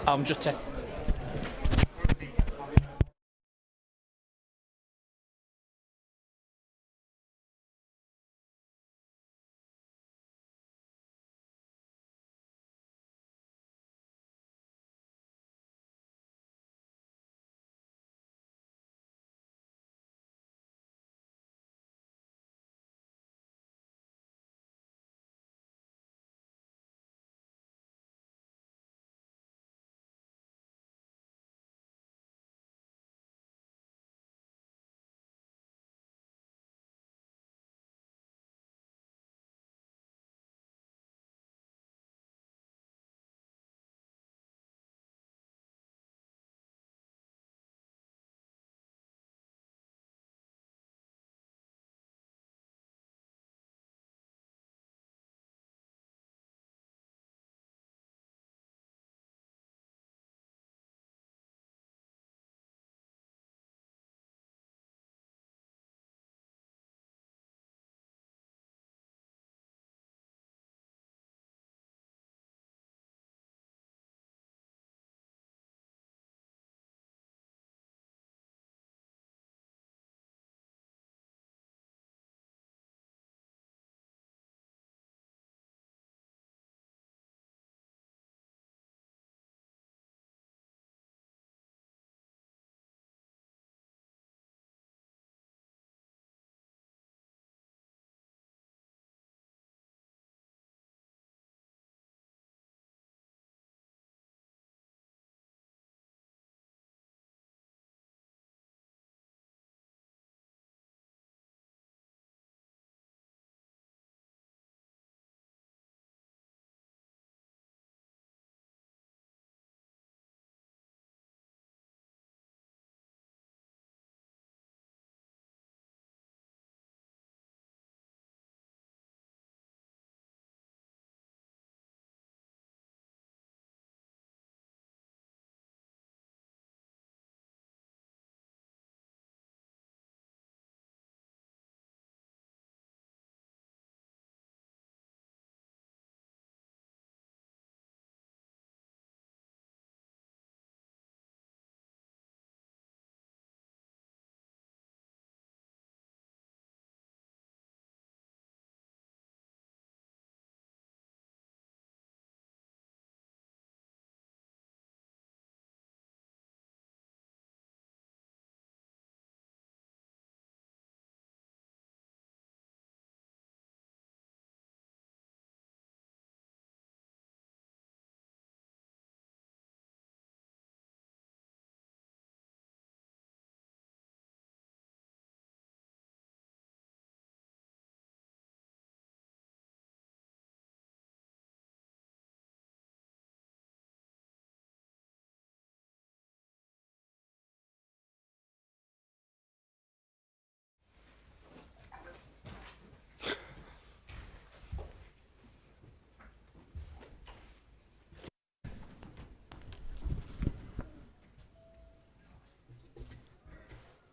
I'm just testing.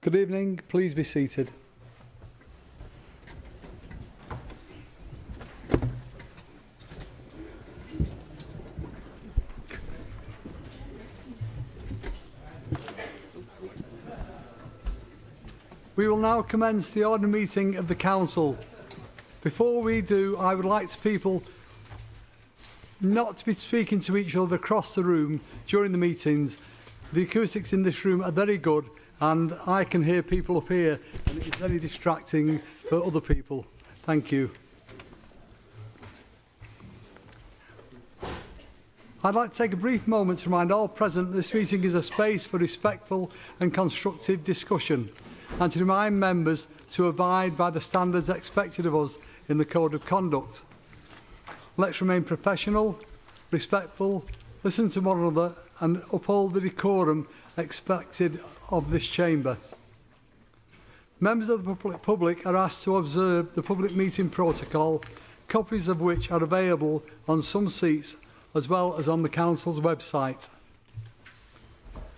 Good evening, please be seated. We will now commence the ordinary meeting of the Council. Before we do, I would like to people not to be speaking to each other across the room during the meetings. The acoustics in this room are very good and I can hear people up here and it is very distracting for other people. Thank you. I'd like to take a brief moment to remind all present that this meeting is a space for respectful and constructive discussion and to remind members to abide by the standards expected of us in the Code of Conduct. Let's remain professional, respectful, listen to one another and uphold the decorum expected of this chamber. Members of the public are asked to observe the public meeting protocol, copies of which are available on some seats as well as on the Council's website.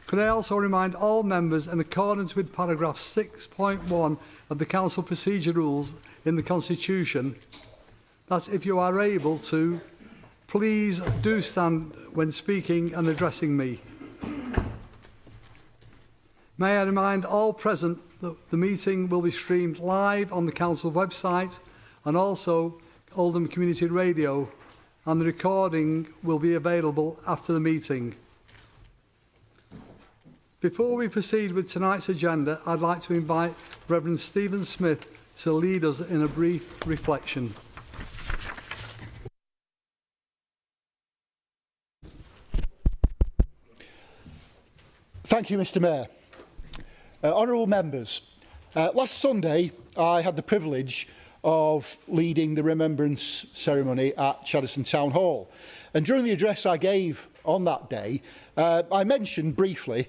Could I also remind all members, in accordance with paragraph 6.1 of the Council Procedure Rules in the Constitution, that if you are able to, Please do stand when speaking and addressing me. May I remind all present that the meeting will be streamed live on the Council website and also Oldham Community Radio, and the recording will be available after the meeting. Before we proceed with tonight's agenda, I'd like to invite Reverend Stephen Smith to lead us in a brief reflection. Thank you, Mr. Mayor. Honourable members, last Sunday I had the privilege of leading the remembrance ceremony at Chadderton Town Hall. And during the address I gave on that day, I mentioned briefly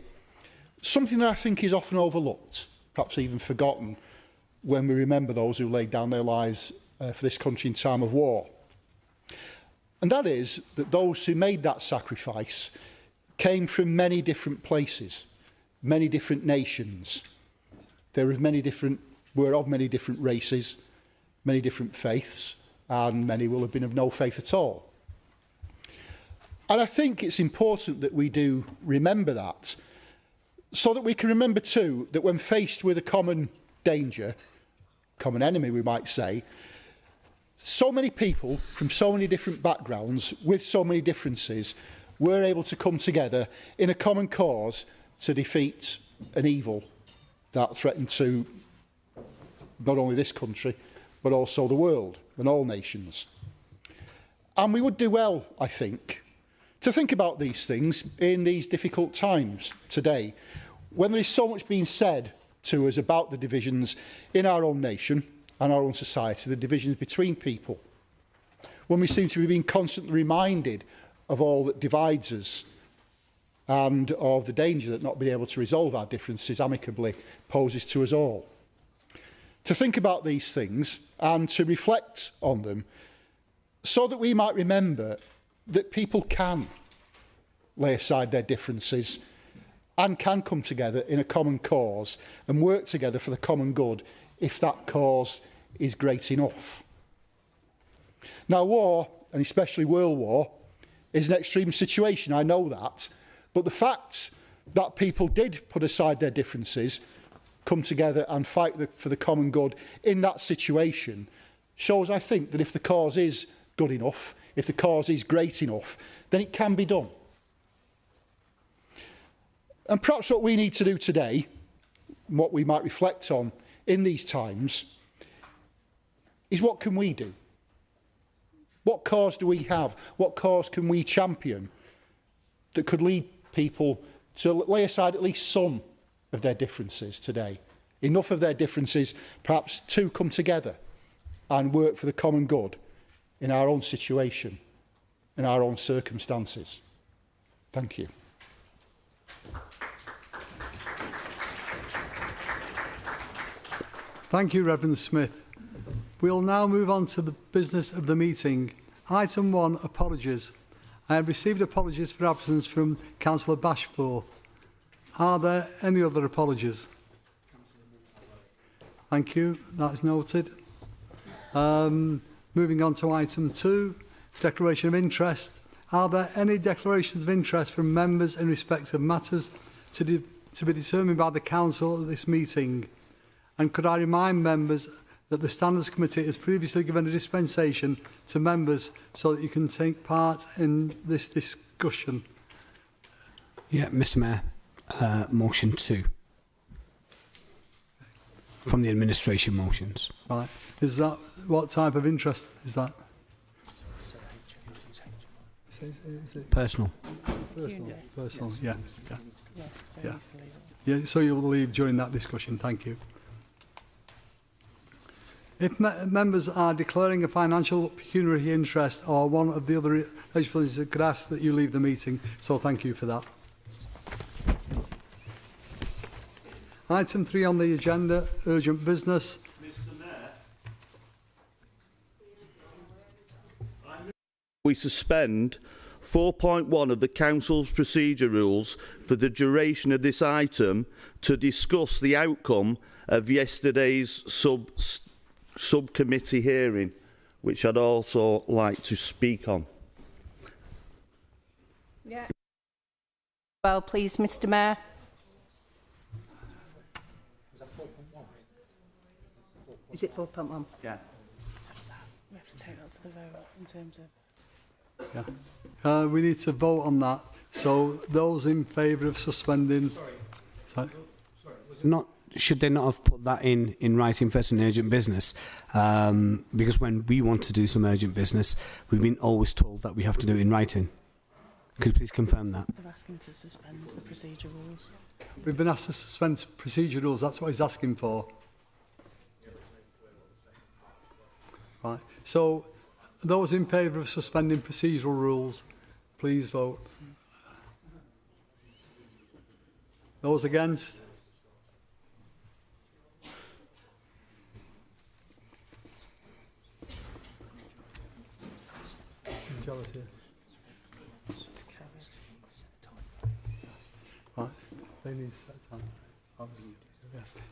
something that I think is often overlooked, perhaps even forgotten, when we remember those who laid down their lives for this country in time of war. And that is that those who made that sacrifice came from many different places, many different nations. They were of many different races, many different faiths, and many will have been of no faith at all. And I think it's important that we do remember that, so that we can remember too that when faced with a common danger, common enemy we might say, so many people from so many different backgrounds with so many differences were able to come together in a common cause to defeat an evil that threatened to not only this country but also the world and all nations. And we would do well, I think, to think about these things in these difficult times today, when there is so much being said to us about the divisions in our own nation and our own society, the divisions between people, when we seem to be being constantly reminded of all that divides us and of the danger that not being able to resolve our differences amicably poses to us all. To think about these things and to reflect on them so that we might remember that people can lay aside their differences and can come together in a common cause and work together for the common good if that cause is great enough. Now, war, and especially World War, is an extreme situation, I know that, but the fact that people did put aside their differences, come together and fight for the common good in that situation shows, I think, that if the cause is good enough, if the cause is great enough, then it can be done. And perhaps what we need to do today, what we might reflect on in these times, is what can we do? What cause do we have? What cause can we champion that could lead people to lay aside at least some of their differences today? Enough of their differences, perhaps, to come together and work for the common good in our own situation, in our own circumstances. Thank you. Thank you, Reverend Smith. We'll now move on to the business of the meeting. Item 1, apologies. I have received apologies for absence from Councillor Bashforth. Are there any other apologies? Thank you, that's noted. Moving on to item 2, declaration of interest. Are there any declarations of interest from members in respect of matters to be determined by the Council at this meeting? And could I remind members that the Standards Committee has previously given a dispensation to members so that you can take part in this discussion? Yeah, Mr. Mayor, motion 2 from the administration motions. Right. Is that, what type of interest is that? Is it personal? Personal, yeah. Yeah, so you'll leave during that discussion, thank you. If members are declaring a financial pecuniary interest or one of the other legislations, I could ask that you leave the meeting, so thank you for that. Item 3 on the agenda, urgent business. Mr. Mayor, we suspend 4.1 of the Council's procedure rules for the duration of this item to discuss the outcome of yesterday's subcommittee hearing, which I'd also like to speak on. Yeah. Well, please, Mr. Mayor. Is it 4.1? Yeah. We have to take that to the vote in terms of... Yeah. We need to vote on that. So those in favour of suspending... Sorry. Should they not have put that in writing first in urgent business? Because when we want to do some urgent business, we've been always told that we have to do it in writing. Could you please confirm that? They're asking to suspend the procedure rules. We've been asked to suspend procedure rules. That's what he's asking for. Right. So those in favour of suspending procedural rules, please vote. Those against? Majority. Right. They need to set time.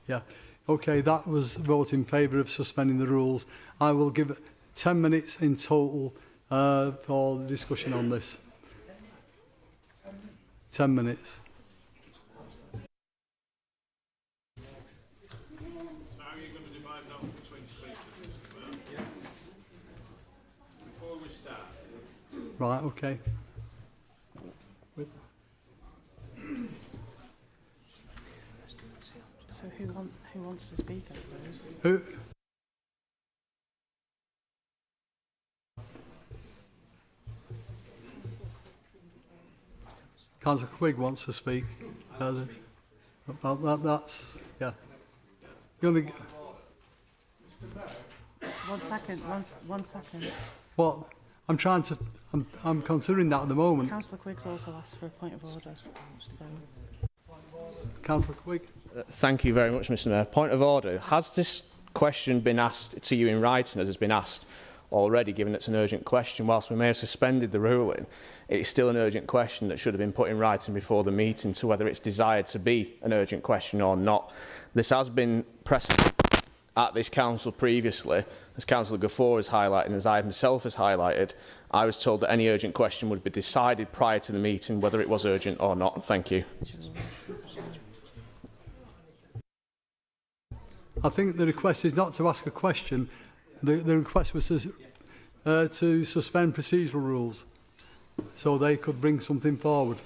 Yeah. Okay, that was vote in favour of suspending the rules. I will give 10 minutes in total for the discussion on this. 10 minutes. Right, okay. So who wants to speak, I suppose? Who? Councillor Quigg wants to speak. About that, that's, yeah. You only, 1 second, one second. what? I'm considering that at the moment. Councillor Quigg's also asked for a point of order. So. Councillor Quigg. Thank you very much, Mr. Mayor. Point of order. Has this question been asked to you in writing, as has been asked already, given it's an urgent question? Whilst we may have suspended the ruling, it's still an urgent question that should have been put in writing before the meeting to whether it's desired to be an urgent question or not. This has been pressed at this council previously, as Councillor Gafour has highlighted and as I myself has highlighted. I was told that any urgent question would be decided prior to the meeting, whether it was urgent or not. Thank you. I think the request is not to ask a question. The request was to suspend procedural rules so they could bring something forward.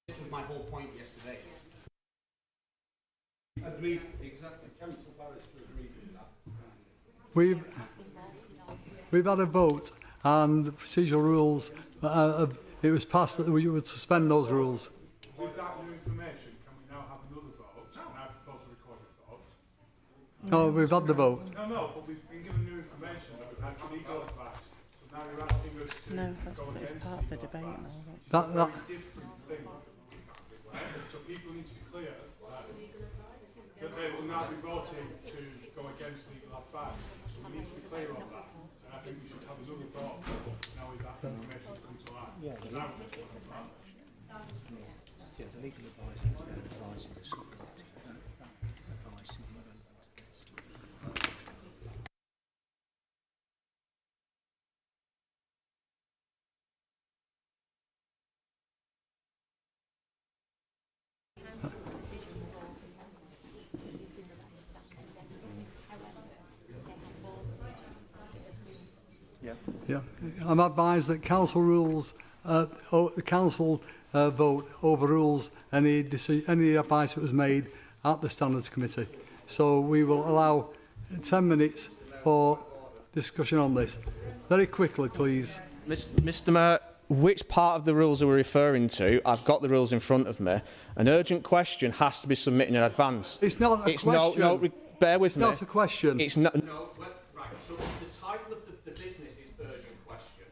This was my whole point yesterday. Agreed, exactly. Council Barrister agreed with that. We've had a vote and the procedural rules, it was passed that we would suspend those rules. With that new information, can we now have another vote? And I propose a recorded vote. No, we've had the vote. No, but we've been given new information that we've had legal advice. So now you're asking us to No, that's go it's against part of the debate now. It's a That, very different thing. So people need to be clear that they will now be voting to go against legal advice. So we need to be clear on that. And I think we should have another vote now with that information to come to light. Yeah, the legal advisor is then advising the subcommittee. Advising yeah. I'm advised that council rules, the council vote overrules any advice that was made at the Standards Committee. So we will allow 10 minutes for discussion on this. Very quickly, please. Mr. Mayor, which part of the rules are we referring to? I've got the rules in front of me. An urgent question has to be submitted in advance. It's not a question. No, bear with me. It's not a question. It's not. No, right, so the title of the business is urgent question.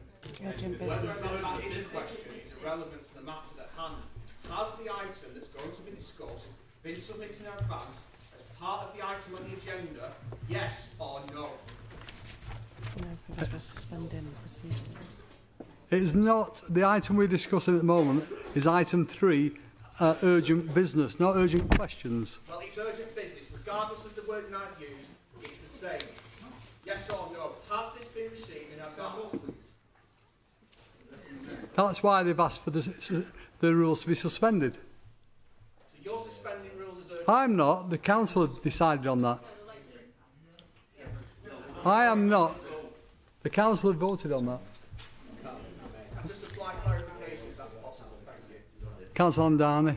Urgent business. That is a question. It's irrelevant to the matter at hand. Has the item that's going to be discussed been submitted in advance as part of the item on the agenda? Yes or no? No, because we're suspending procedures. It is not. The item we're discussing at the moment is item 3, urgent business, not urgent questions. Well, it's urgent business. Regardless of the wording I've used, it's the same. Yes or no? Has this been received in advance? That's why they've asked for the rules to be suspended. So you're suspending rules as urgent? I'm not. The council have decided on that. I am not. The council have voted on that. And just apply clarification if that's possible. Thank you. Councillor Andani.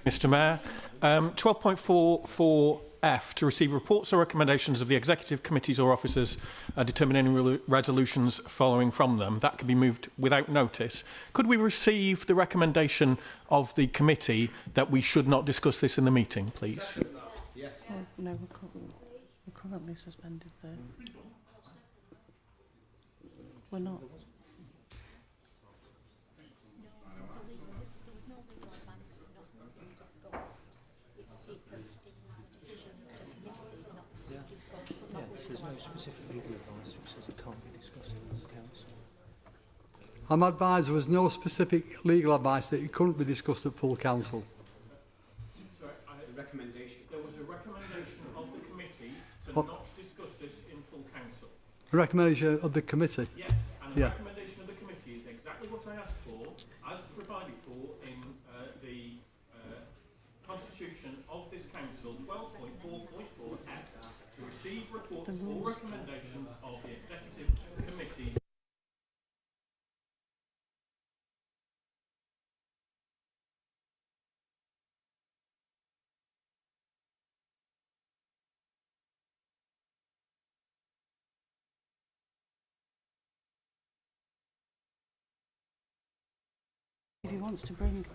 Mr Mayor, 12.44F to receive reports or recommendations of the executive committees or officers determining any resolutions following from them. That can be moved without notice. Could we receive the recommendation of the committee that we should not discuss this in the meeting, please? Yes. Oh, no, we're currently suspended though. We're not. There's no specific legal advice which says it can't be discussed in the council. I'm advised there was no specific legal advice that it couldn't be discussed at full council. Sorry, there was a recommendation of the committee to not discuss this in full council. A recommendation of the committee? Yes, and the recommendation of the committee is exactly what I asked for, as provided for in the constitution of this council, 12.4.4F, to receive reports or recommendations of the executive committees. If he wants to bring that.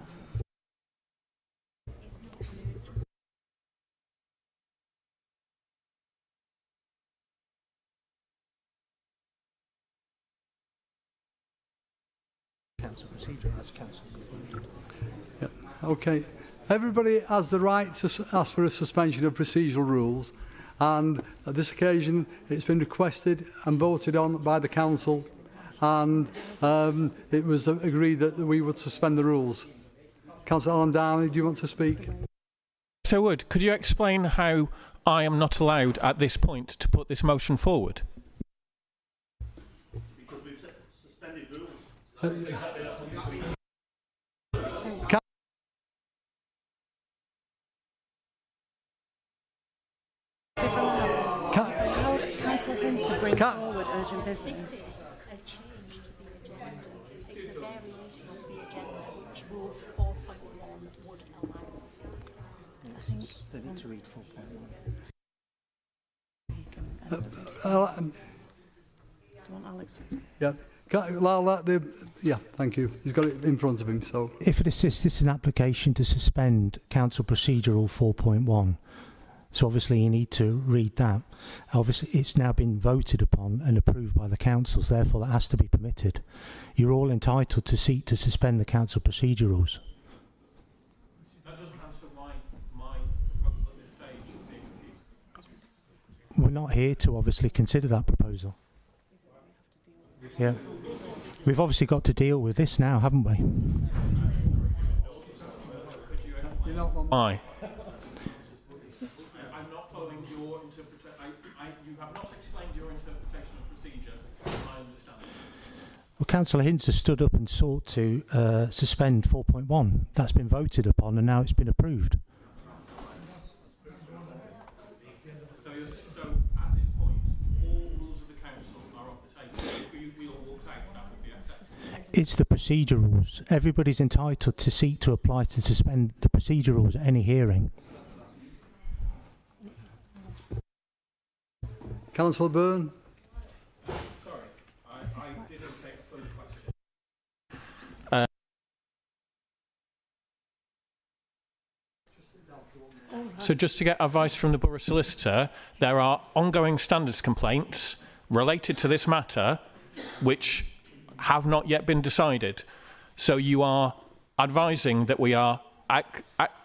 Council procedure as council defined. Yeah. Okay. Everybody has the right to ask for a suspension of procedural rules, and at this occasion it's been requested and voted on by the council, and it was agreed that we would suspend the rules. Councillor Alan Downey, do you want to speak? So Wood, could you explain how I am not allowed at this point to put this motion forward? Because we've suspended rules. Allowed Councillor Hinds to bring forward urgent business. This is a change to the agenda. It's a variation of the agenda which rules 4.1 would allow. They need to read 4.1. Do you want Alex to explain? Yeah. Yeah, thank you. He's got it in front of him. So, If it assists, this is an application to suspend Council Procedural 4.1. So obviously you need to read that. Obviously it's now been voted upon and approved by the councils, therefore that has to be permitted. You're all entitled to seek to suspend the council procedurals. That doesn't answer why my proposal at this stage is being refused. We're not here to obviously consider that proposal. Yeah. We've obviously got to deal with this now, haven't we? Why? I'm not following your interpretation. You have not explained your interpretation of procedure, I understand. Well, Councillor Hinds has stood up and sought to suspend 4.1. That's been voted upon and now it's been approved. So at this point, all rules of the council are off the table. If we all walked out, that would be acceptable. It's the procedure rules. Everybody's entitled to seek to apply to suspend the procedure rules at any hearing. Councillor Byrne. Sorry, I didn't take a further question. So just to get advice from the Borough Solicitor, there are ongoing standards complaints related to this matter which have not yet been decided. So you are advising that we are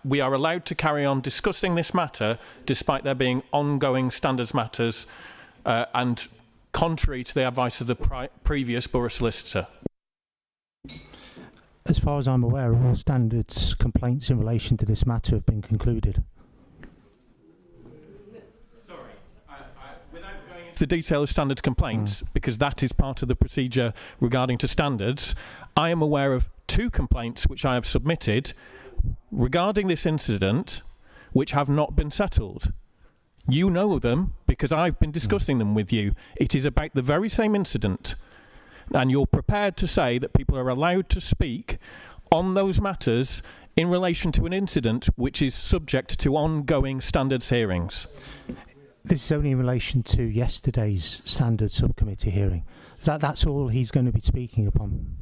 allowed to carry on discussing this matter despite there being ongoing standards matters and contrary to the advice of the previous borough solicitor. As far as I'm aware, all standards complaints in relation to this matter have been concluded. Sorry, without going into the detail of standards complaints, because that is part of the procedure regarding to standards, I am aware of 2 complaints which I have submitted regarding this incident which have not been settled. You know them because I've been discussing them with you. It is about the very same incident. And you're prepared to say that people are allowed to speak on those matters in relation to an incident which is subject to ongoing standards hearings. This is only in relation to yesterday's standards subcommittee hearing. That's all he's going to be speaking upon.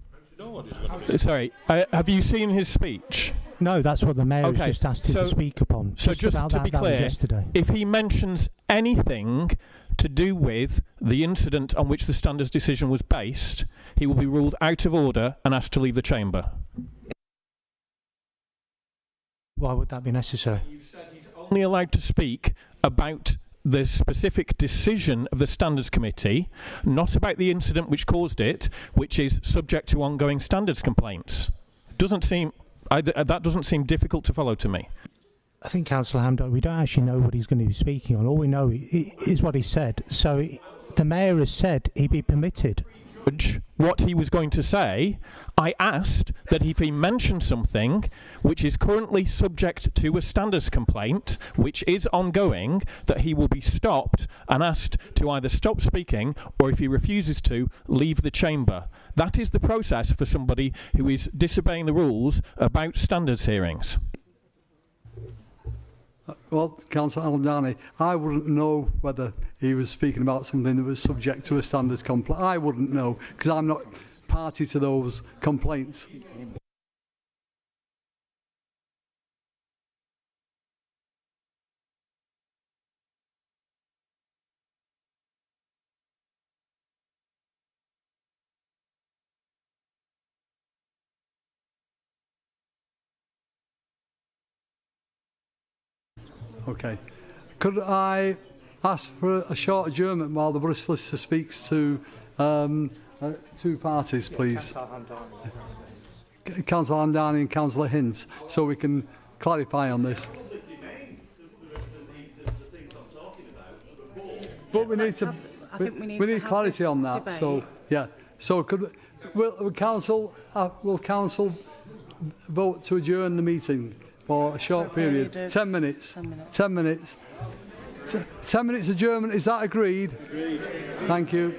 Sorry, have you seen his speech? No, that's what the mayor has just asked him to speak upon. So just to be clear, if he mentions anything to do with the incident on which the standards decision was based, he will be ruled out of order and asked to leave the chamber. Why would that be necessary? You said he's only allowed to speak about the specific decision of the standards committee, not about the incident which caused it, which is subject to ongoing standards complaints. That doesn't seem difficult to follow to me. I think, Councillor Hamdok, we don't actually know what he's going to be speaking on. All we know is what he said. So the mayor has said he'd be permitted. What he was going to say, I asked that if he mentioned something which is currently subject to a standards complaint, which is ongoing, that he will be stopped and asked to either stop speaking or, if he refuses to, leave the chamber. That is the process for somebody who is disobeying the rules about standards hearings. Well, Councillor Al-Dani, I wouldn't know whether he was speaking about something that was subject to a standards complaint. I wouldn't know, because I'm not party to those complaints. Okay. Could I ask for a short adjournment while the Borough Solicitor speaks to 2 parties, please? Councillor Andani and Councillor Hinds, so we can clarify on this. But we need to. We need clarity on that. Debate. So yeah. So will council vote to adjourn the meeting for a short period? 10 minutes. 10 minutes. 10 minutes adjournment. Is that agreed? Agreed. Thank you.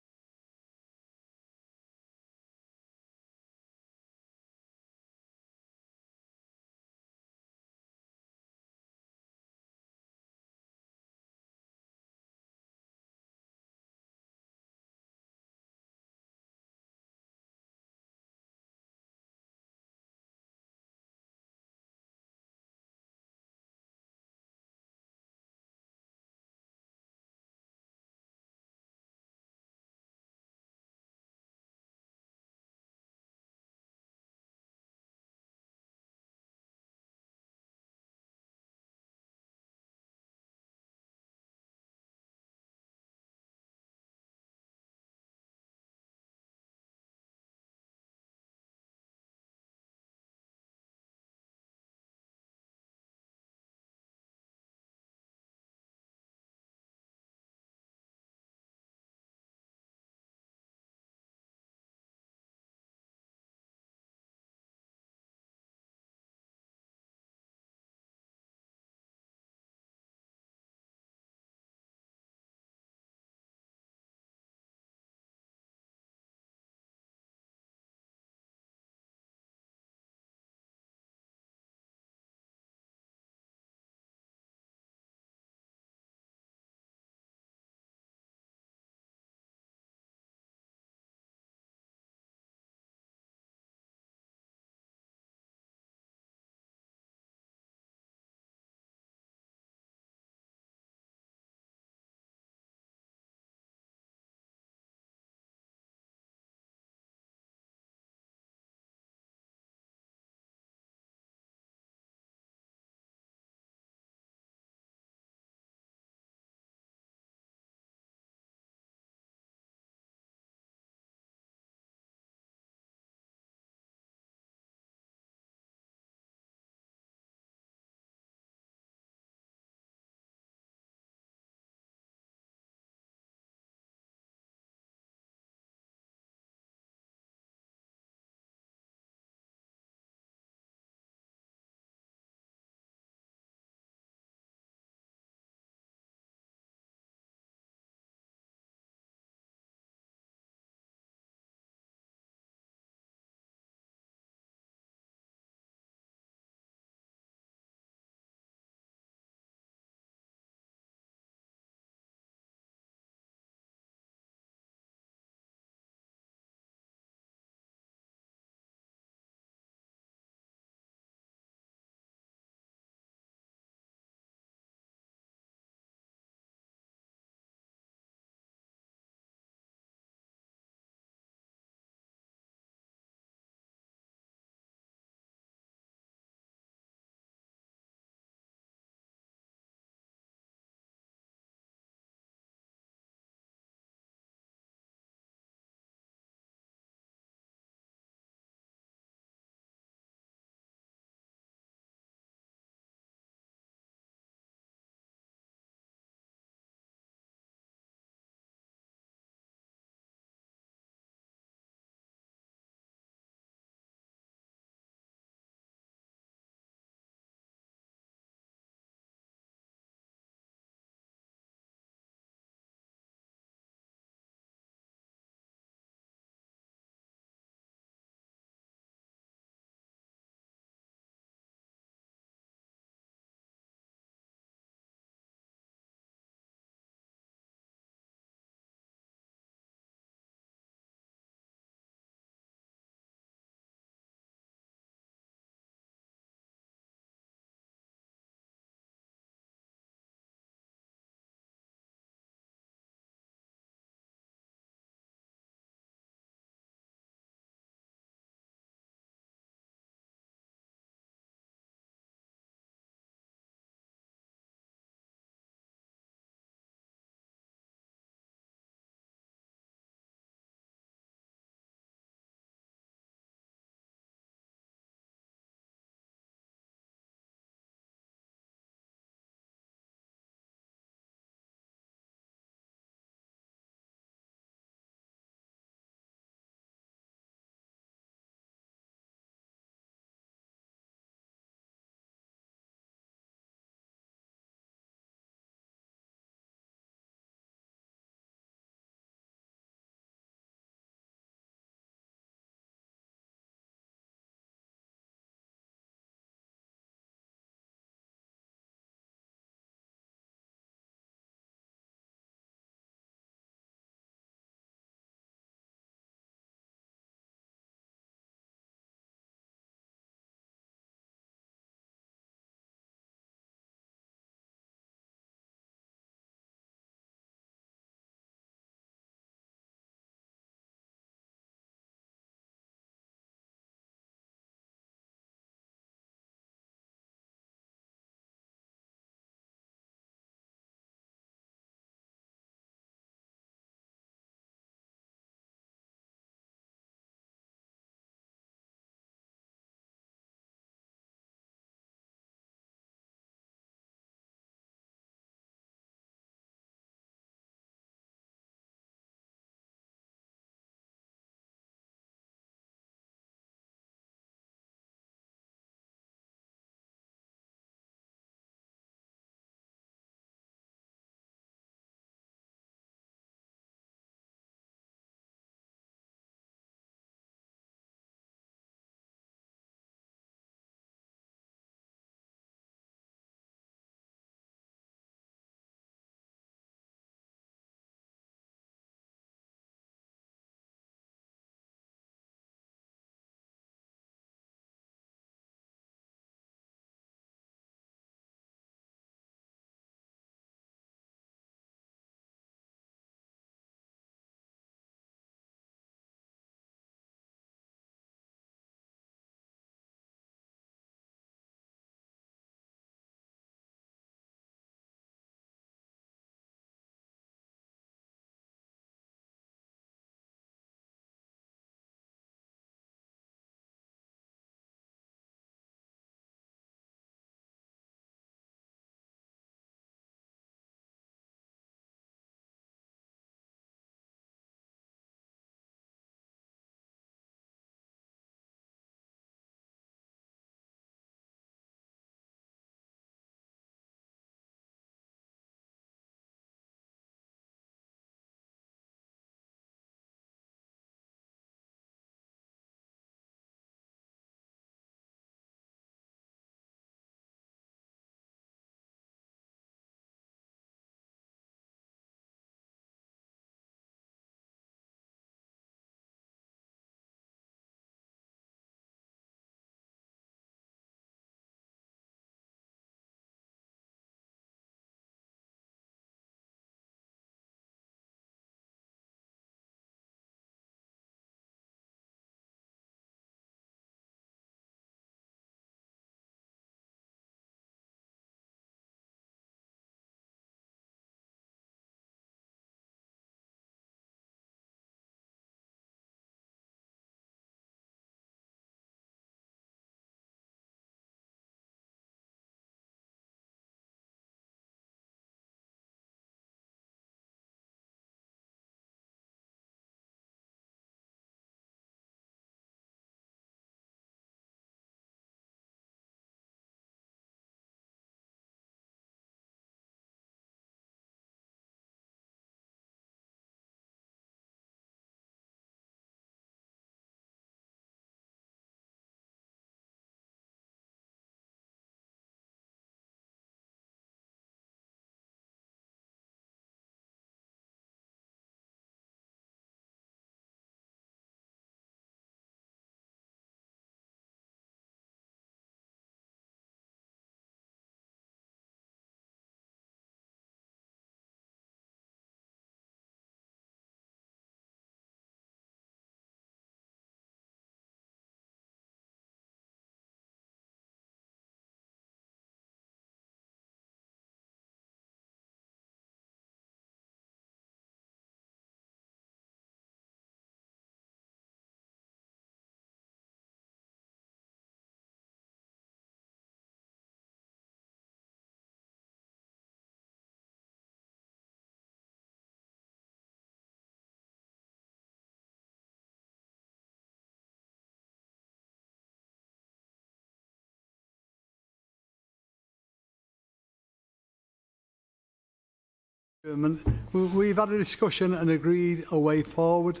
We've had a discussion and agreed a way forward.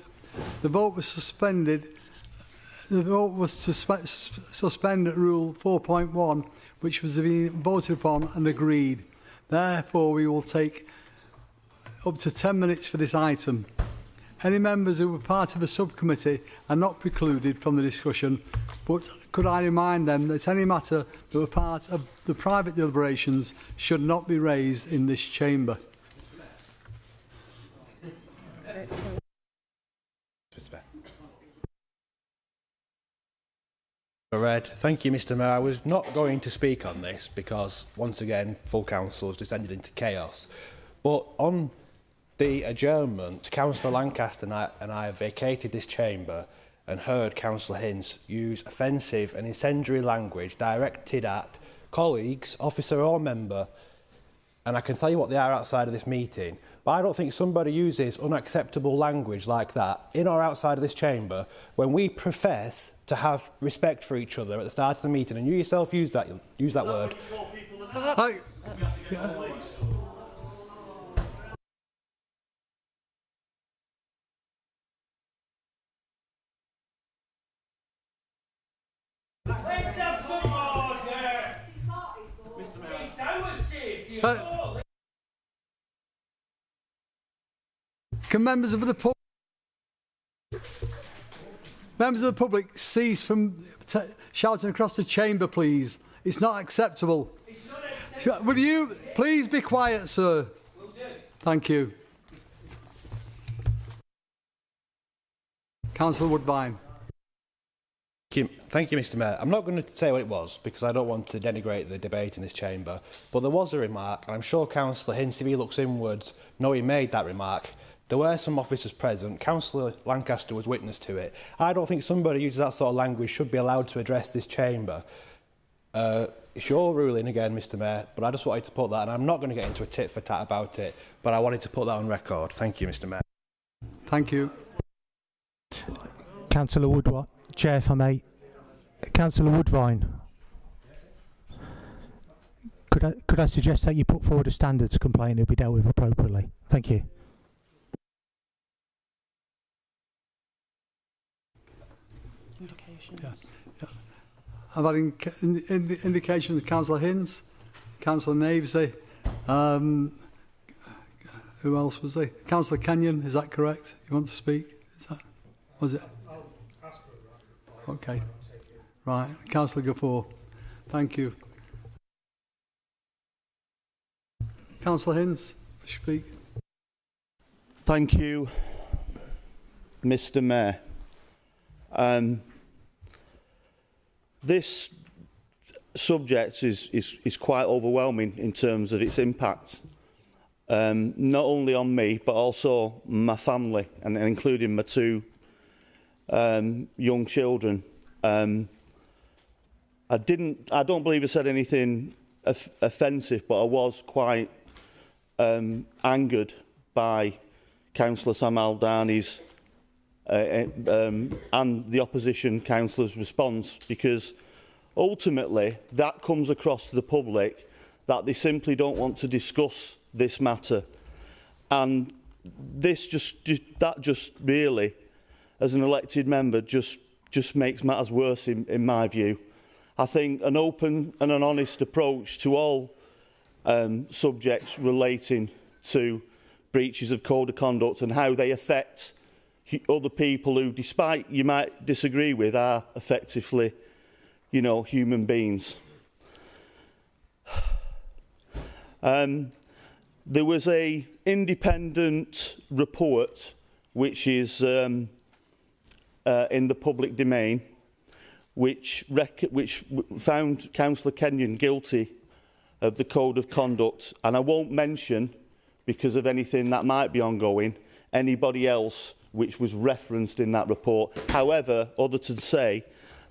The vote was suspended. The vote was to suspend Rule 4.1, which was being voted upon and agreed. Therefore, we will take up to 10 minutes for this item. Any members who were part of the subcommittee are not precluded from the discussion, but could I remind them that any matter that were part of the private deliberations should not be raised in this chamber. Thank you, Mr. Mayor. I was not going to speak on this because, once again, full council has descended into chaos. But on the adjournment, Councillor Lancaster and I vacated this chamber and heard Councillor Hinds use offensive and incendiary language directed at colleagues, officer or member, and I can tell you what they are outside of this meeting, but I don't think somebody uses unacceptable language like that in or outside of this chamber when we profess to have respect for each other at the start of the meeting, and you yourself use that word. Let's have some order! Mr. Mayor. It's our safety. Can members of the public cease from shouting across the chamber, please? It's not acceptable. Will you please be quiet, sir? Thank you. Councillor Woodbine. Thank you, Mr. Mayor. I'm not going to say what it was because I don't want to denigrate the debate in this chamber, but there was a remark, and I'm sure Councillor Hinds, if he looks inwards, know he made that remark. There were some officers present. Councillor Lancaster was witness to it. I don't think somebody who uses that sort of language should be allowed to address this chamber. It's your ruling again, Mr. Mayor, but I just wanted to put that, and I'm not going to get into a tit for tat about it, but I wanted to put that on record. Thank you, Mr. Mayor. Thank you. Councillor Woodwine. Chair, if I may. Councillor Woodvine. Could I suggest that you put forward a standards complaint to be dealt with appropriately? Thank you. Indications. Yeah. I've had indications of Councillor Hinds, Councillor Navesy, who else was there? Councillor Kenyon, is that correct? You want to speak? Was it? Okay. Right. Councillor Gafour. Thank you. Councillor Hinds, speak. Thank you, Mr. Mayor. This subject is quite overwhelming in terms of its impact, not only on me but also my family, and including my two young children. I don't believe I said anything offensive, but I was quite angered by Councillor Sam Aldani's and the opposition councillor's response, because ultimately that comes across to the public that they simply don't want to discuss this matter, and this just really, as an elected member, just makes matters worse in my view. I think an open and an honest approach to all subjects relating to breaches of code of conduct and how they affect other people who, despite you might disagree with, are effectively, you know, human beings. There was an independent report which is in the public domain, which found Councillor Kenyon guilty of the code of conduct, and I won't mention, because of anything that might be ongoing, anybody else which was referenced in that report. However, other than say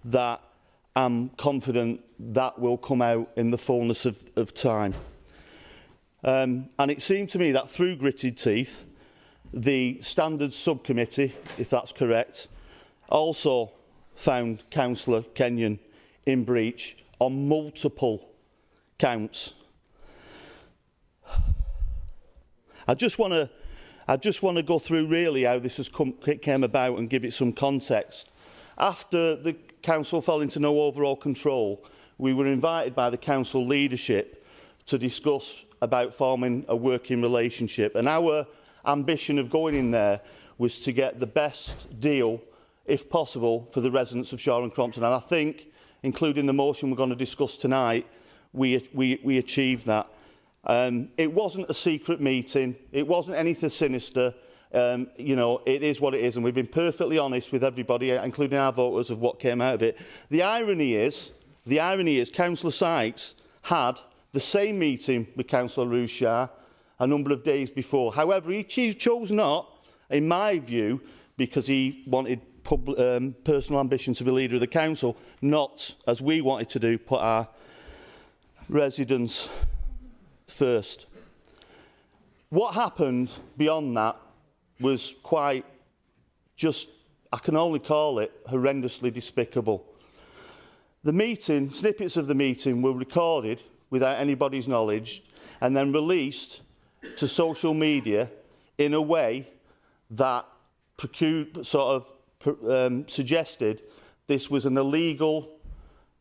that I'm confident that will come out in the fullness of time. And it seemed to me that through gritted teeth, the Standards Subcommittee, if that's correct, also found Councillor Kenyon in breach on multiple counts. I just want to go through really how this has came about and give it some context. After the council fell into no overall control, we were invited by the council leadership to discuss about forming a working relationship, and our ambition of going in there was to get the best deal, if possible, for the residents of Shore and Crompton. And I think, including the motion we're going to discuss tonight, we achieved that. It wasn't a secret meeting. It wasn't anything sinister. You know, it is what it is, and we've been perfectly honest with everybody, including our voters, of what came out of it. The irony is, Councillor Sykes had the same meeting with Councillor Rouchard a number of days before. However, he chose not, in my view, because he wanted personal ambition to be leader of the council, not, as we wanted to do, put our residents first. What happened beyond that was quite just, I can only call it horrendously despicable. The meeting, snippets of the meeting were recorded without anybody's knowledge and then released to social media in a way that suggested this was an illegal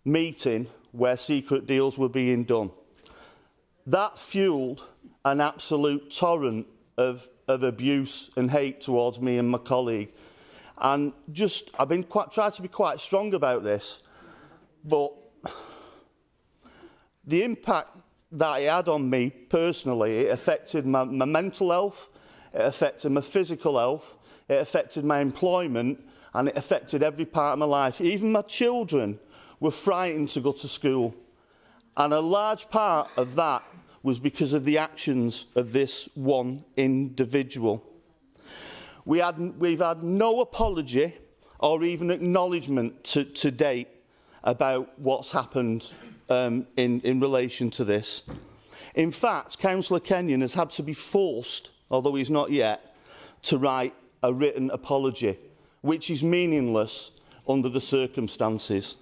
meeting where secret deals were being done. That fueled an absolute torrent of abuse and hate towards me and my colleague. And I've been trying to be quite strong about this, but the impact that it had on me personally, it affected my mental health, it affected my physical health, it affected my employment, and it affected every part of my life. Even my children were frightened to go to school. And a large part of that was because of the actions of this one individual. We've had no apology or even acknowledgement to date about what's happened in relation to this. In fact, Councillor Kenyon has had to be forced, although he's not yet, to write a written apology, which is meaningless under the circumstances.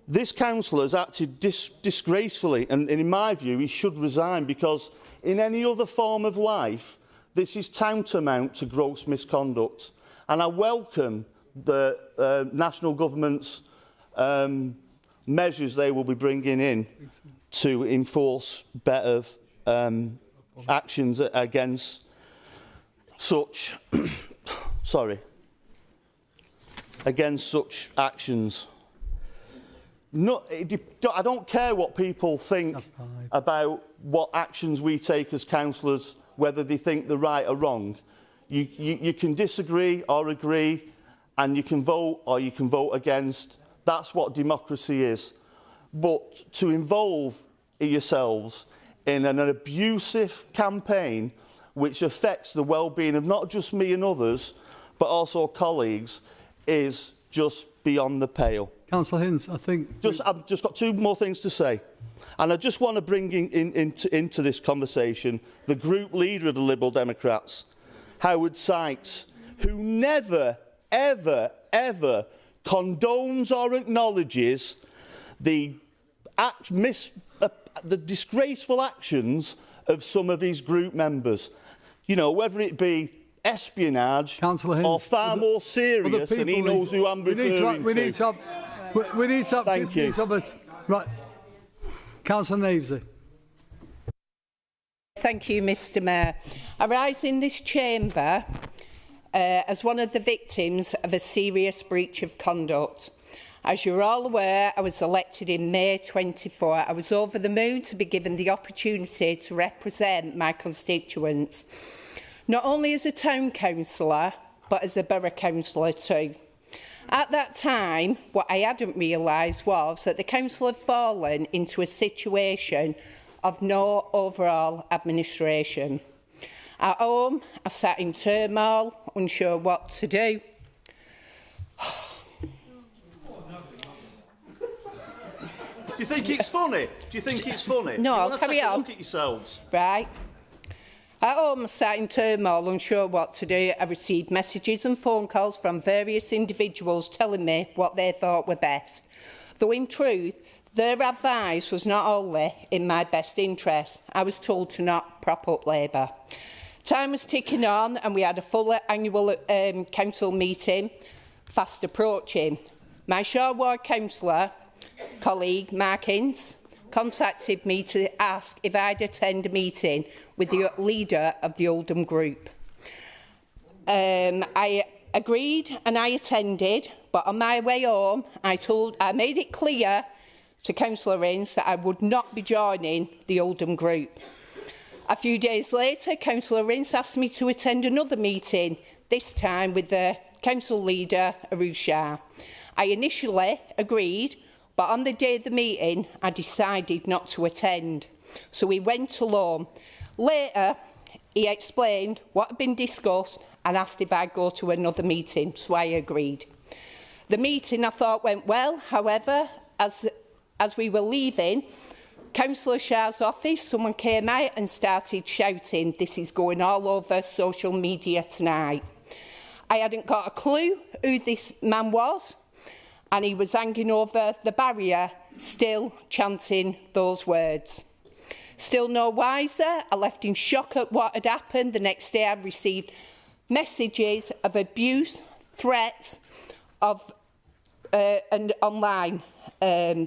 This councillor has acted disgracefully, and in my view, he should resign, because in any other form of life, this is tantamount to gross misconduct. And I welcome the national government's measures they will be bringing in to enforce better actions against such against such actions. I don't care what people think about what actions we take as councillors, whether they think they're right or wrong. You can disagree or agree, and you can vote or you can vote against. That's what democracy is. But to involve yourselves in an abusive campaign which affects the well-being of not just me and others, but also colleagues, is just beyond the pale. Councillor Hinds, I think... I've just got two more things to say. And I just want to bring into this conversation the group leader of the Liberal Democrats, Howard Sykes, who never, ever, ever condones or acknowledges the disgraceful actions of some of his group members. You know, whether it be espionage or far more serious, and he knows who I'm referring to. We need to... Thank you. Right. Councillor Navesy. Thank you, Mr Mayor. I rise in this chamber as one of the victims of a serious breach of conduct. As you're all aware, I was elected in May 24. I was over the moon to be given the opportunity to represent my constituents, not only as a town councillor, but as a borough councillor too. At that time, what I hadn't realised was that the council had fallen into a situation of no overall administration. At home, I sat in turmoil, unsure what to do. Do you think it's funny? Do you think it's funny? No, carry on. Look at yourselves. Right. At home, I sat in turmoil, unsure what to do. I received messages and phone calls from various individuals telling me what they thought were best. Though in truth, Their advice was not only in my best interest. I was told to not prop up Labour. Time was ticking on and we had a full annual council meeting fast approaching. My Shaw Ward councillor colleague, Mark Ince, contacted me to ask if I'd attend a meeting with the leader of the Oldham group. I agreed and I attended, but on my way home, I made it clear to Councillor Ince that I would not be joining the Oldham group. A few days later, Councillor Ince asked me to attend another meeting, this time with the council leader, Arusha. I initially agreed, but on the day of the meeting, I decided not to attend. So we went alone. Later, he explained what had been discussed and asked if I'd go to another meeting, so I agreed. The meeting, I thought, went well. However, as we were leaving Councillor Shah's office, someone came out and started shouting, "This is going all over social media tonight." I hadn't got a clue who this man was, and he was hanging over the barrier, still chanting those words. Still no wiser, I left in shock at what had happened. The next day I received messages of abuse, threats, and online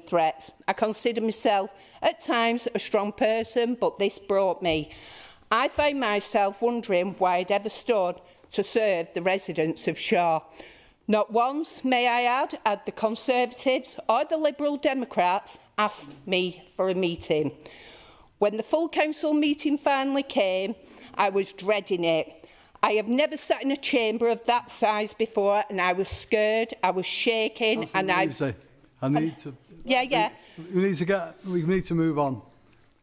threats. I consider myself at times a strong person, but this broke me. I found myself wondering why I'd ever stood to serve the residents of Shaw. Not once, may I add, had the Conservatives or the Liberal Democrats asked me for a meeting. When the full council meeting finally came, I was dreading it. I have never sat in a chamber of that size before, and I was scared, I was shaking, and I need to... Yeah. We need to move on,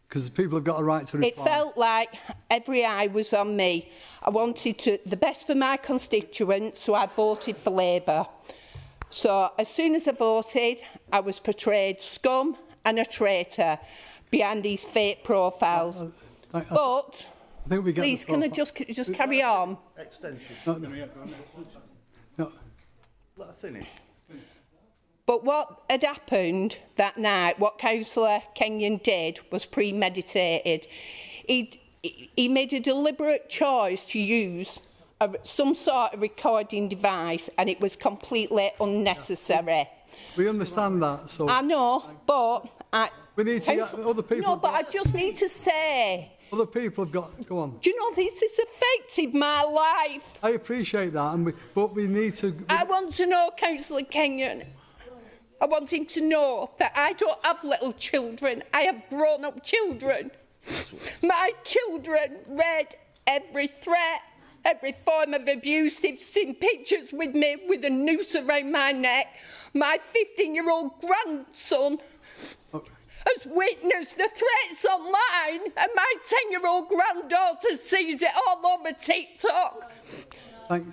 because people have got a right to reply. It felt like every eye was on me. I wanted the best for my constituents, so I voted for Labour. So as soon as I voted, I was portrayed scum and a traitor behind these fake profiles. But please, can I just carry on? Extension. No. Let her finish. But what had happened that night, what Councillor Kenyon did, was premeditated. He made a deliberate choice to use some sort of recording device, and it was completely unnecessary. We understand that. So I know, but... we need to get other people... No, but I just need to say... Other people have got... Go on. Do you know, this has affected my life. I appreciate that, but we need to... I want to know, Councillor Kenyon, I want him to know that I don't have little children. I have grown-up children. My children read every threat, every form of abuse. They've seen pictures with me with a noose around my neck. My 15-year-old grandson has witnessed the threats online, and my 10-year-old granddaughter sees it all over TikTok.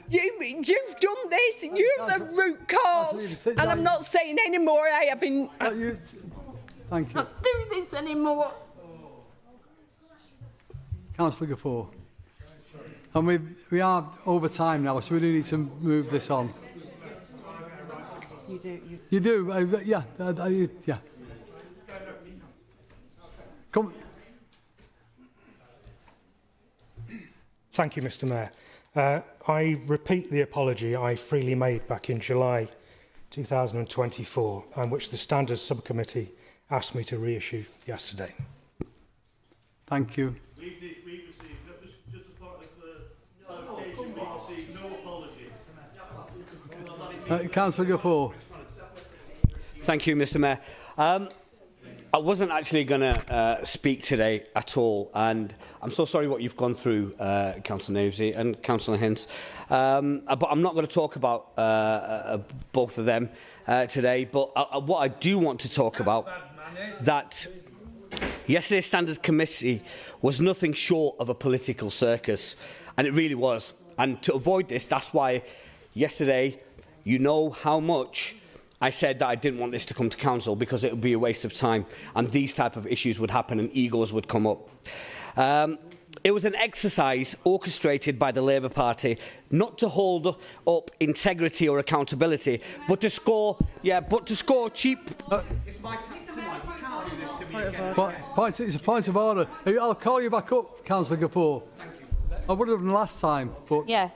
You've done this. You're the root cause. And I'm not saying any more. I haven't... Thank you. Not do this anymore. Councillor Gafour. And we are over time now, so we do need to move this on. You do. You do? Yeah. Yeah. Come. Thank you, Mr. Mayor. I repeat the apology I freely made back in July 2024, and which the Standards Subcommittee asked me to reissue yesterday. Thank you. We received, just a part of clarification, we received no apology. Councillor Gafour. Thank you, Mr. Mayor. I wasn't actually going to speak today at all, and I'm so sorry what you've gone through, Councillor Navesy and Councillor Hinds. But I'm not going to talk about both of them today. But what I do want to talk about, that yesterday's Standards Committee was nothing short of a political circus, and it really was. And to avoid this, that's why yesterday, you know how much I said that I didn't want this to come to council, because it would be a waste of time and these type of issues would happen and egos would come up. It was an exercise orchestrated by the Labour Party, not to hold up integrity or accountability, but to score cheap... It's my time. It's a point of order. I'll call you back up, Councillor Gapur. Thank you. I would have done last time, but... Yeah.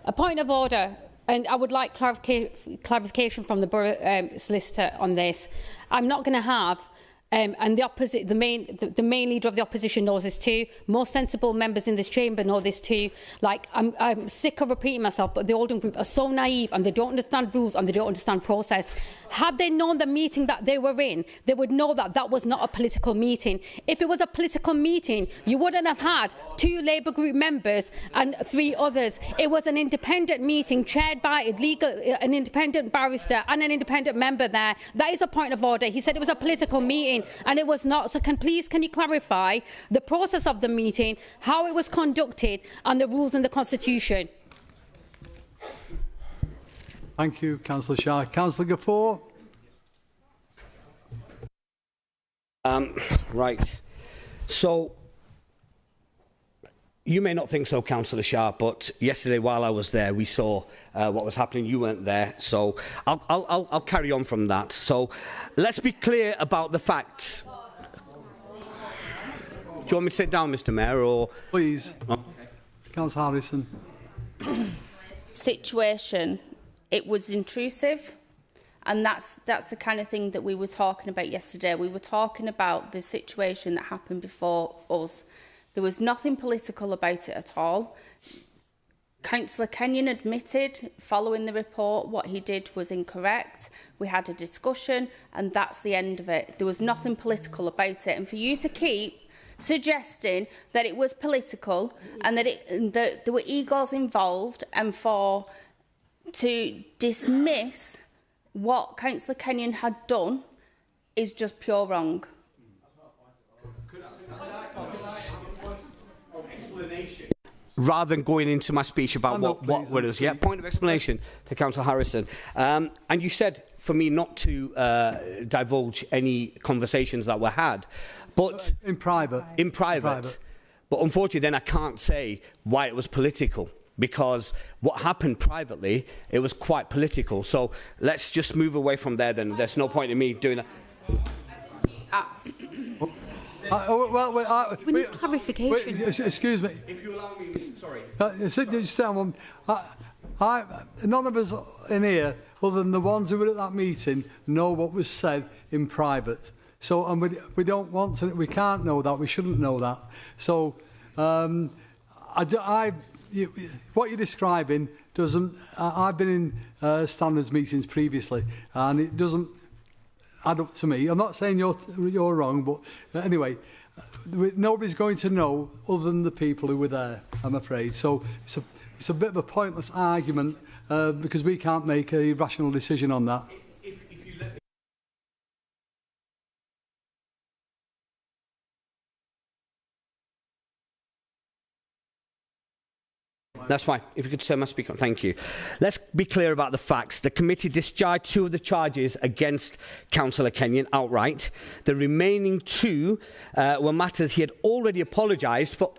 A point of order, and I would like clarification from the Borough Solicitor on this. I'm not going to have... and the main leader of the opposition knows this too. Most sensible members in this chamber know this too. Like, I'm sick of repeating myself, but the Oldham group are so naive and they don't understand rules and they don't understand process. Had they known the meeting that they were in, they would know that that was not a political meeting. If it was a political meeting, you wouldn't have had 2 Labour group members and 3 others. It was an independent meeting chaired by an independent barrister and an independent member there. That is a point of order. He said it was a political meeting, and it was not. So can you clarify the process of the meeting, how it was conducted, and the rules in the Constitution? Thank you, Councillor Shah. Councillor Gapur. Right. So, you may not think so, Councillor Shah, but yesterday while I was there, we saw what was happening. You weren't there, so I'll carry on from that. So, let's be clear about the facts. Do you want me to sit down, Mr. Mayor, or...? Please. Okay. Councillor Harrison. Situation. It was intrusive, and that's the kind of thing that we were talking about yesterday. We were talking about the situation that happened before us. There was nothing political about it at all. Councillor Kenyon admitted, following the report, what he did was incorrect. We had a discussion, and that's the end of it. There was nothing political about it. And for you to keep suggesting that it was political and that there were egos involved, and to dismiss what Councillor Kenyon had done is just pure wrong. Rather than going into my speech about what it is. Yeah, point of explanation to Councillor Harrison. And you said for me not to divulge any conversations that were had, but in private. In private. But unfortunately, then I can't say why it was political, because what happened privately, it was quite political. So let's just move away from there. Then there's no point in me doing that. We need clarification. Excuse me. If you allow me, sorry. None of us in here, other than the ones who were at that meeting, know what was said in private. So, and we don't want to. We can't know that. We shouldn't know that. So, what you're describing doesn't. I've been in standards meetings previously, and it doesn't add up to me. I'm not saying you're wrong, but anyway, nobody's going to know other than the people who were there, I'm afraid. So it's a bit of a pointless argument because we can't make a rational decision on that. If you let me... That's fine. If you could turn my speaker on. Thank you. Let's be clear about the facts. The committee discharged 2 of the charges against Councillor Kenyon outright. The remaining 2 were matters he had already apologised for.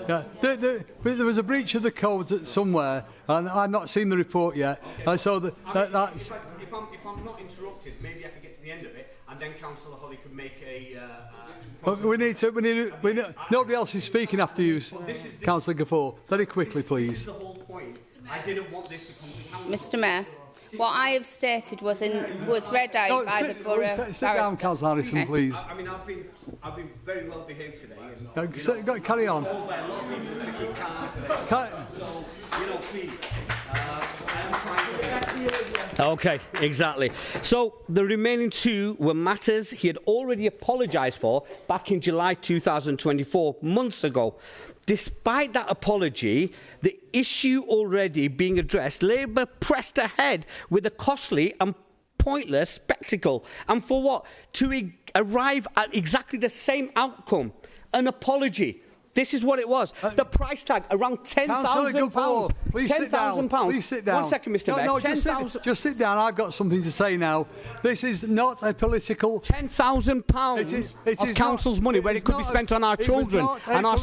Yeah. There was a breach of the codes somewhere, and I've not seen the report yet. So that's. If I'm not interrupted, maybe I can get to the end of it, and then Councillor Holly could make a. We need nobody else is speaking after you, Councillor Gapur. Very quickly, please. This is the whole point. I didn't want this to come to council. Mr. Mayor, what I have stated was read out by the Borough. Sit down, Councillor Harrison, please. I mean, I've been very well behaved today. Carry on. Please. Okay, exactly. So the remaining 2 were matters he had already apologised for back in July 2024, months ago. Despite that apology, the issue already being addressed, Labour pressed ahead with a costly and pointless spectacle. And for what? To arrive at exactly the same outcome, an apology. This is what it was. The price tag around £10,000. Please sit down. Please sit down. 1 second, Mr. Mayor. No, just sit down. I've got something to say now. This is not a political. £10,000 of council's money where it could be spent on our children and our.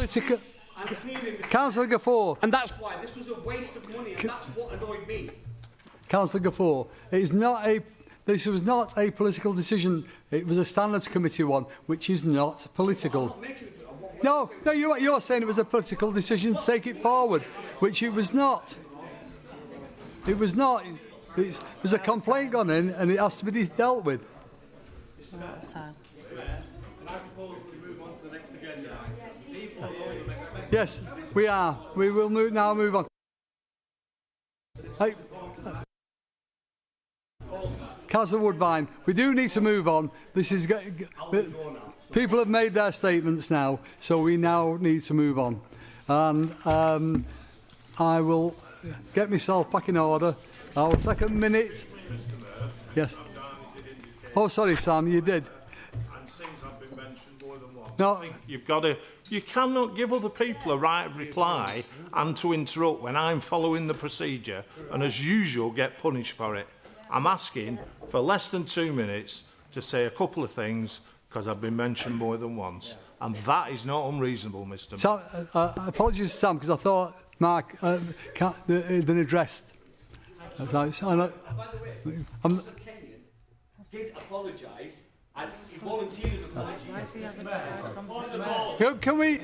Councillor Gafour. And that's why this was a waste of money, and that's what annoyed me. Councillor Gafour, this was not a political decision. It was a Standards Committee one, which is not political. No, you're saying it was a political decision to take it forward, which it was not. It was not. There's a complaint gone in, and it has to be dealt with. Yes, we are. We will now move on. Hey, Councillor Woodbine, we do need to move on. People have made their statements now, so we now need to move on. And I will get myself back in order. I will take a minute. Yes. Oh, sorry, Sam, you did. And things have been mentioned more than once. No. I think you've got to. You cannot give other people a right of reply and to interrupt when I'm following the procedure and, as usual, get punished for it. I'm asking for less than 2 minutes to say a couple of things because I've been mentioned more than once. And that is not unreasonable, Mr. Sam, apologies, Sam, because I thought Mark had been addressed. By the way, Kenyon did apologise. And he volunteered an apology. Can we?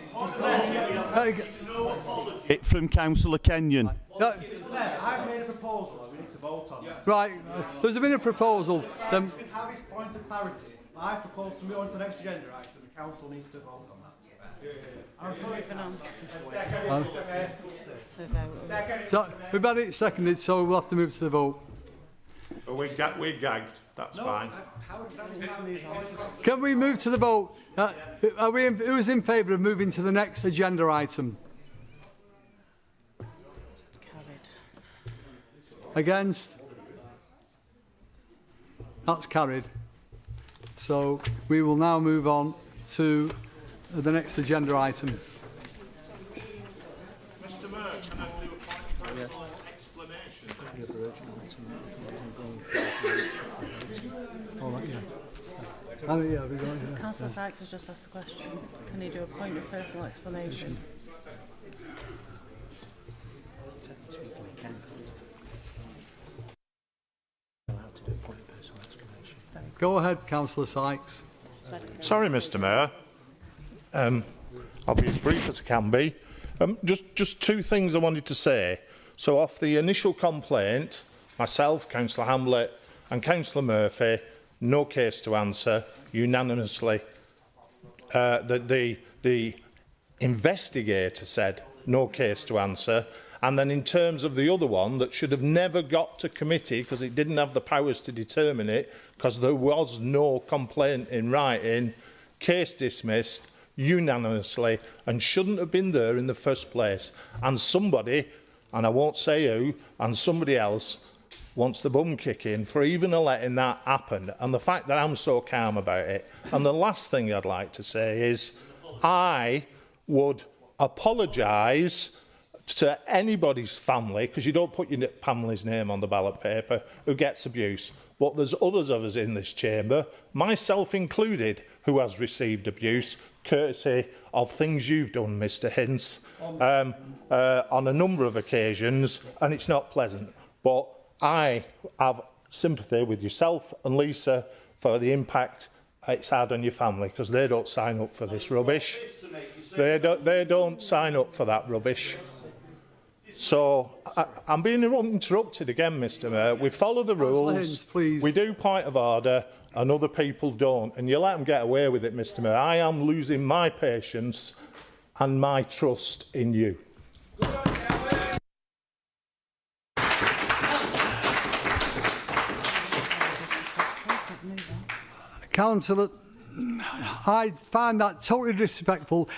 It from Councillor Kenyon. Mr. Mayor, I've made a proposal that we need to vote on. Right, there's been a proposal. Then have his point of clarity. I propose to move on to the next agenda item. The council needs to vote on that. I'm sorry for So we've had it seconded, so we'll have to move to the vote. So we're gagged. That's fine. Can we move to the vote? Who's in favour of moving to the next agenda item? Carried. Against? That's carried. So we will now move on to the next agenda item. Mr. Mayor, can I do a point of explanation? All right, yeah. Councillor Sykes has just asked a question. Can he do a point of personal explanation? Go ahead, Councillor Sykes. Sorry, Mr. Mayor. I'll be as brief as I can be. Just 2 things I wanted to say. So off the initial complaint, myself, Councillor Hamlet and Councillor Murphy, no case to answer, unanimously. The investigator said no case to answer. And then in terms of the other one that should have never got to committee because it didn't have the powers to determine it because there was no complaint in writing, case dismissed unanimously and shouldn't have been there in the first place. And somebody, and I won't say who, and somebody else wants the bum kicking for even letting that happen. And the fact that I'm so calm about it. And the last thing I'd like to say is I would apologise to anybody's family, because you don't put your family's name on the ballot paper, who gets abuse. But there's others of us in this chamber, myself included, who has received abuse, courtesy of things you've done, Mr Hince, on a number of occasions, and it's not pleasant. But I have sympathy with yourself and Lisa for the impact it's had on your family, because they don't sign up for this rubbish. They don't sign up for that rubbish. So I'm being interrupted again, Mr Mayor. We follow the rules, we do point of order, and other people don't. And you let them get away with it, Mr Mayor. I am losing my patience and my trust in you. Councillor, I find that totally disrespectful,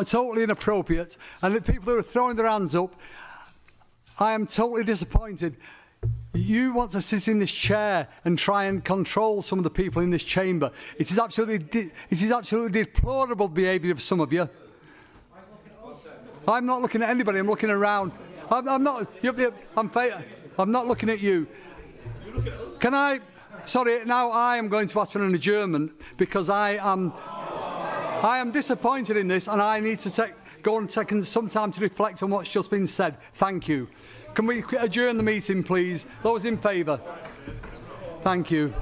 totally inappropriate, and the people who are throwing their hands up, I am totally disappointed. You want to sit in this chair and try and control some of the people in this chamber. It is absolutely deplorable behaviour of some of you. I'm not looking at anybody. I'm looking around. I'm not. I'm not looking at you. Can I? Sorry. Now I am going to ask for an adjournment because I am disappointed in this, and I need to go and take some time to reflect on what's just been said. Thank you. Can we adjourn the meeting, please? Those in favour? Thank you.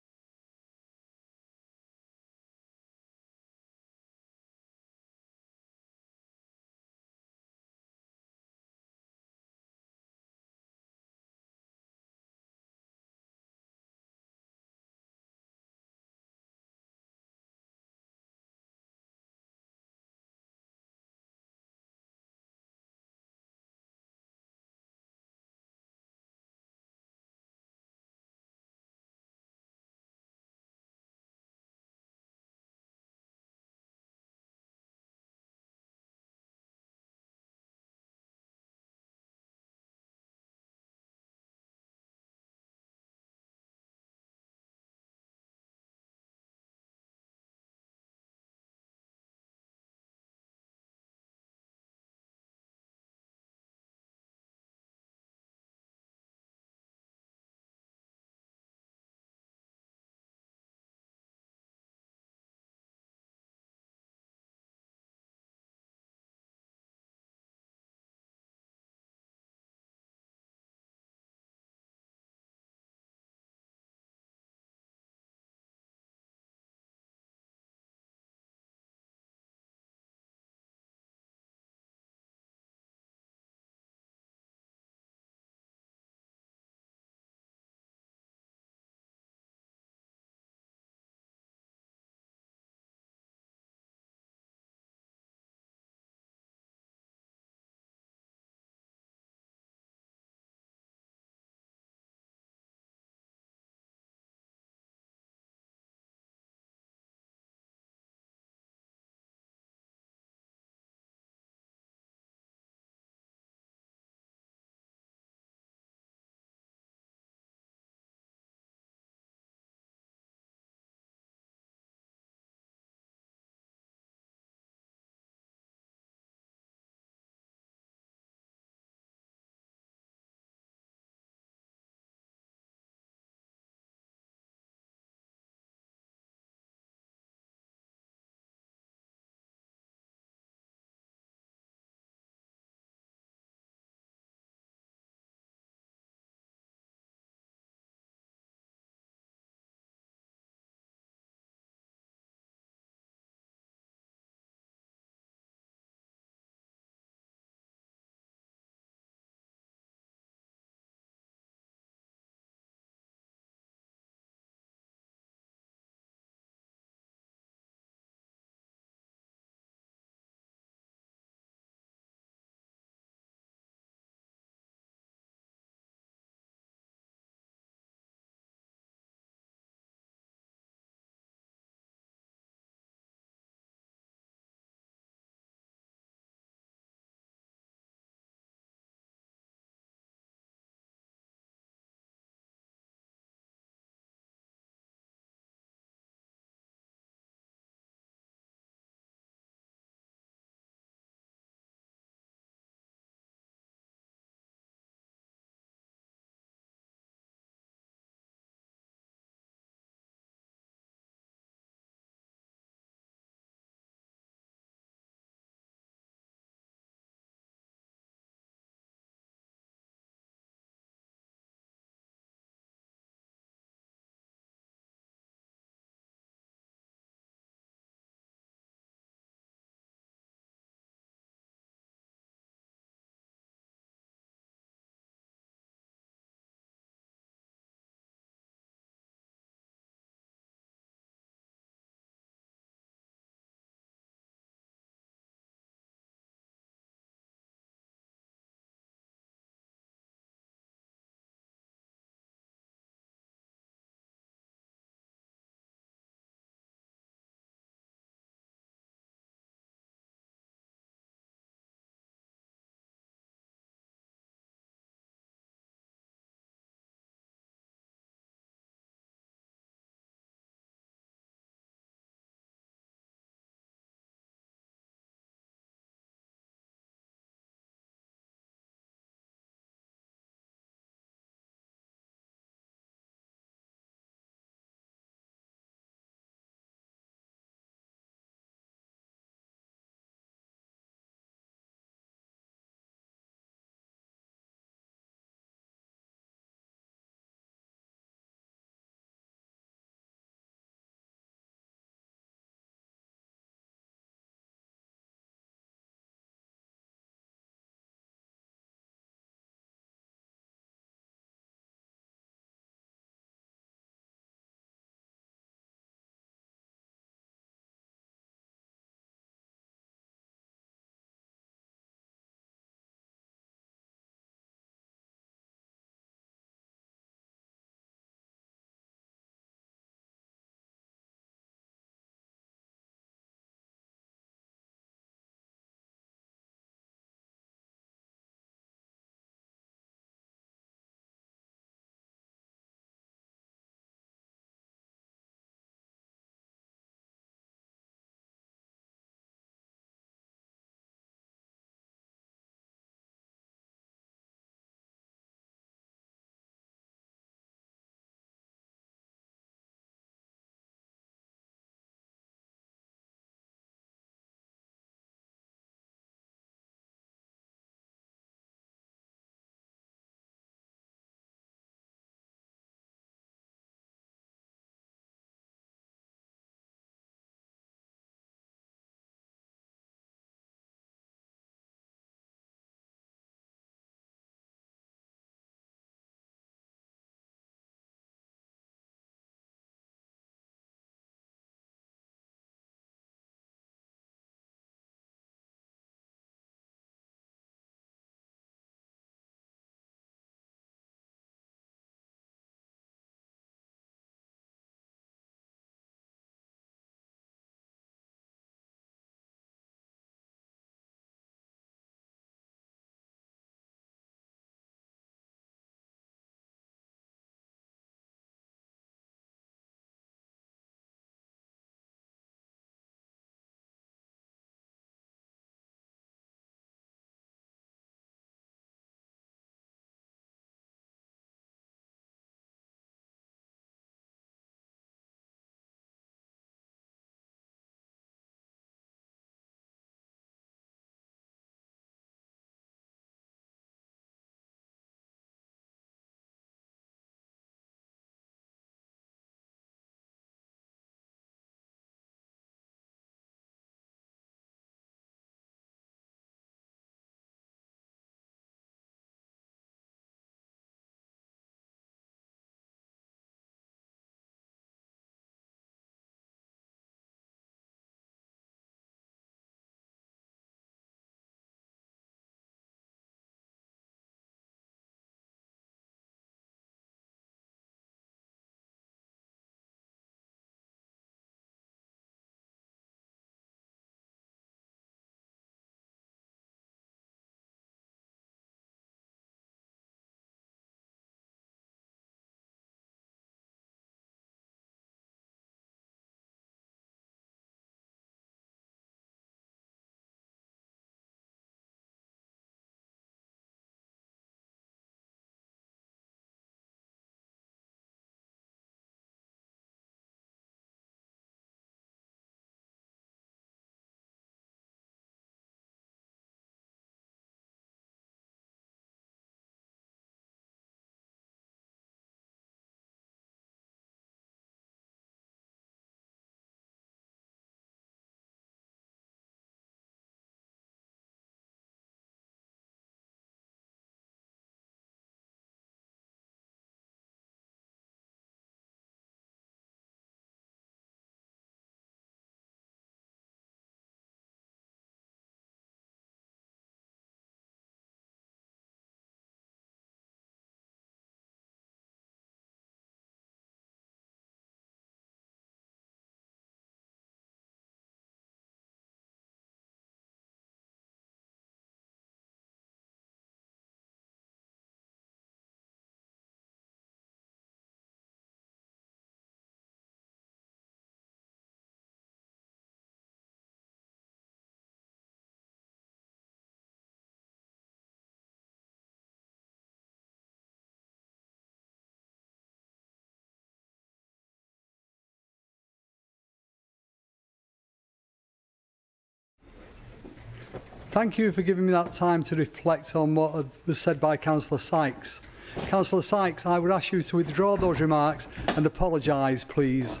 Thank you for giving me that time to reflect on what was said by Councillor Sykes. Councillor Sykes, I would ask you to withdraw those remarks and apologise, please.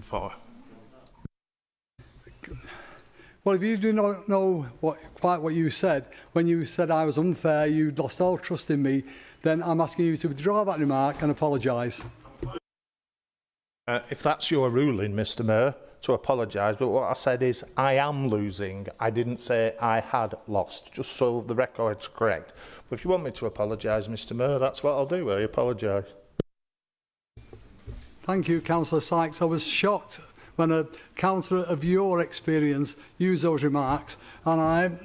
For. Well, if you do not know quite what you said, when you said I was unfair, you lost all trust in me, then I'm asking you to withdraw that remark and apologise. If that's your ruling, Mr Mayor, to apologise, but what I said is I am losing. I didn't say I had lost, just so the record's correct. But if you want me to apologise, Mr Mayor, that's what I'll do. I apologise. Thank you, Councillor Sykes. I was shocked when a councillor of your experience used those remarks, and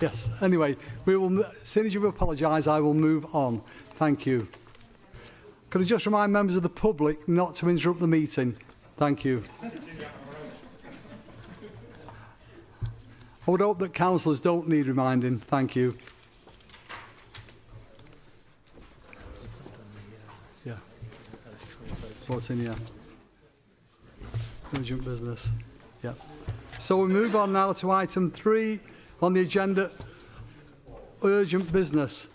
yes, anyway, as soon as you apologise, I will move on. Thank you. Could I just remind members of the public not to interrupt the meeting? Thank you. I would hope that councillors don't need reminding. Thank you. Yeah. What's in here? Urgent business. Yeah. So we move on now to item 3 on the agenda, urgent business.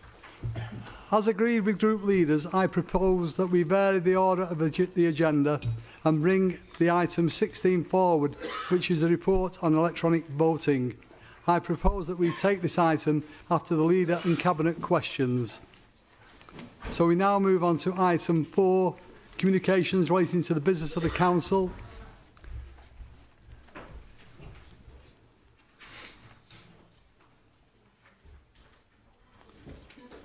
As agreed with group leaders, I propose that we vary the order of the agenda and bring the item 16 forward, which is the report on electronic voting. I propose that we take this item after the Leader and Cabinet questions. So we now move on to item 4, communications relating to the business of the Council.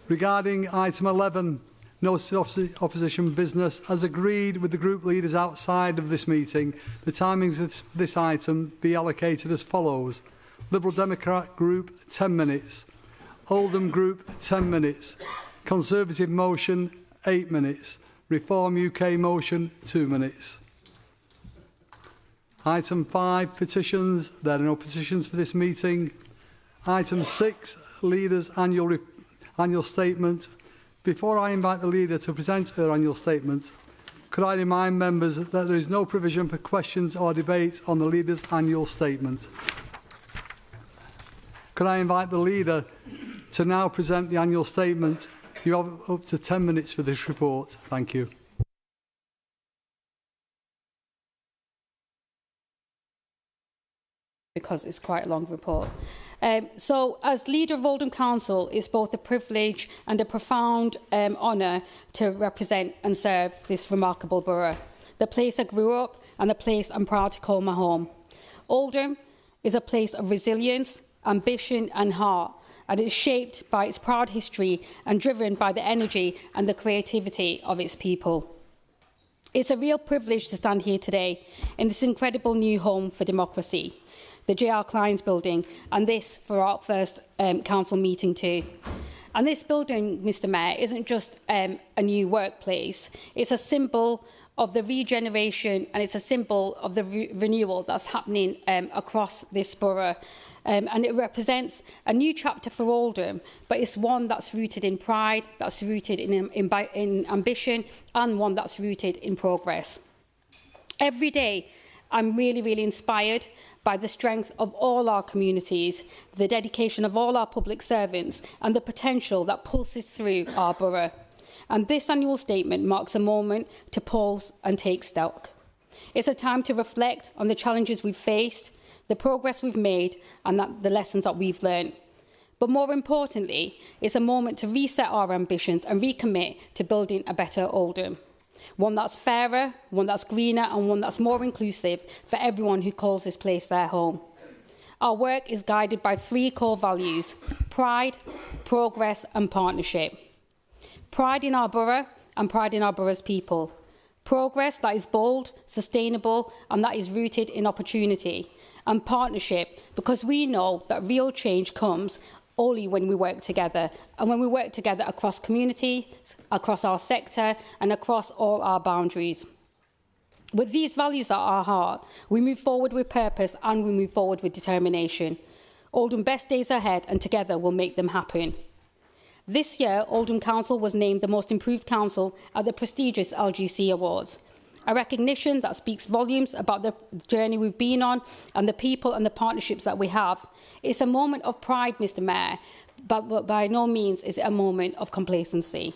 Regarding item 11, no opposition business, as agreed with the group leaders outside of this meeting, the timings of this item be allocated as follows. Liberal Democrat Group, 10 minutes. Oldham Group, 10 minutes. Conservative motion, 8 minutes. Reform UK motion, 2 minutes. Item 5, petitions. There are no petitions for this meeting. Item 6, leaders' annual statement. Before I invite the leader to present her annual statement, could I remind members that there is no provision for questions or debate on the leader's annual statement. Could I invite the leader to now present the annual statement? You have up to 10 minutes for this report. Thank you. Because it's quite a long report. So, as leader of Oldham Council, it's both a privilege and a profound honour to represent and serve this remarkable borough, the place I grew up and the place I'm proud to call my home. Oldham is a place of resilience, ambition and heart, and it's shaped by its proud history and driven by the energy and the creativity of its people. It's a real privilege to stand here today in this incredible new home for democracy, the J.R. Klein's building, and this for our first council meeting too. And this building, Mr Mayor, isn't just a new workplace. It's a symbol of the regeneration and it's a symbol of the renewal that's happening across this borough. And it represents a new chapter for Oldham, but it's one that's rooted in pride, that's rooted in ambition, and one that's rooted in progress. Every day, I'm really inspired by the strength of all our communities, the dedication of all our public servants, and the potential that pulses through our borough. And this annual statement marks a moment to pause and take stock. It's a time to reflect on the challenges we've faced, the progress we've made, and the lessons that we've learned. But more importantly, it's a moment to reset our ambitions and recommit to building a better Oldham. One that's fairer, one that's greener, and one that's more inclusive for everyone who calls this place their home. Our work is guided by 3 core values: pride, progress, and partnership. Pride in our borough and pride in our borough's people. Progress that is bold, sustainable, and that is rooted in opportunity. And partnership, because we know that real change comes only when we work together, and when we work together across communities, across our sector, and across all our boundaries. With these values at our heart, we move forward with purpose and we move forward with determination. Oldham best days ahead, and together we'll make them happen. This year, Oldham Council was named the most improved council at the prestigious LGC Awards. A recognition that speaks volumes about the journey we've been on and the people and the partnerships that we have. It's a moment of pride, Mr Mayor, but by no means is it a moment of complacency.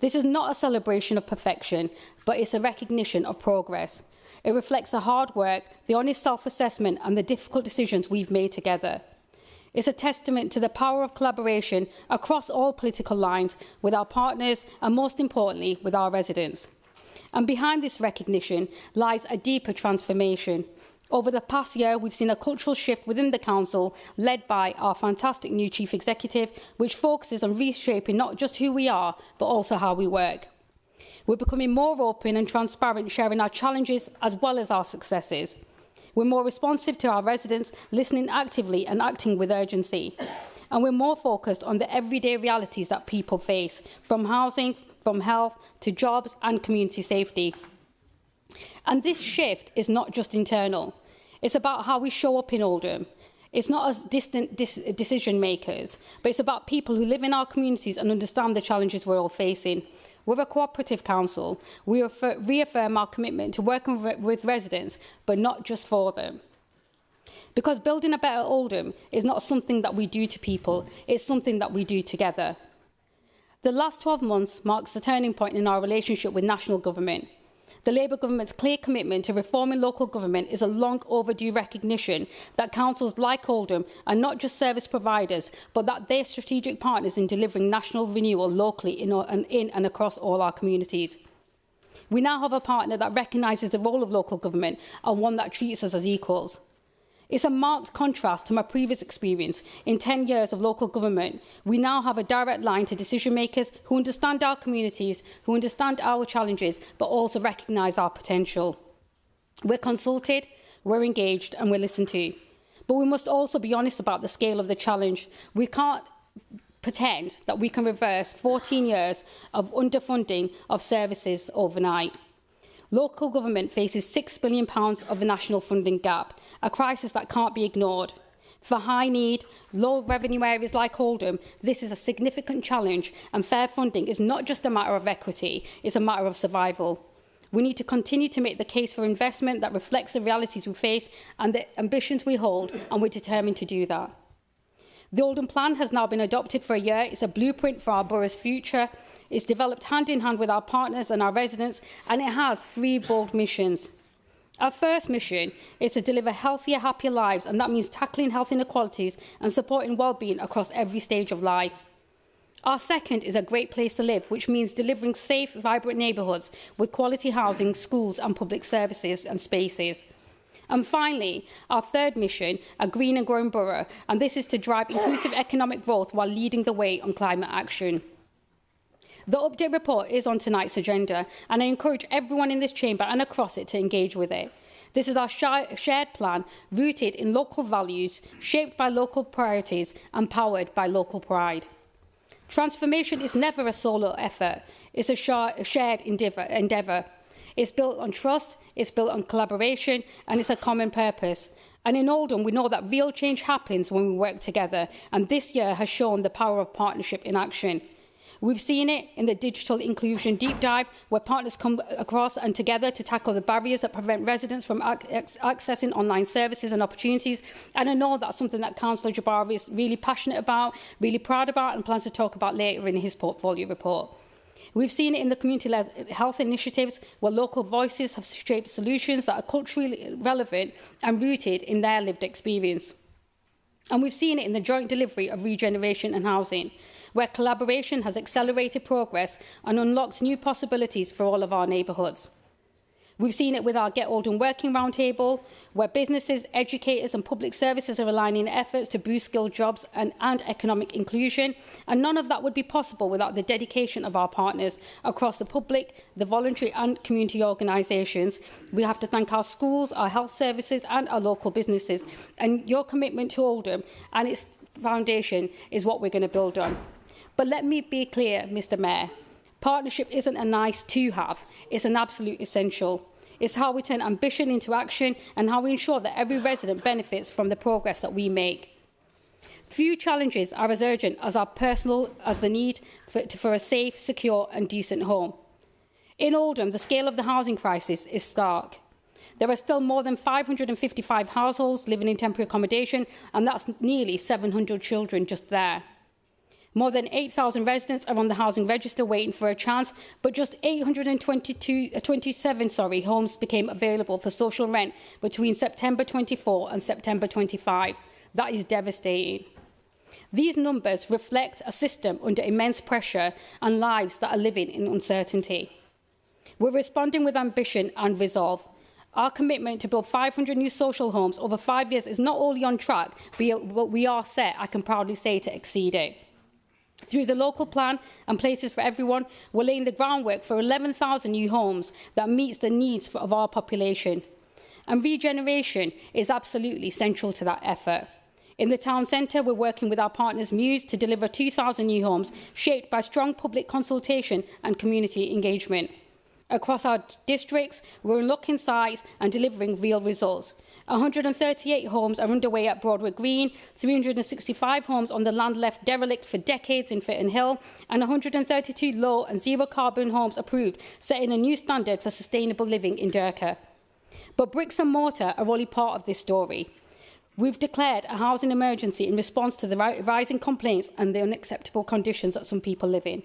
This is not a celebration of perfection, but it's a recognition of progress. It reflects the hard work, the honest self-assessment and the difficult decisions we've made together. It's a testament to the power of collaboration across all political lines with our partners and, most importantly, with our residents. And behind this recognition lies a deeper transformation. Over the past year, we've seen a cultural shift within the Council, led by our fantastic new Chief Executive, which focuses on reshaping not just who we are, but also how we work. We're becoming more open and transparent, sharing our challenges as well as our successes. We're more responsive to our residents, listening actively and acting with urgency. And we're more focused on the everyday realities that people face, from housing, from health to jobs and community safety. And this shift is not just internal. It's about how we show up in Oldham. It's not as distant decision makers, but it's about people who live in our communities and understand the challenges we're all facing. We're a cooperative council. We reaffirm our commitment to working with residents, but not just for them. Because building a better Oldham is not something that we do to people, it's something that we do together. The last 12 months marks a turning point in our relationship with national government. The Labour government's clear commitment to reforming local government is a long overdue recognition that councils like Oldham are not just service providers, but that they're strategic partners in delivering national renewal locally in and across all our communities. We now have a partner that recognises the role of local government and one that treats us as equals. It's a marked contrast to my previous experience. In 10 years of local government, we now have a direct line to decision makers who understand our communities, who understand our challenges, but also recognise our potential. We're consulted, we're engaged and we're listened to. But we must also be honest about the scale of the challenge. We can't pretend that we can reverse 14 years of underfunding of services overnight. Local government faces £6 billion of a national funding gap, a crisis that can't be ignored. For high need, low revenue areas like Oldham, this is a significant challenge, and fair funding is not just a matter of equity, it's a matter of survival. We need to continue to make the case for investment that reflects the realities we face and the ambitions we hold, and we're determined to do that. The Oldham Plan has now been adopted for a year. It's a blueprint for our borough's future. It's developed hand in hand with our partners and our residents, and it has 3 bold missions. Our first mission is to deliver healthier, happier lives, and that means tackling health inequalities and supporting well-being across every stage of life. Our second is a great place to live, which means delivering safe, vibrant neighbourhoods with quality housing, schools and public services and spaces. And finally, our third mission, a green and growing borough, and this is to drive inclusive economic growth while leading the way on climate action. The update report is on tonight's agenda, and I encourage everyone in this chamber and across it to engage with it. This is our shared plan, rooted in local values, shaped by local priorities and powered by local pride. Transformation is never a solo effort, it's a shared endeavour. It's built on trust, it's built on collaboration, and it's a common purpose. And in Oldham, we know that real change happens when we work together, and this year has shown the power of partnership in action. We've seen it in the digital inclusion deep dive, where partners come across and together to tackle the barriers that prevent residents from accessing online services and opportunities. And I know that's something that Councillor Jabari is really passionate about, really proud about, and plans to talk about later in his portfolio report. We've seen it in the community-led health initiatives, where local voices have shaped solutions that are culturally relevant and rooted in their lived experience. And we've seen it in the joint delivery of regeneration and housing, where collaboration has accelerated progress and unlocks new possibilities for all of our neighbourhoods. We've seen it with our Get Oldham Working Roundtable, where businesses, educators and public services are aligning efforts to boost skilled jobs and economic inclusion, and none of that would be possible without the dedication of our partners across the public, the voluntary and community organisations. We have to thank our schools, our health services and our local businesses, and your commitment to Oldham and its foundation is what we're going to build on. But let me be clear, Mr Mayor, partnership isn't a nice to have, it's an absolute essential. It's how we turn ambition into action and how we ensure that every resident benefits from the progress that we make. Few challenges are as urgent as the need for a safe, secure and decent home. In Oldham, the scale of the housing crisis is stark. There are still more than 555 households living in temporary accommodation, and that's nearly 700 children just there. More than 8,000 residents are on the housing register waiting for a chance, but just 827 homes became available for social rent between September 24 and September 25. That is devastating. These numbers reflect a system under immense pressure and lives that are living in uncertainty. We're responding with ambition and resolve. Our commitment to build 500 new social homes over 5 years is not only on track, but we are set, I can proudly say, to exceed it. Through the local plan and Places for Everyone, we're laying the groundwork for 11,000 new homes that meets the needs of our population. And regeneration is absolutely central to that effort. In the town centre, we're working with our partners Muse to deliver 2,000 new homes shaped by strong public consultation and community engagement. Across our districts, we're unlocking sites and delivering real results. 138 homes are underway at Broadwood Green, 365 homes on the land left derelict for decades in Fitton Hill, and 132 low and zero carbon homes approved, setting a new standard for sustainable living in Durka. But bricks and mortar are only part of this story. We've declared a housing emergency in response to the rising complaints and the unacceptable conditions that some people live in.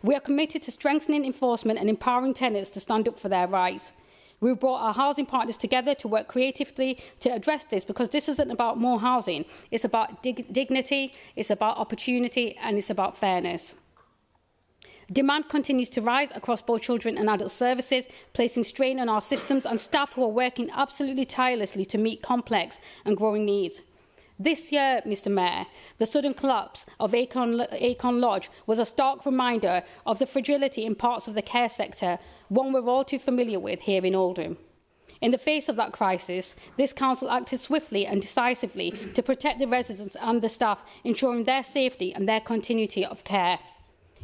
We are committed to strengthening enforcement and empowering tenants to stand up for their rights. We've brought our housing partners together to work creatively to address this, because this isn't about more housing. It's about dignity, it's about opportunity, and it's about fairness. Demand continues to rise across both children and adult services, placing strain on our systems and staff who are working absolutely tirelessly to meet complex and growing needs. This year, Mr Mayor, the sudden collapse of Acon Lodge was a stark reminder of the fragility in parts of the care sector, one we're all too familiar with here in Oldham. In the face of that crisis, this council acted swiftly and decisively to protect the residents and the staff, ensuring their safety and their continuity of care.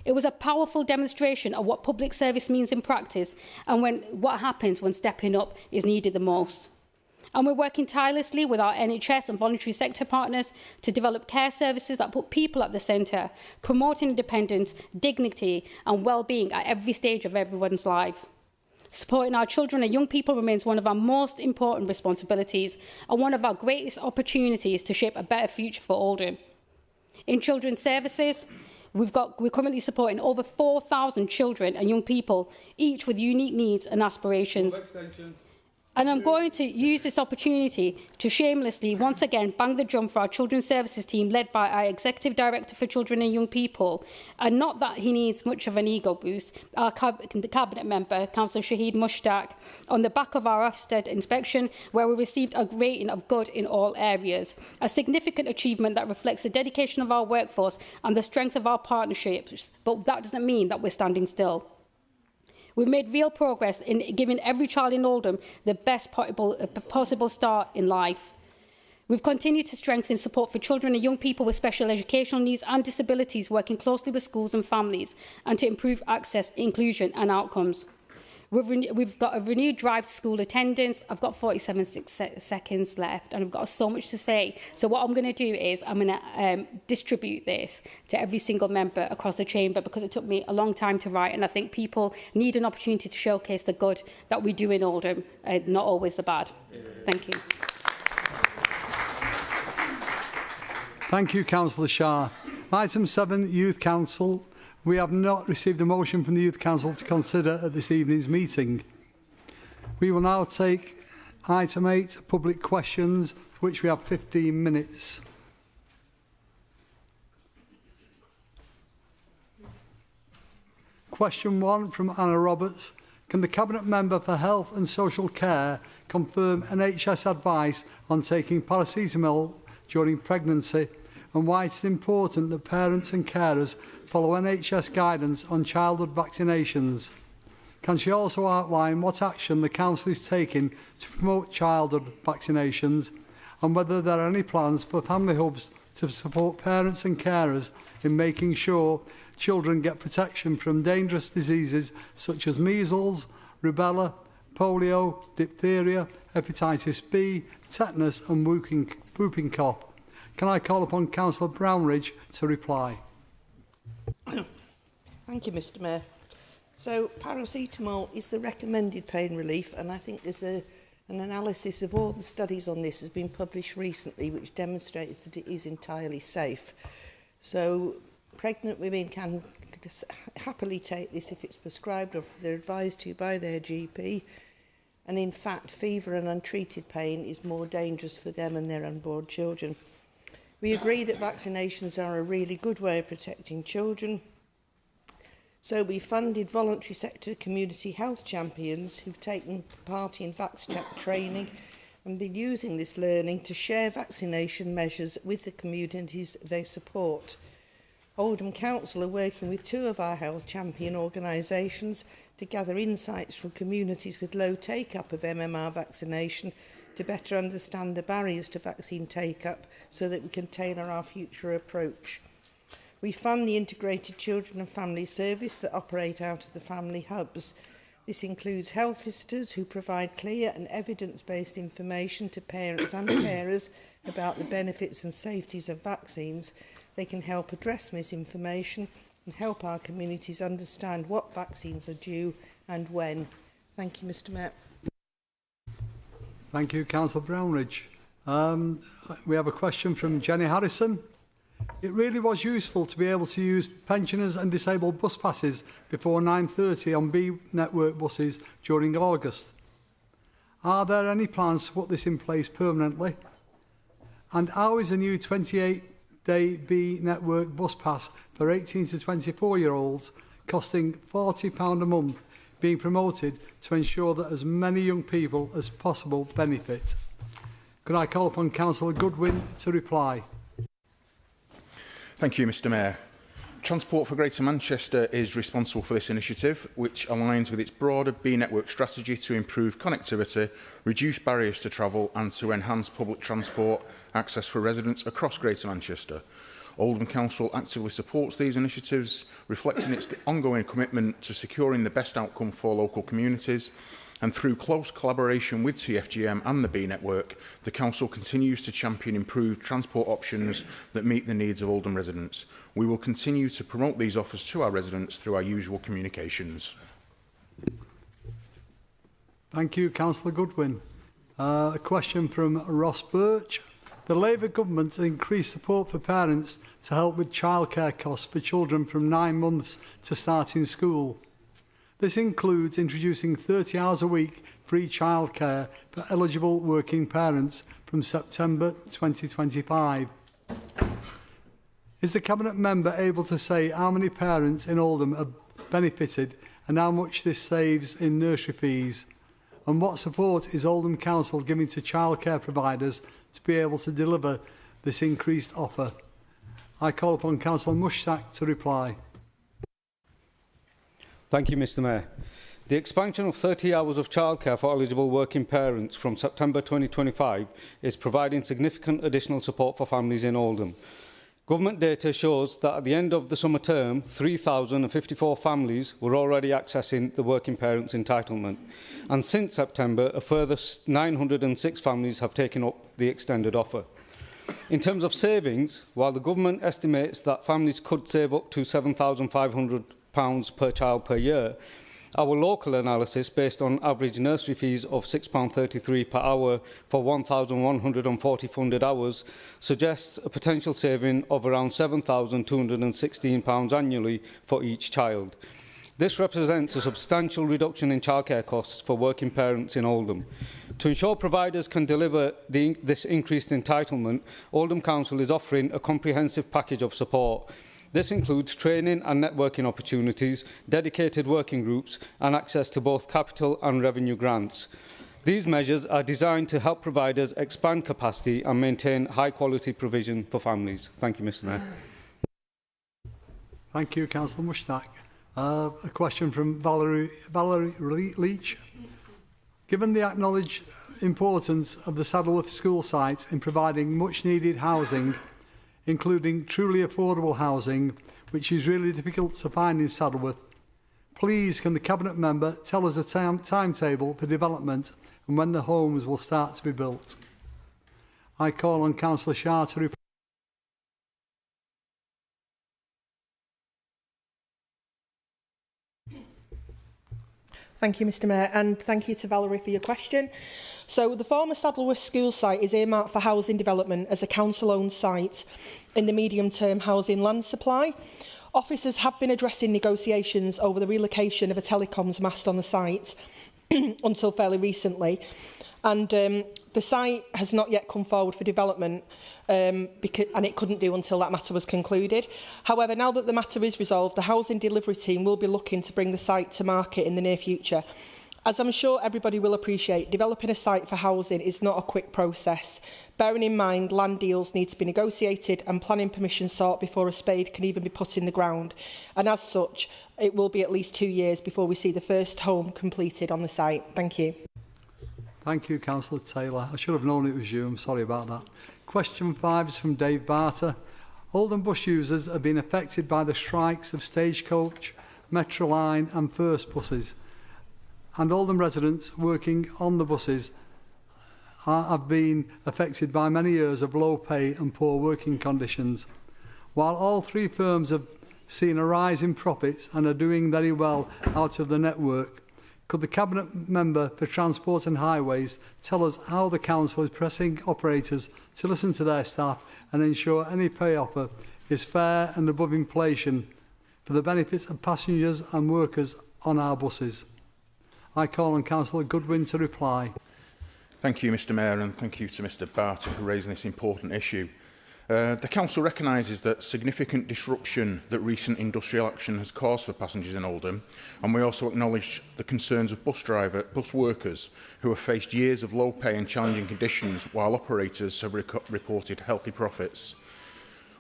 It was a powerful demonstration of what public service means in practice and what happens when stepping up is needed the most. And we're working tirelessly with our NHS and voluntary sector partners to develop care services that put people at the centre, promoting independence, dignity and well-being at every stage of everyone's life. Supporting our children and young people remains one of our most important responsibilities and one of our greatest opportunities to shape a better future for Oldham. In children's services, we're currently supporting over 4,000 children and young people, each with unique needs and aspirations. And I'm going to use this opportunity to shamelessly once again bang the drum for our children's services team led by our Executive Director for Children and Young People. And not that he needs much of an ego boost, our Cabinet Member, Councillor Shahid Mushtaq, on the back of our Ofsted inspection, where we received a rating of good in all areas. A significant achievement that reflects the dedication of our workforce and the strength of our partnerships, but that doesn't mean that we're standing still. We've made real progress in giving every child in Oldham the best possible start in life. We've continued to strengthen support for children and young people with special educational needs and disabilities, working closely with schools and families, and to improve access, inclusion and outcomes. We've got a renewed drive to school attendance. I've got 47 seconds left and I've got so much to say. So what I'm going to do is I'm going to distribute this to every single member across the chamber, because it took me a long time to write, and I think people need an opportunity to showcase the good that we do in Oldham, not always the bad. Thank you. Thank you, Councillor Shah. Item 7, Youth Council. We have not received a motion from the Youth Council to consider at this evening's meeting. We will now take item 8, public questions, for which we have 15 minutes. Question 1 from Anna Roberts. Can the Cabinet Member for Health and Social Care confirm NHS advice on taking paracetamol during pregnancy, and why it is important that parents and carers follow NHS guidance on childhood vaccinations? Can she also outline what action the Council is taking to promote childhood vaccinations, and whether there are any plans for family hubs to support parents and carers in making sure children get protection from dangerous diseases such as measles, rubella, polio, diphtheria, hepatitis B, tetanus and whooping cough? Can I call upon Councillor Brownridge to reply? Thank you, Mr Mayor. So paracetamol is the recommended pain relief, and I think there's an analysis of all the studies on this has been published recently which demonstrates that it is entirely safe. So pregnant women can happily take this if it's prescribed or if they're advised to by their GP. And in fact, fever and untreated pain is more dangerous for them and their unborn children. We agree that vaccinations are a really good way of protecting children. So we funded voluntary sector community health champions who've taken part in VaxCheck training and been using this learning to share vaccination measures with the communities they support. Oldham Council are working with 2 of our health champion organisations to gather insights from communities with low take-up of MMR vaccination to better understand the barriers to vaccine take-up so that we can tailor our future approach. We fund the integrated children and family service that operate out of the family hubs. This includes health visitors who provide clear and evidence-based information to parents and carers about the benefits and safeties of vaccines. They can help address misinformation and help our communities understand what vaccines are due and when. Thank you, Mr. Mayor. Thank you, Councillor Brownridge. We have a question from Jenny Harrison. It really was useful to be able to use pensioners and disabled bus passes before 9:30 on B network buses during August. Are there any plans to put this in place permanently? And how is a new 28-day B network bus pass for 18 to 24-year-olds costing £40 a month being promoted to ensure that as many young people as possible benefit? Could I call upon Councillor Goodwin to reply? Thank you, Mr. Mayor. Transport for Greater Manchester is responsible for this initiative, which aligns with its broader B network strategy to improve connectivity, reduce barriers to travel and to enhance public transport access for residents across Greater Manchester. Oldham Council actively supports these initiatives, reflecting its ongoing commitment to securing the best outcome for local communities. And through close collaboration with TFGM and the B network, the Council continues to champion improved transport options that meet the needs of Oldham residents. We will continue to promote these offers to our residents through our usual communications. Thank you, Councillor Goodwin. A question from Ross Birch. The Labour government increased support for parents to help with childcare costs for children from 9 months to starting school. This includes introducing 30 hours a week free childcare for eligible working parents from September 2025. Is the Cabinet member able to say how many parents in Oldham have benefited and how much this saves in nursery fees? And what support is Oldham Council giving to childcare providers to be able to deliver this increased offer? I call upon Councillor Mushtaq to reply. Thank you, Mr. Mayor. The expansion of 30 hours of childcare for eligible working parents from September 2025 is providing significant additional support for families in Oldham. Government data shows that at the end of the summer term, 3,054 families were already accessing the working parents entitlement. And since September, a further 906 families have taken up the extended offer. In terms of savings, while the government estimates that families could save up to £7,500 per child per year, our local analysis, based on average nursery fees of £6.33 per hour for 1,140 funded hours, suggests a potential saving of around £7,216 annually for each child. This represents a substantial reduction in childcare costs for working parents in Oldham. To ensure providers can deliver this increased entitlement, Oldham Council is offering a comprehensive package of support. This includes training and networking opportunities, dedicated working groups and access to both capital and revenue grants. These measures are designed to help providers expand capacity and maintain high-quality provision for families. Thank you, Mr. Mayor. Thank you, Councillor Mushtaq. A question from Valerie Leach. Given the acknowledged importance of the Saddleworth school site in providing much-needed housing, including truly affordable housing, which is really difficult to find in Saddleworth, please can the Cabinet member tell us a timetable for development and when the homes will start to be built? I call on Councillor Shah to reply. Thank you, Mr Mayor, and thank you to Valerie for your question. So the former Saddleworth school site is earmarked for housing development as a council-owned site in the medium-term housing land supply. Officers have been addressing negotiations over the relocation of a telecoms mast on the site until fairly recently. And the site has not yet come forward for development and it couldn't do until that matter was concluded. However, now that the matter is resolved, the housing delivery team will be looking to bring the site to market in the near future. As I'm sure everybody will appreciate, developing a site for housing is not a quick process. Bearing in mind, land deals need to be negotiated and planning permission sought before a spade can even be put in the ground. And as such, it will be at least 2 years before we see the first home completed on the site. Thank you. Thank you, Councillor Taylor. I should have known it was you. I'm sorry about that. Question 5 is from Dave Barter. Oldham bus users have been affected by the strikes of Stagecoach, Metroline and First buses. And Oldham residents working on the buses have been affected by many years of low pay and poor working conditions. While all 3 firms have seen a rise in profits and are doing very well out of the network, could the Cabinet Member for Transport and Highways tell us how the Council is pressing operators to listen to their staff and ensure any pay offer is fair and above inflation for the benefits of passengers and workers on our buses? I call on Councillor Goodwin to reply. Thank you, Mr Mayor, and thank you to Mr Barter for raising this important issue. The Council recognises that significant disruption that recent industrial action has caused for passengers in Oldham, and we also acknowledge the concerns of bus workers who have faced years of low pay and challenging conditions while operators have reported healthy profits.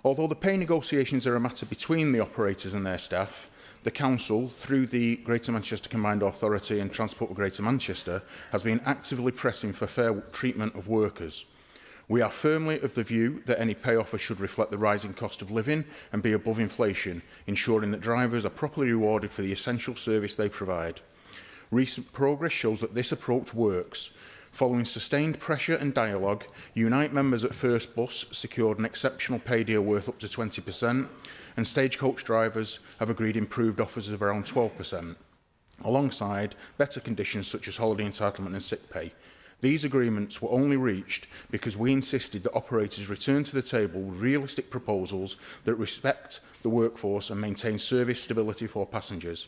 Although the pay negotiations are a matter between the operators and their staff, the Council, through the Greater Manchester Combined Authority and Transport for Greater Manchester, has been actively pressing for fair treatment of workers. We are firmly of the view that any pay offer should reflect the rising cost of living and be above inflation, ensuring that drivers are properly rewarded for the essential service they provide. Recent progress shows that this approach works. Following sustained pressure and dialogue, Unite members at First Bus secured an exceptional pay deal worth up to 20%, and Stagecoach drivers have agreed improved offers of around 12%, alongside better conditions such as holiday entitlement and sick pay. These agreements were only reached because we insisted that operators return to the table with realistic proposals that respect the workforce and maintain service stability for passengers.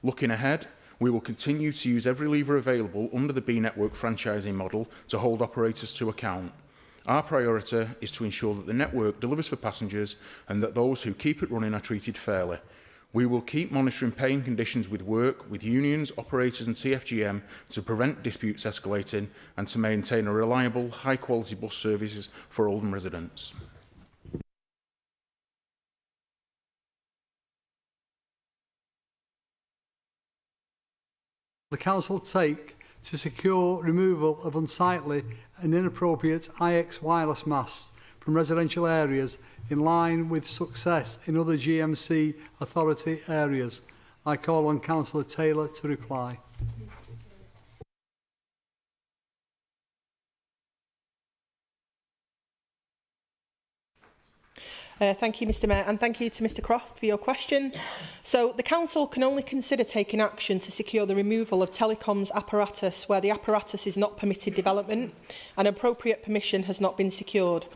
Looking ahead, we will continue to use every lever available under the B Network franchising model to hold operators to account. Our priority is to ensure that the network delivers for passengers and that those who keep it running are treated fairly. We will keep monitoring pay and conditions with work with unions, operators and TFGM to prevent disputes escalating and to maintain a reliable, high-quality bus services for Oldham residents. The Council take to secure removal of unsightly and inappropriate IX wireless masts from residential areas in line with success in other GMC authority areas. I call on Councillor Taylor to reply. Thank you, Mr Mayor, and thank you to Mr Croft for your question. So, the Council can only consider taking action to secure the removal of telecoms apparatus where the apparatus is not permitted development and appropriate permission has not been secured.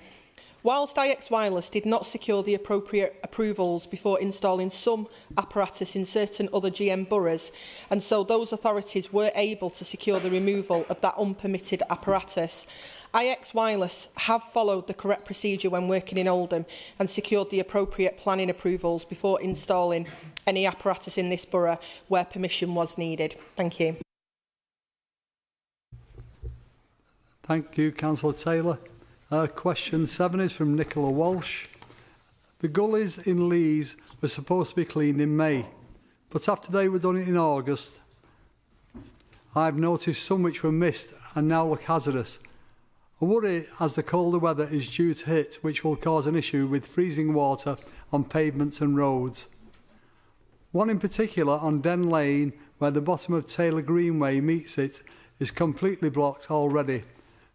Whilst IX Wireless did not secure the appropriate approvals before installing some apparatus in certain other GM boroughs, and so those authorities were able to secure the removal of that unpermitted apparatus, IX Wireless have followed the correct procedure when working in Oldham and secured the appropriate planning approvals before installing any apparatus in this borough where permission was needed. Thank you. Thank you, Councillor Taylor. Question 7 is from Nicola Walsh. The gullies in Lees were supposed to be cleaned in May, but after they were done in August, I've noticed some which were missed and now look hazardous. I worry as the colder weather is due to hit, which will cause an issue with freezing water on pavements and roads. One in particular on Den Lane, where the bottom of Taylor Greenway meets it, is completely blocked already.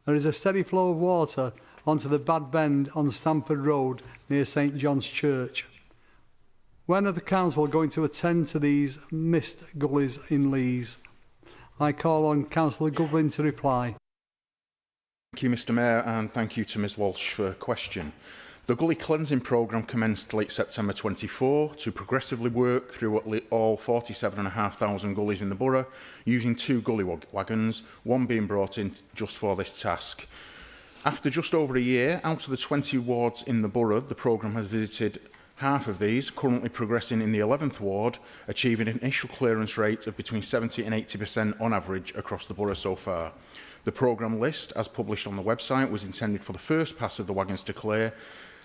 There is a steady flow of water onto the Bad Bend on Stamford Road near St John's Church. When are the Council going to attend to these missed gullies in Lees? I call on Councillor Goodwin to reply. Thank you, Mr Mayor, and thank you to Ms Walsh for her question. The gully cleansing programme commenced late September 24 to progressively work through all 47,500 gullies in the borough using 2 gully wagons, one being brought in just for this task. After just over a year, out of the 20 wards in the borough, the programme has visited half of these, currently progressing in the 11th ward, achieving an initial clearance rate of between 70 and 80% on average across the borough so far. The programme list, as published on the website, was intended for the first pass of the wagons to clear,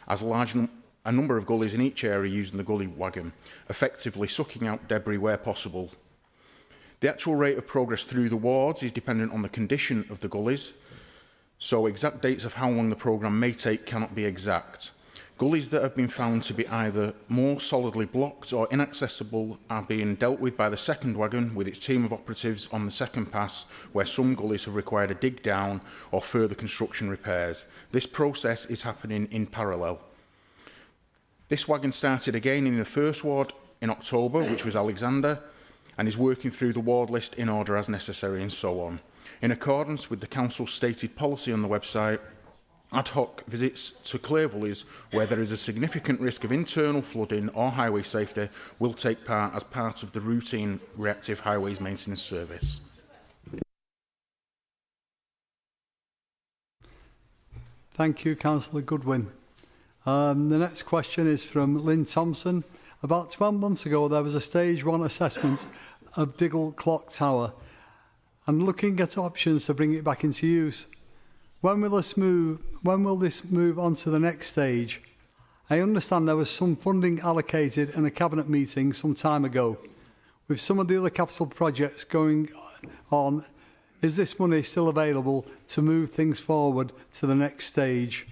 as a number of gullies in each area using the gully wagon, effectively sucking out debris where possible. The actual rate of progress through the wards is dependent on the condition of the gullies, so exact dates of how long the programme may take cannot be exact. Gullies that have been found to be either more solidly blocked or inaccessible are being dealt with by the second wagon with its team of operatives on the second pass, where some gullies have required a dig down or further construction repairs. This process is happening in parallel. This wagon started again in the first ward in October, which was Alexander, and is working through the ward list in order as necessary and so on. In accordance with the Council's stated policy on the website, ad hoc visits to clear gullies where there is a significant risk of internal flooding or highway safety will take part as part of the routine reactive highways maintenance service. Thank you, Councillor Goodwin. The next question is from Lynn Thompson. About 12 months ago, there was a stage 1 assessment of Diggle Clock Tower and looking at options to bring it back into use. When will this move on to the next stage? I understand there was some funding allocated in a cabinet meeting some time ago. With some of the other capital projects going on, is this money still available to move things forward to the next stage?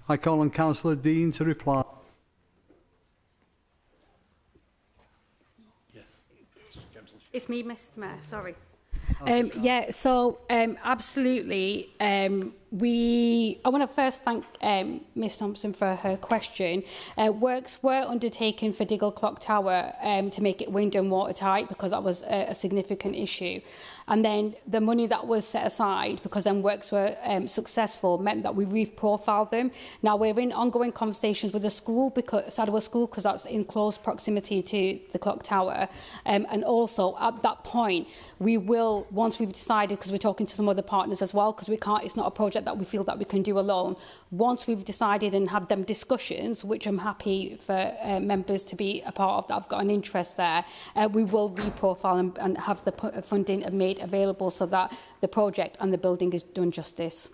I call on Councillor Dean to reply. It's me, Mr Mayor, sorry. Absolutely. I want to first thank Ms Thompson for her question. Works were undertaken for Diggle Clock Tower to make it wind and watertight because that was a significant issue. And then the money that was set aside, because then works were successful, meant that we reprofiled them. Now we're in ongoing conversations with the school, Sadler's School, because that's in close proximity to the clock tower. And also at that point, we will, once we've decided, because we're talking to some other partners as well, because it's not a project that we feel that we can do alone. Once we've decided and had them discussions, which I'm happy for members to be a part of, that I've got an interest there, we will reprofile and have the funding made available so that the project and the building is done justice.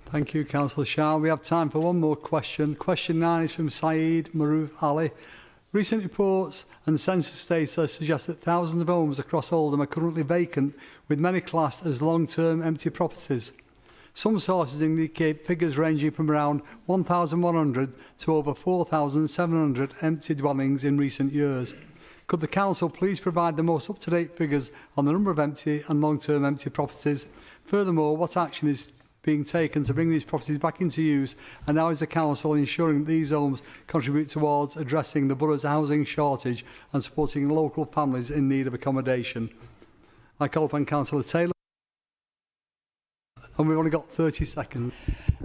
Thank you, Councillor Shah. We have time for one more question. Question 9 is from Saeed Maroof Ali. Recent reports and census data suggest that thousands of homes across Oldham are currently vacant, with many classed as long-term empty properties. Some sources indicate figures ranging from around 1,100 to over 4,700 empty dwellings in recent years. Could the Council please provide the most up-to-date figures on the number of empty and long-term empty properties? Furthermore, what action is being taken to bring these properties back into use, and how is the Council ensuring that these homes contribute towards addressing the borough's housing shortage and supporting local families in need of accommodation? I call upon Councillor Taylor. And we've only got 30 seconds.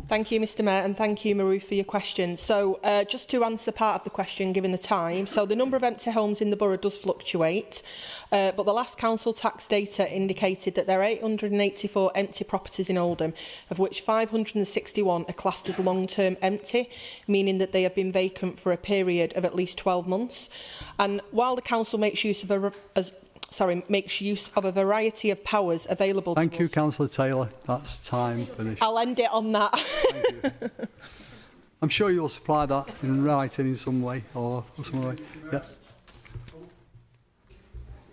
Thank you, Mr Mayor, and thank you, Maroof, for your question. So, just to answer part of the question, given the time, so the number of empty homes in the borough does fluctuate, but the last council tax data indicated that there are 884 empty properties in Oldham, of which 561 are classed as long-term empty, meaning that they have been vacant for a period of at least 12 months. And while the council makes use of a variety of powers available Thank you, Councillor Taylor. That's time finished. I'll end it on that. Thank you. I'm sure you'll supply that in writing in some way or some way. Yeah.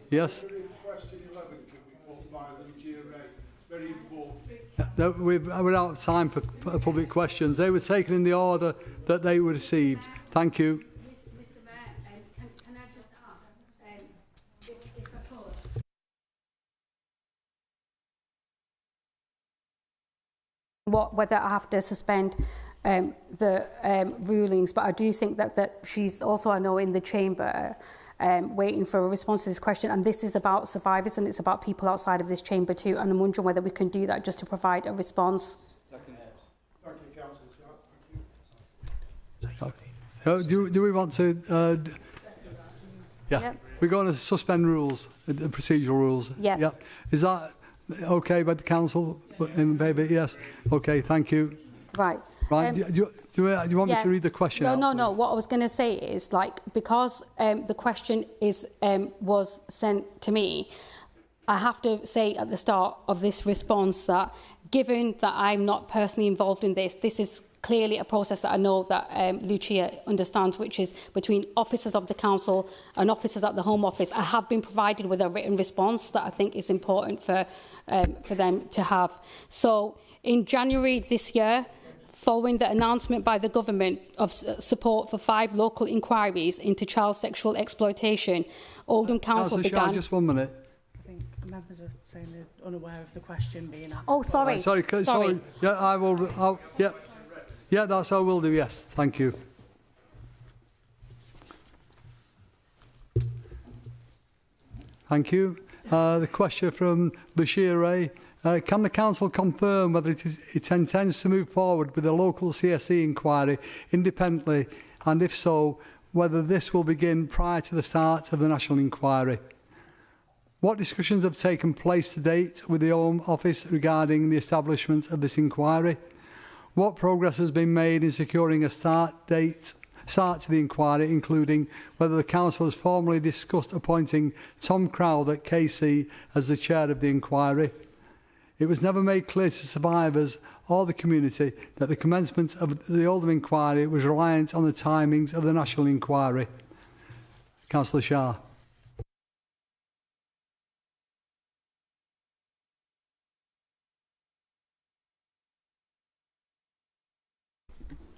Yes? Question 11 can be put by the GRA. Very important. No, we're out of time for public questions. They were taken in the order that they were received. Thank you. Whether I have to suspend the rulings, but I do think that she's also, I know, in the chamber, waiting for a response to this question. And this is about survivors and it's about people outside of this chamber too. And I'm wondering whether we can do that just to provide a response. Do we want to... yeah, Yep. we're going to suspend rules, the procedural rules. Yeah. Yep. Is that okay by the council? Maybe yes. Okay, thank you. Right. Right. Do you want me to read the question out? No. What I was going to say is, like, because the question is was sent to me, I have to say at the start of this response that, given that I'm not personally involved in this, this is clearly a process that I know that Lucia understands, which is between officers of the council and officers at the Home Office. I have been provided with a written response that I think is important for them to have. So in January this year, following the announcement by the government of support for 5 local inquiries into child sexual exploitation, Oldham Council began... just 1 minute. I think members are saying they're unaware of the question being asked. Oh, sorry. Sorry. Yeah, I will. Yeah, that's how I will do. Yes, thank you. Thank you. The question from Bashir Ray. Can the council confirm whether it intends to move forward with a local CSE inquiry independently, and if so, whether this will begin prior to the start of the national inquiry? What discussions have taken place to date with the Home Office regarding the establishment of this inquiry? What progress has been made in securing a start to the inquiry, including whether the council has formally discussed appointing Tom Crowther, KC, as the chair of the inquiry? It was never made clear to survivors or the community that the commencement of the Oldham inquiry was reliant on the timings of the national inquiry. Councillor Shah.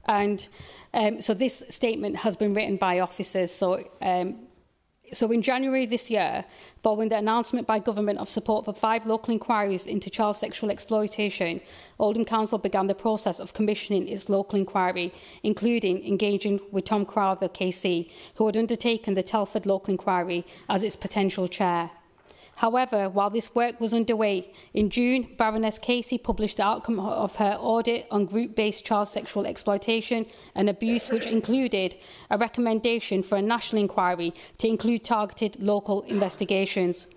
And so this statement has been written by officers. So in January this year, following the announcement by government of support for 5 local inquiries into child sexual exploitation, Oldham Council began the process of commissioning its local inquiry, including engaging with Tom Crowther, KC, who had undertaken the Telford local inquiry as its potential chair. However, while this work was underway, in June, Baroness Casey published the outcome of her audit on group-based child sexual exploitation and abuse, which included a recommendation for a national inquiry to include targeted local investigations.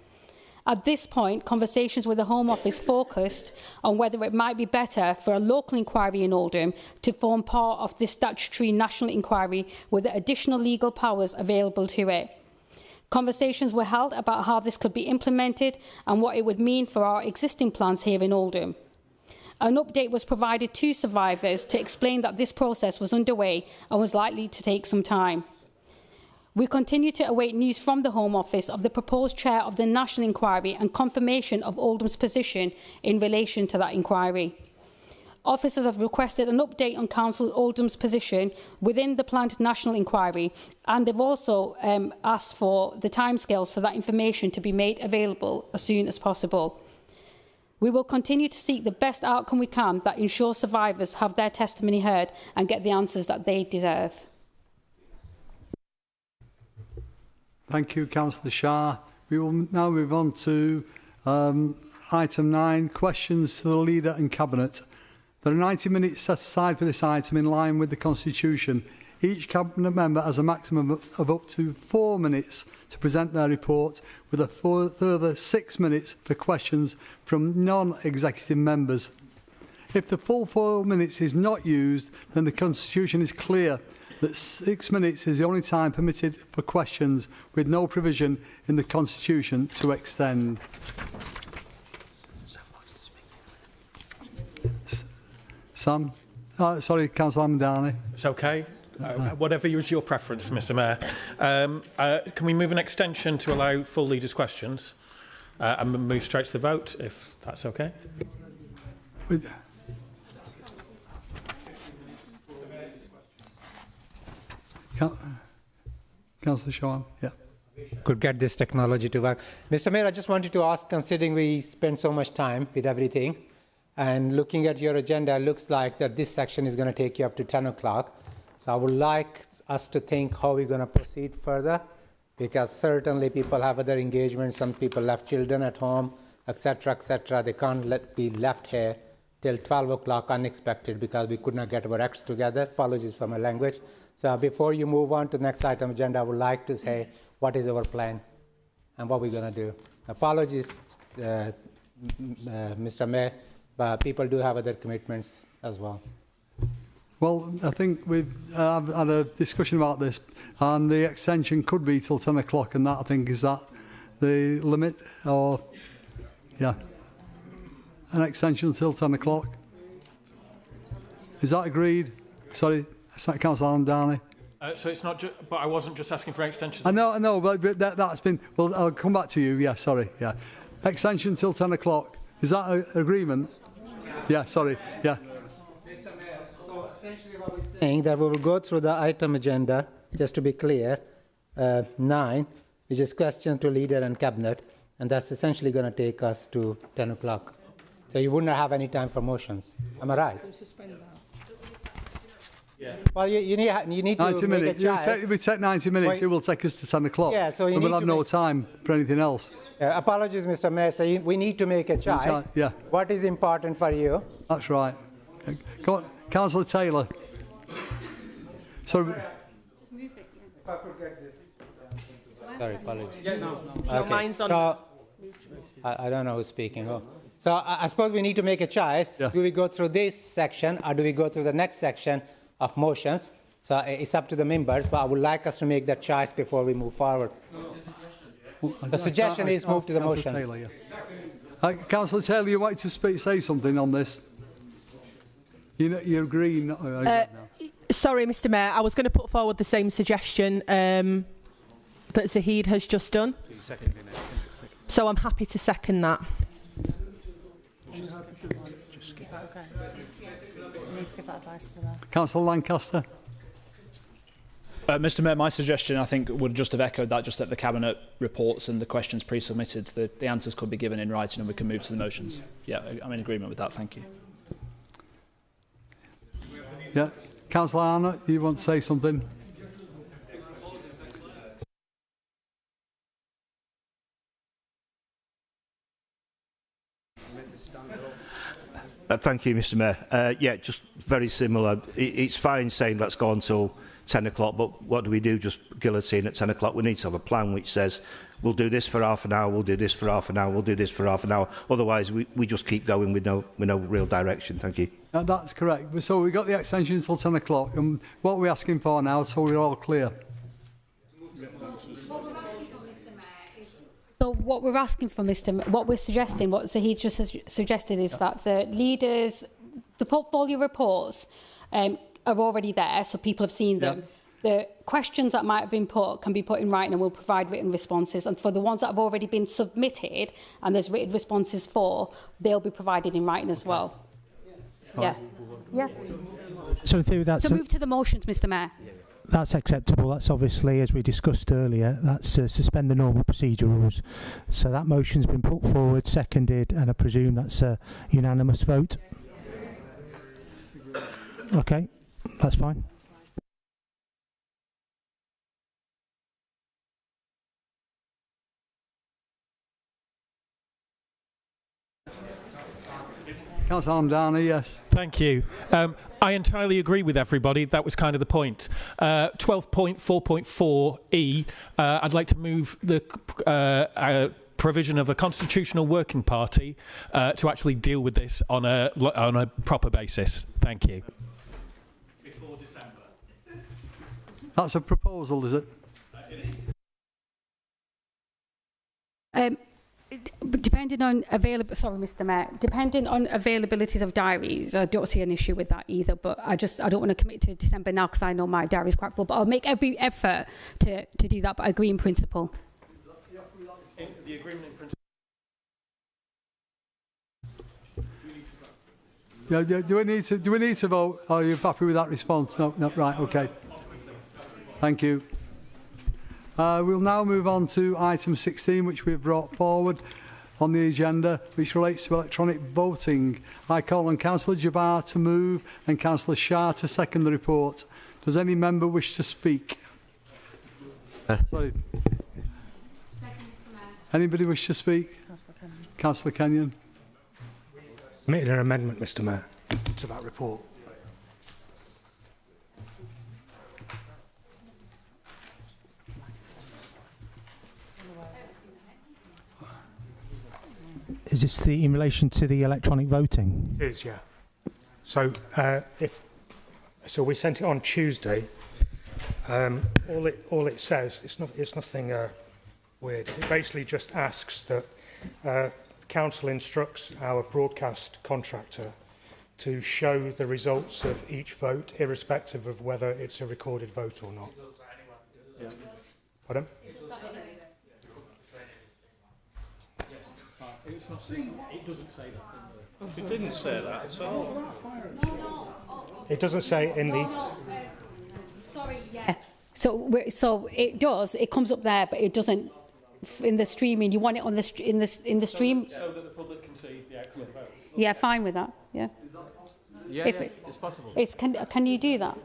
At this point, conversations with the Home Office focused on whether it might be better for a local inquiry in Oldham to form part of this statutory national inquiry with the additional legal powers available to it. Conversations were held about how this could be implemented and what it would mean for our existing plans here in Oldham. An update was provided to survivors to explain that this process was underway and was likely to take some time. We continue to await news from the Home Office of the proposed chair of the National Inquiry and confirmation of Oldham's position in relation to that inquiry. Officers have requested an update on Council Oldham's position within the planned national inquiry, and they've also asked for the timescales for that information to be made available as soon as possible. We will continue to seek the best outcome we can that ensures survivors have their testimony heard and get the answers that they deserve. Thank you, Councillor Shah. We will now move on to item 9, questions to the Leader and Cabinet. There are 90 minutes set aside for this item in line with the Constitution. Each Cabinet member has a maximum of up to 4 minutes to present their report, with a further 6 minutes for questions from non-executive members. If the full 4 minutes is not used, then the Constitution is clear that 6 minutes is the only time permitted for questions, with no provision in the Constitution to extend. Sam? Sorry, Councillor Amdani. It's okay. Whatever is your preference, Mr Mayor. Can we move an extension to allow full leaders' questions and move straight to the vote, if that's okay? Councillor Shawn, yeah. Could get this technology to work. Mr Mayor, I just wanted to ask, considering we spend so much time with everything, and looking at your agenda, it looks like that this section is going to take you up to 10 o'clock. So I would like us to think how we're going to proceed further. because certainly people have other engagements. Some people left children at home, etc., etc. They can't be left here till 12 o'clock unexpected because we could not get our acts together. Apologies for my language. So before you move on to the next item agenda, I would like to say what is our plan and what we're going to do. Apologies, Mr. Mayor, but people do have other commitments as well. Well, I think we've had a discussion about this, and the extension could be till 10 o'clock, and that, I think, is that the limit, or, yeah, an extension till 10 o'clock. Is that agreed? Sorry, Councillor Alan Downey. So it's not, but I wasn't just asking for an extension. I know, but that's been, well, I'll come back to you, yeah, sorry, yeah. Extension till 10 o'clock. Is that an agreement? Yeah, sorry, yeah. Saying that we will go through the item agenda, just to be clear, 9, which is question to leader and cabinet, and that's essentially going to take us to 10 o'clock. So you wouldn't have any time for motions. Am I right? Yeah. Well, you need to make a choice. We take 90 minutes, it will take us to 10 o'clock. Yeah, so you we'll have no time for anything else. Apologies, Mr. Mayor. So we need to make a choice. Yeah. What is important for you? That's right. Come on, Councillor Taylor. So, if I could get this. Sorry, apologies. Yeah, no. Okay. Mine's on. So, I don't know who's speaking. Oh. So I suppose we need to make a choice. Yeah. Do we go through this section or do we go through the next section of motions? So it's up to the members, but I would like us to make that choice before we move forward. The suggestion is move to the motions. Taylor, yeah. Councillor Taylor, you wanted to say something on this? You're agreeing? Sorry, Mr. Mayor, I was going to put forward the same suggestion that Zahid has just done. So I'm happy to second that. Councillor Lancaster. Mr. Mayor, my suggestion, I think, would just have echoed that, just that the Cabinet reports and the questions pre-submitted, the answers could be given in writing and we can move to the motions. Yeah, I'm in agreement with that. Thank you. Yeah. Councillor Arnott, you want to say something? Thank you, Mr. Mayor. Yeah, just very similar. It's fine saying let's go until 10 o'clock, but what do we do? Just guillotine at 10 o'clock? We need to have a plan which says we'll do this for half an hour, we'll do this for half an hour, we'll do this for half an hour. Otherwise, we just keep going with no real direction. Thank you. That's correct. So we got the extension until 10 o'clock. And what are we asking for now, so we're all clear? So what we're asking for, what we're suggesting, what Zahid just suggested, is that the leaders, the portfolio reports are already there, so people have seen them. Yeah. The questions that might have been put can be put in writing and we'll provide written responses. And for the ones that have already been submitted and there's written responses for, they'll be provided in writing as well. Yeah. Yeah. So in theory, that's... So move to the motions, Mr. Mayor. That's acceptable. That's obviously, as we discussed earlier, that's suspend the normal procedure rules. So that motion's been put forward, seconded, and I presume that's a unanimous vote. Okay, that's fine. Councillor Hamdani, yes. Thank you. I entirely agree with everybody. That was kind of the point. 12.4.4e, I'd like to move the provision of a constitutional working party to actually deal with this on a proper basis. Thank you. Before December. That's a proposal, is it? It is. Depending on Mr. Mayor, depending on availabilities of diaries, I don't see an issue with that either. But I don't want to commit to December now because I know my diary is quite full. But I'll make every effort to do that. But I agree in principle. The agreement in principle. Yeah, do we need to vote? Are you happy with that response? No, right, okay. Thank you. We'll now move on to item 16, which we've brought forward on the agenda, which relates to electronic voting. I call on Councillor Jabbar to move and Councillor Shah to second the report. Does any member wish to speak? Sorry. Anybody wish to speak? Councillor Kenyon. Submitted an amendment, Mr Mayor, to that report. Is this in relation to the electronic voting? It is, yeah. So so we sent it on Tuesday. All it says, it's nothing weird. It basically just asks that council instructs our broadcast contractor to show the results of each vote, irrespective of whether it's a recorded vote or not. Yeah. Pardon? It doesn't say that. It didn't say that at all. It doesn't say in the... Sorry, yeah. So it does. It comes up there, but it doesn't in the streaming. You want it on the in the stream. So that the public can see the outcome of the vote. Yeah, fine with that. Yeah. Yeah, it's possible. Can you do that?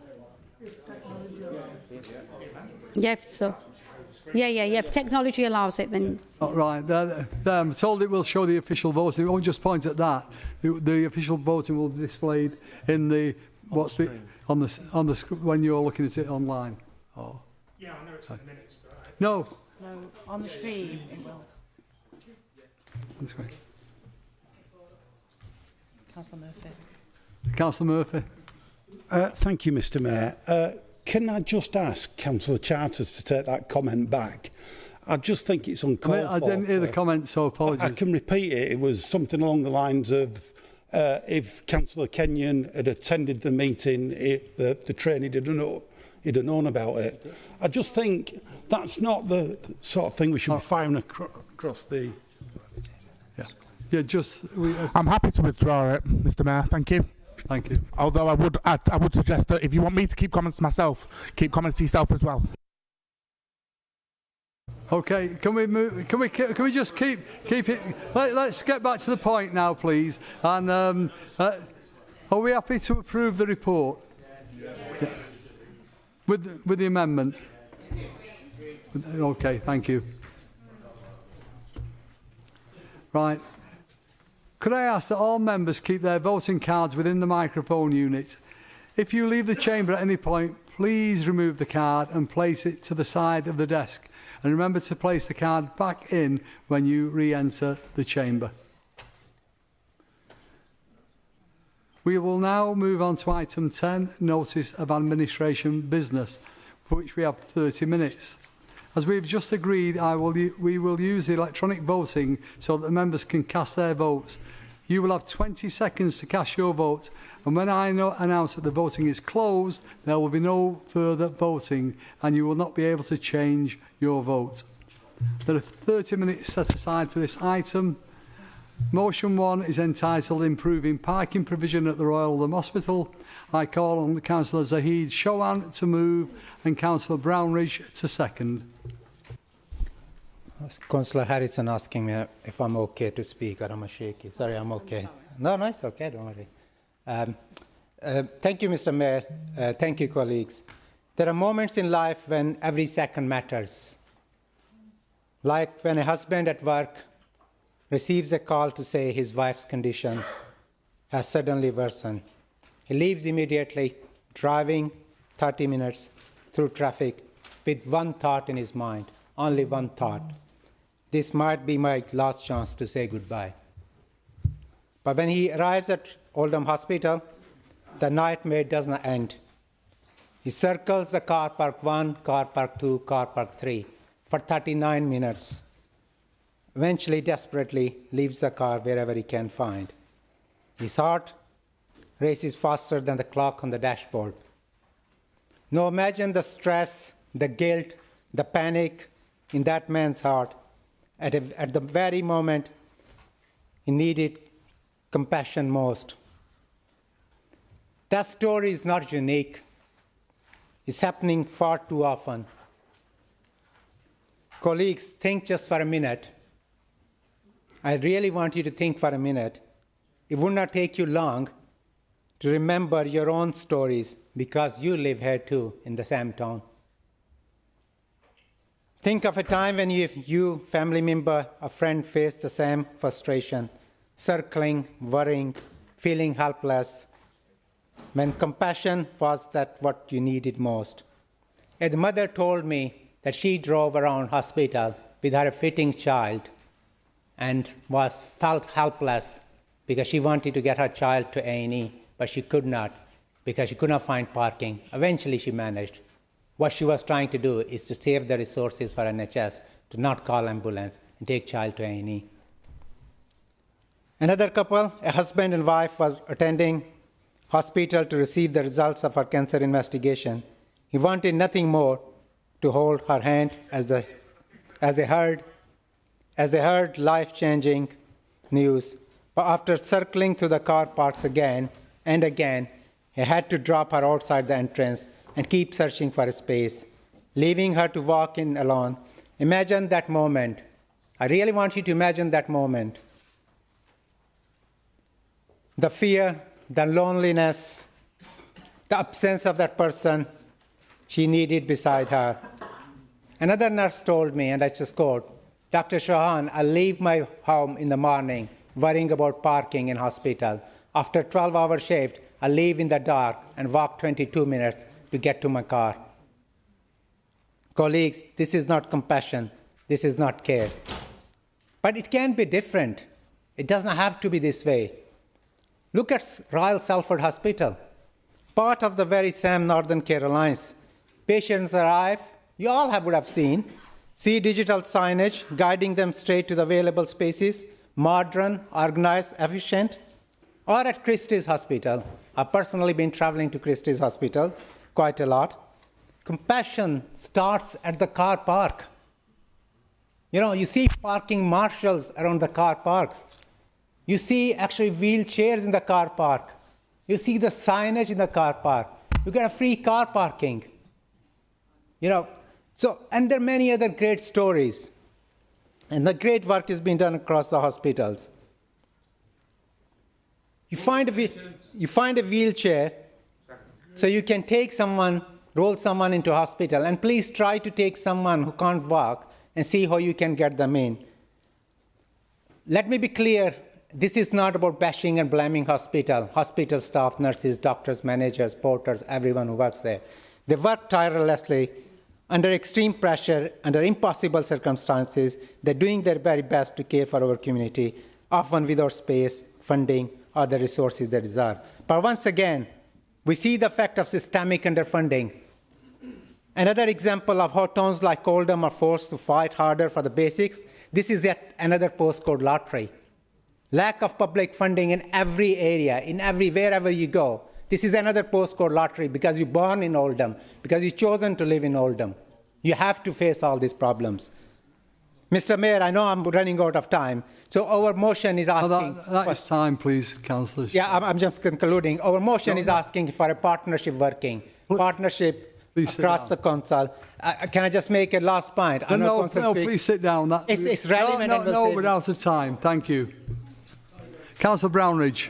Yeah. So. Yeah. If technology allows it, then. Oh, right. I'm told it will show the official voting. It won't just point at that. The official voting will be displayed in the on the when you're looking at it online. Oh. Yeah, I know it's in the minutes, but no. No, on the stream it will. On the screen. Councillor Murphy. Councillor Murphy. Thank you, Mr Mayor. Can I just ask Councillor Charters to take that comment back? I just think it's uncalled for. I didn't hear the comment, so apologies. I can repeat it. It was something along the lines of if Councillor Kenyon had attended the meeting, the trainee he'd have known about it. I just think that's not the sort of thing we should be firing across the... I'm happy to withdraw it, Mr Mayor. Thank you. Thank you. Although I would suggest that if you want me to keep comments to myself, keep comments to yourself as well. Okay, can we just keep it? Let's get back to the point now, please. And are we happy to approve the report? Yeah. With the amendment? Okay, thank you. Right. Could I ask that all members keep their voting cards within the microphone unit? If you leave the chamber at any point, please remove the card and place it to the side of the desk. And remember to place the card back in when you re-enter the chamber. We will now move on to item 10, Notice of Administration Business, for which we have 30 minutes. As we've just agreed, we will use the electronic voting so that the members can cast their votes. You will have 20 seconds to cast your vote, and when I announce that the voting is closed, there will be no further voting, and you will not be able to change your vote. There are 30 minutes set aside for this item. Motion 1 is entitled Improving Parking Provision at the Royal Oldham Hospital. I call on Councillor Zahid Showan to move and Councillor Brownridge to second. Councillor Harrison asking me if I'm okay to speak or am I shaky. Sorry, I'm okay. No, it's okay, don't worry. Thank you, Mr. Mayor. Thank you, colleagues. There are moments in life when every second matters. Like when a husband at work receives a call to say his wife's condition has suddenly worsened. He leaves immediately, driving 30 minutes through traffic with one thought in his mind, only one thought. This might be my last chance to say goodbye. But when he arrives at Oldham Hospital, the nightmare does not end. He circles the car park 1, car park 2, car park 3 for 39 minutes. Eventually, desperately, leaves the car wherever he can find. His heart races faster than the clock on the dashboard. Now imagine the stress, the guilt, the panic in that man's heart at the very moment he needed compassion most. That story is not unique. It's happening far too often. Colleagues, think just for a minute. I really want you to think for a minute. It would not take you long to remember your own stories because you live here too in the same town. Think of a time when you, family member, a friend faced the same frustration, circling, worrying, feeling helpless, when compassion was that what you needed most. A mother told me that she drove around hospital with her fitting child and felt helpless because she wanted to get her child to A&E, but she could not because she could not find parking. Eventually she managed. What she was trying to do is to save the resources for NHS, to not call ambulance and take child to A&E. Another couple, a husband and wife, was attending hospital to receive the results of her cancer investigation. He wanted nothing more to hold her hand as they heard life-changing news. But after circling through the car parks again and again, he had to drop her outside the entrance and keep searching for a space, leaving her to walk in alone. Imagine that moment. I really want you to imagine that moment. The fear, the loneliness, the absence of that person she needed beside her. Another nurse told me, and I just quote, "Dr. Chauhan, I leave my home in the morning worrying about parking in hospital. After 12-hour shift, I leave in the dark and walk 22 minutes to get to my car." Colleagues, this is not compassion. This is not care. But it can be different. It doesn't have to be this way. Look at Royal Salford Hospital, part of the very same Northern Care Alliance. Patients arrive, you all would have seen, see digital signage guiding them straight to the available spaces, modern, organized, efficient. Or at Christie's Hospital. I've personally been traveling to Christie's Hospital quite a lot. Compassion starts at the car park. You know, you see parking marshals around the car parks. You see actually wheelchairs in the car park. You see the signage in the car park. You get a free car parking. You know, and there are many other great stories. And the great work is being done across the hospitals. You find a wheelchair so you can take someone, roll someone into hospital, and please try to take someone who can't walk and see how you can get them in. Let me be clear. This is not about bashing and blaming hospital staff, nurses, doctors, managers, porters, everyone who works there. They work tirelessly under extreme pressure, under impossible circumstances. They're doing their very best to care for our community, often without space, funding, or the resources they desire. But once again, we see the effect of systemic underfunding. Another example of how towns like Oldham are forced to fight harder for the basics. This is yet another postcode lottery. Lack of public funding in every area, wherever you go. This is another postcode lottery because you're born in Oldham, because you've chosen to live in Oldham. You have to face all these problems. Mr. Mayor, I know I'm running out of time, so our motion is asking... that is time, please, Councillor. Yeah, I'm just concluding. Our motion is asking for a partnership across the council. Can I just make a last point? No, please sit down. It's relevant. No, we're out of time. Thank you. Councillor Brownridge.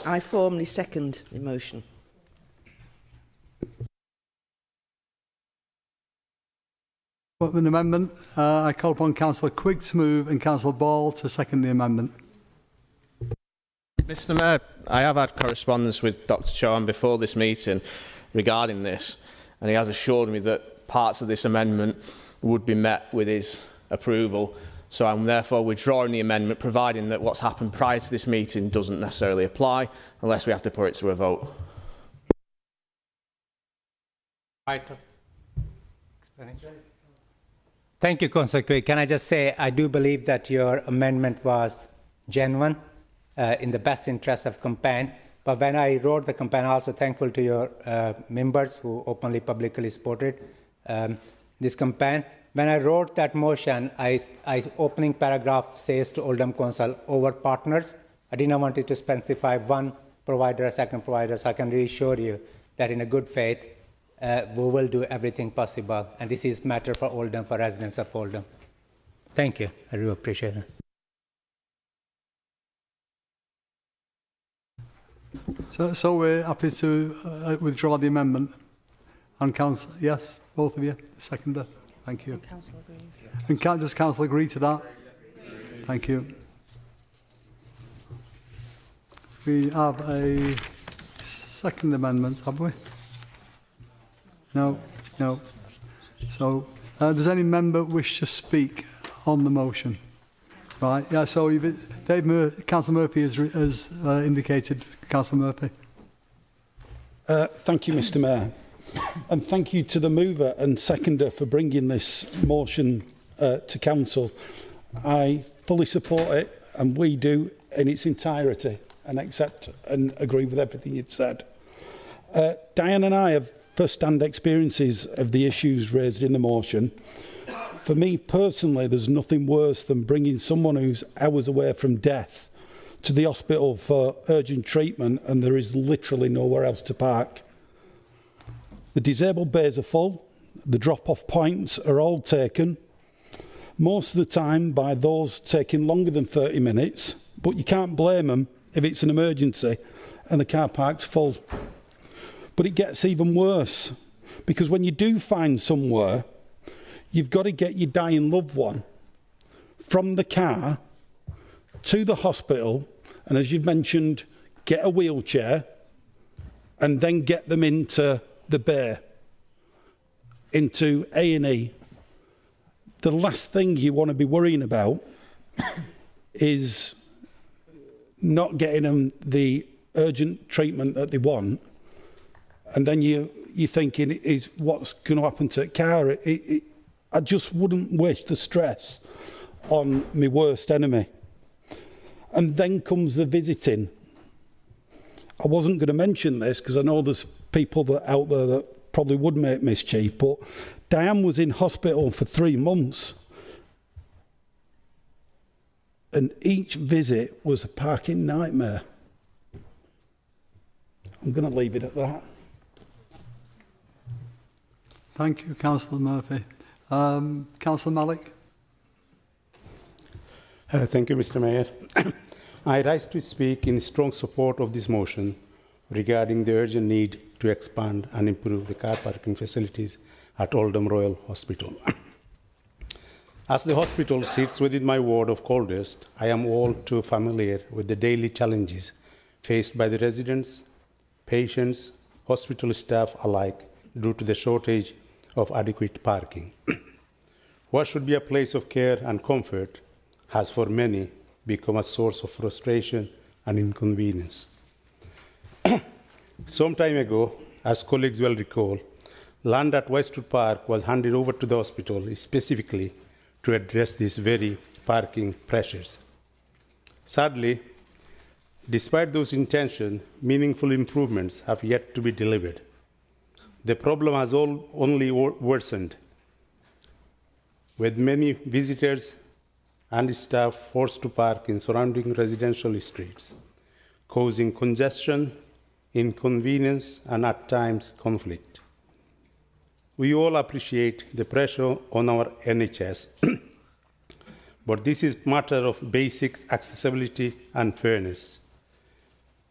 I formally second the motion. With an amendment, I call upon Councillor Quigg to move and Councillor Ball to second the amendment. Mr. Mayor, I have had correspondence with Dr. Chauhan before this meeting regarding this, and he has assured me that parts of this amendment would be met with his approval. So I'm therefore withdrawing the amendment, providing that what's happened prior to this meeting doesn't necessarily apply, unless we have to put it to a vote. Thank you, Councillor Quigg. Can I just say, I do believe that your amendment was genuine, in the best interest of campaign. But when I wrote the campaign, I'm also thankful to your members who openly, publicly supported this campaign. When I wrote that motion, opening paragraph says to Oldham Council, over partners. I did not want it to specify one provider, a second provider, so I can reassure you that in a good faith, we will do everything possible. And this is a matter for Oldham, for residents of Oldham. Thank you. I really appreciate it. So we're happy to withdraw the amendment. And council, yes, both of you, seconder. Thank you. Council agrees. And does council agree to that? Thank you. We have a second amendment, have we? No, no. So, does any member wish to speak on the motion? Right, yeah, so Councillor Murphy has indicated. Councillor Murphy. Thank you, Mr Mayor. And thank you to the mover and seconder for bringing this motion to council. I fully support it, and we do in its entirety, and accept and agree with everything you'd said. Diane and I have first-hand experiences of the issues raised in the motion. For me personally, there's nothing worse than bringing someone who's hours away from death to the hospital for urgent treatment and there is literally nowhere else to park. The disabled bays are full, the drop-off points are all taken, most of the time by those taking longer than 30 minutes, but you can't blame them if it's an emergency and the car park's full. But it gets even worse, because when you do find somewhere, you've got to get your dying loved one from the car to the hospital, and as you've mentioned, get a wheelchair, and then get them into the bay, into A&E. The last thing you want to be worrying about is not getting them the urgent treatment that they want, and then you're thinking, is what's going to happen to the car? I just wouldn't wish the stress on my worst enemy. And then comes the visiting. I wasn't going to mention this because I know there's people out there that probably would make mischief, but Diane was in hospital for 3 months. And each visit was a parking nightmare. I'm going to leave it at that. Thank you, Councillor Murphy. Councillor Malik. Thank you, Mr Mayor. I rise to speak in strong support of this motion regarding the urgent need to expand and improve the car parking facilities at Oldham Royal Hospital. As the hospital sits within my ward of Coldest, I am all too familiar with the daily challenges faced by the residents, patients, hospital staff alike due to the shortage of adequate parking. What should be a place of care and comfort has for many become a source of frustration and inconvenience. Some time ago, as colleagues will recall, land at Westwood Park was handed over to the hospital specifically to address these very parking pressures. Sadly, despite those intentions, meaningful improvements have yet to be delivered. The problem has only worsened, with many visitors and staff forced to park in surrounding residential streets, causing congestion, inconvenience, and at times conflict. We all appreciate the pressure on our NHS, but this is a matter of basic accessibility and fairness.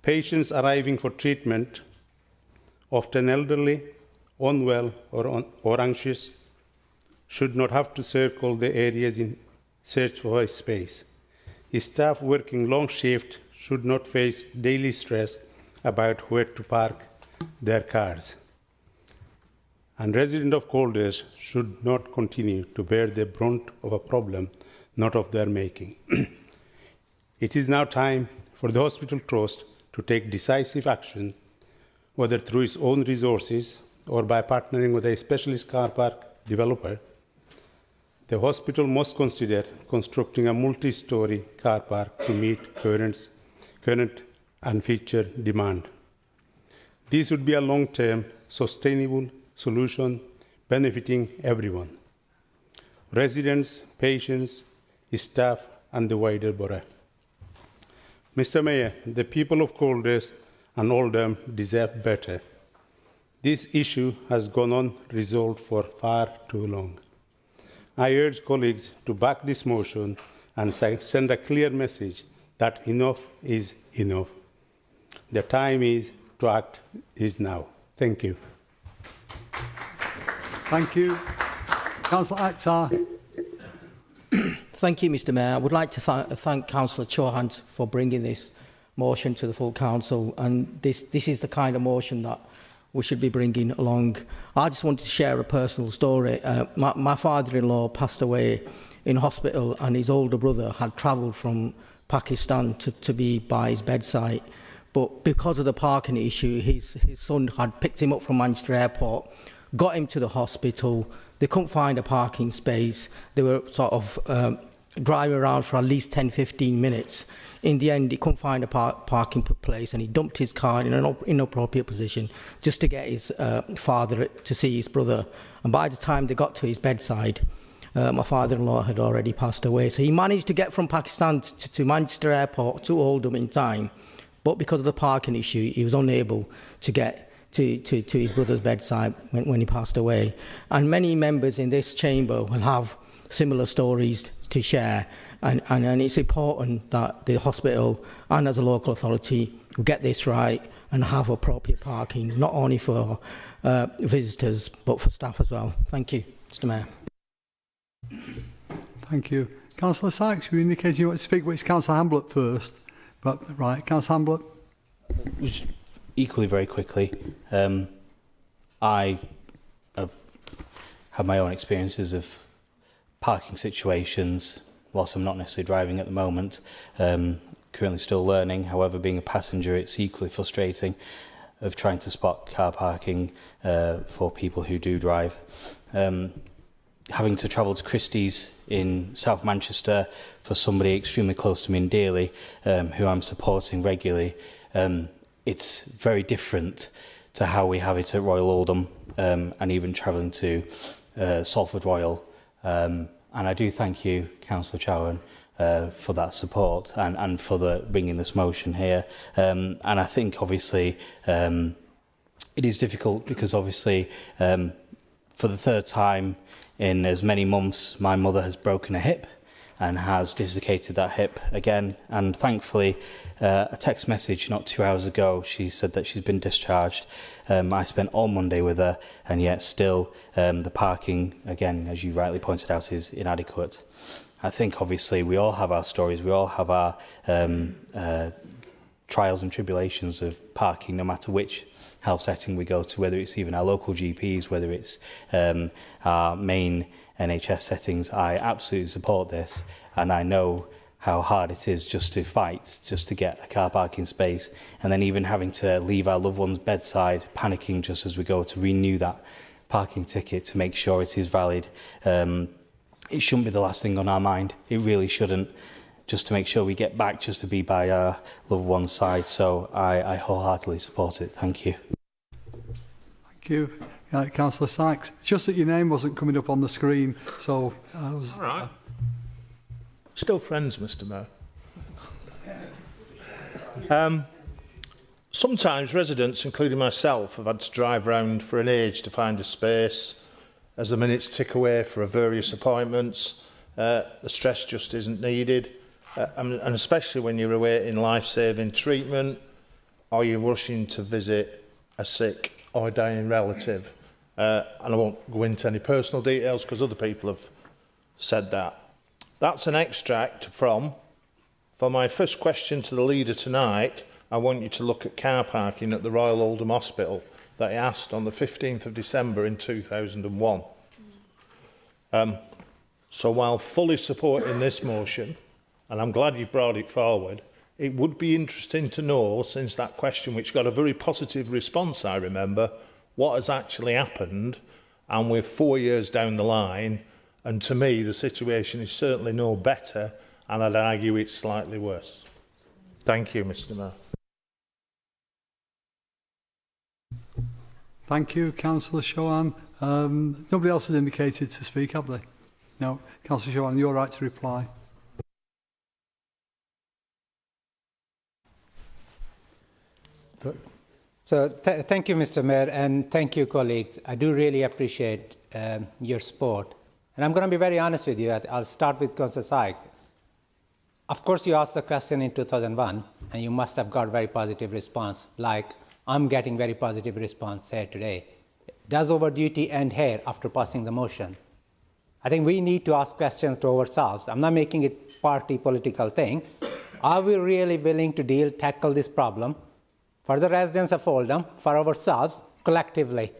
Patients arriving for treatment, often elderly, unwell, or anxious, should not have to circle the areas in search for a space. Staff working long shifts should not face daily stress about where to park their cars. And residents of Colders should not continue to bear the brunt of a problem not of their making. It is now time for the hospital trust to take decisive action, whether through its own resources or by partnering with a specialist car park developer. The hospital must consider constructing a multi-story car park to meet current and future demand. This would be a long-term, sustainable solution benefiting everyone: residents, patients, staff, and the wider borough. Mr. Mayor, the people of Coldest and Oldham deserve better. This issue has gone unresolved for far too long. I urge colleagues to back this motion and send a clear message that enough is enough. The time is to act is now. Thank you. Thank you. Councillor Akhtar. Thank you, Mr Mayor. I would like to thank Councillor Chauhan for bringing this motion to the full council, and this is the kind of motion that we should be bringing along. I just wanted to share a personal story. My father-in-law passed away in hospital, and his older brother had travelled from Pakistan to be by his bedside. But because of the parking issue, his son had picked him up from Manchester Airport, got him to the hospital. They couldn't find a parking space. They were sort of driving around for at least 10-15 minutes. In the end, he couldn't find a parking place, and he dumped his car in an inappropriate position just to get his father to see his brother. And by the time they got to his bedside, my father-in-law had already passed away. So he managed to get from Pakistan to Manchester Airport to Oldham in time, but because of the parking issue, he was unable to get to his brother's bedside when he passed away. And many members in this chamber will have similar stories to share, and it's important that the hospital and as a local authority get this right and have appropriate parking, not only for visitors but for staff as well. Thank you, Mr Mayor. Thank you. Councillor Sykes, you indicated you want to speak, but it's Councillor Hamblett first. But right, Councillor Hamblett. Just equally very quickly, I have had my own experiences of parking situations whilst I'm not necessarily driving at the moment. Currently still learning. However, being a passenger, it's equally frustrating of trying to spot car parking for people who do drive. Having to travel to Christie's in South Manchester for somebody extremely close to me and dearly, who I'm supporting regularly, it's very different to how we have it at Royal Oldham, and even travelling to Salford Royal. And I do thank you, Councillor Chauhan, for that support and for bringing this motion here. And I think, obviously, it is difficult because, obviously, for the third time in as many months, my mother has broken a hip and has dislocated that hip again. And thankfully, a text message not 2 hours ago, she said that she's been discharged. I spent all Monday with her, and yet still the parking, again, as you rightly pointed out, is inadequate. I think, obviously, we all have our stories. We all have our trials and tribulations of parking, no matter which health setting we go to, whether it's even our local GPs, whether it's our main NHS settings. I absolutely support this, and I know how hard it is just to fight, just to get a car parking space, and then even having to leave our loved one's bedside, panicking just as we go to renew that parking ticket to make sure it is valid. It shouldn't be the last thing on our mind. It really shouldn't, just to make sure we get back just to be by our loved one's side. So I wholeheartedly support it. Thank you. Thank you. Councillor Sykes. Just that your name wasn't coming up on the screen, so I was... All right. Still friends, Mr Mayor. Sometimes residents, including myself, have had to drive round for an age to find a space as the minutes tick away for various appointments. The stress just isn't needed. And especially when you're awaiting life-saving treatment or you're rushing to visit a sick or dying relative. And I won't go into any personal details because other people have said that. That's an extract from, for my first question to the leader tonight, I want you to look at car parking at the Royal Oldham Hospital that I asked on the 15th of December in 2001. So while fully supporting this motion, and I'm glad you brought it forward, it would be interesting to know, since that question, which got a very positive response, I remember, what has actually happened, and we're 4 years down the line, and to me the situation is certainly no better, and I'd argue it's slightly worse. Thank you, Mr Mayor. Thank you, Councillor Chauhan. Nobody else has indicated to speak, have they? No. Councillor Chauhan, you're right to reply. So thank you, Mr Mayor, and thank you, colleagues. I do really appreciate your support. And I'm going to be very honest with you. I'll start with Councillor Sykes. Of course, you asked the question in 2001, and you must have got very positive response, like I'm getting very positive response here today. Does over duty end here after passing the motion? I think we need to ask questions to ourselves. I'm not making it party political thing. Are we really willing to tackle this problem for the residents of Oldham, for ourselves, collectively?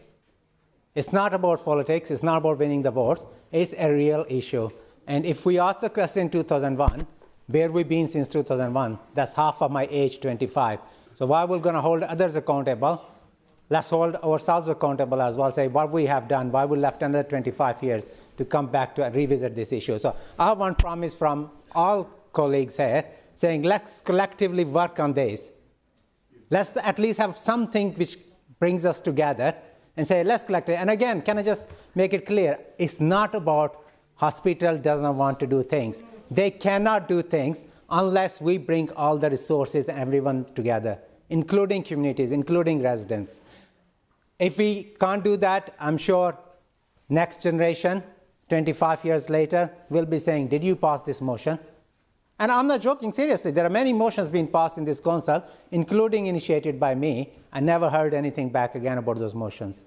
It's not about politics. It's not about winning the votes. It's a real issue. And if we ask the question in 2001, where have we been since 2001? That's half of my age, 25. So why we're going to hold others accountable? Let's hold ourselves accountable as well, say what we have done, why we left another 25 years to come back to revisit this issue. So I have one promise from all colleagues here, saying let's collectively work on this. Let's at least have something which brings us together and say, let's collect it. And again, can I just make it clear? It's not about hospital doesn't want to do things. They cannot do things unless we bring all the resources and everyone together, including communities, including residents. If we can't do that, I'm sure next generation, 25 years later, will be saying, did you pass this motion? And I'm not joking, seriously. There are many motions being passed in this council, including initiated by me. I never heard anything back again about those motions.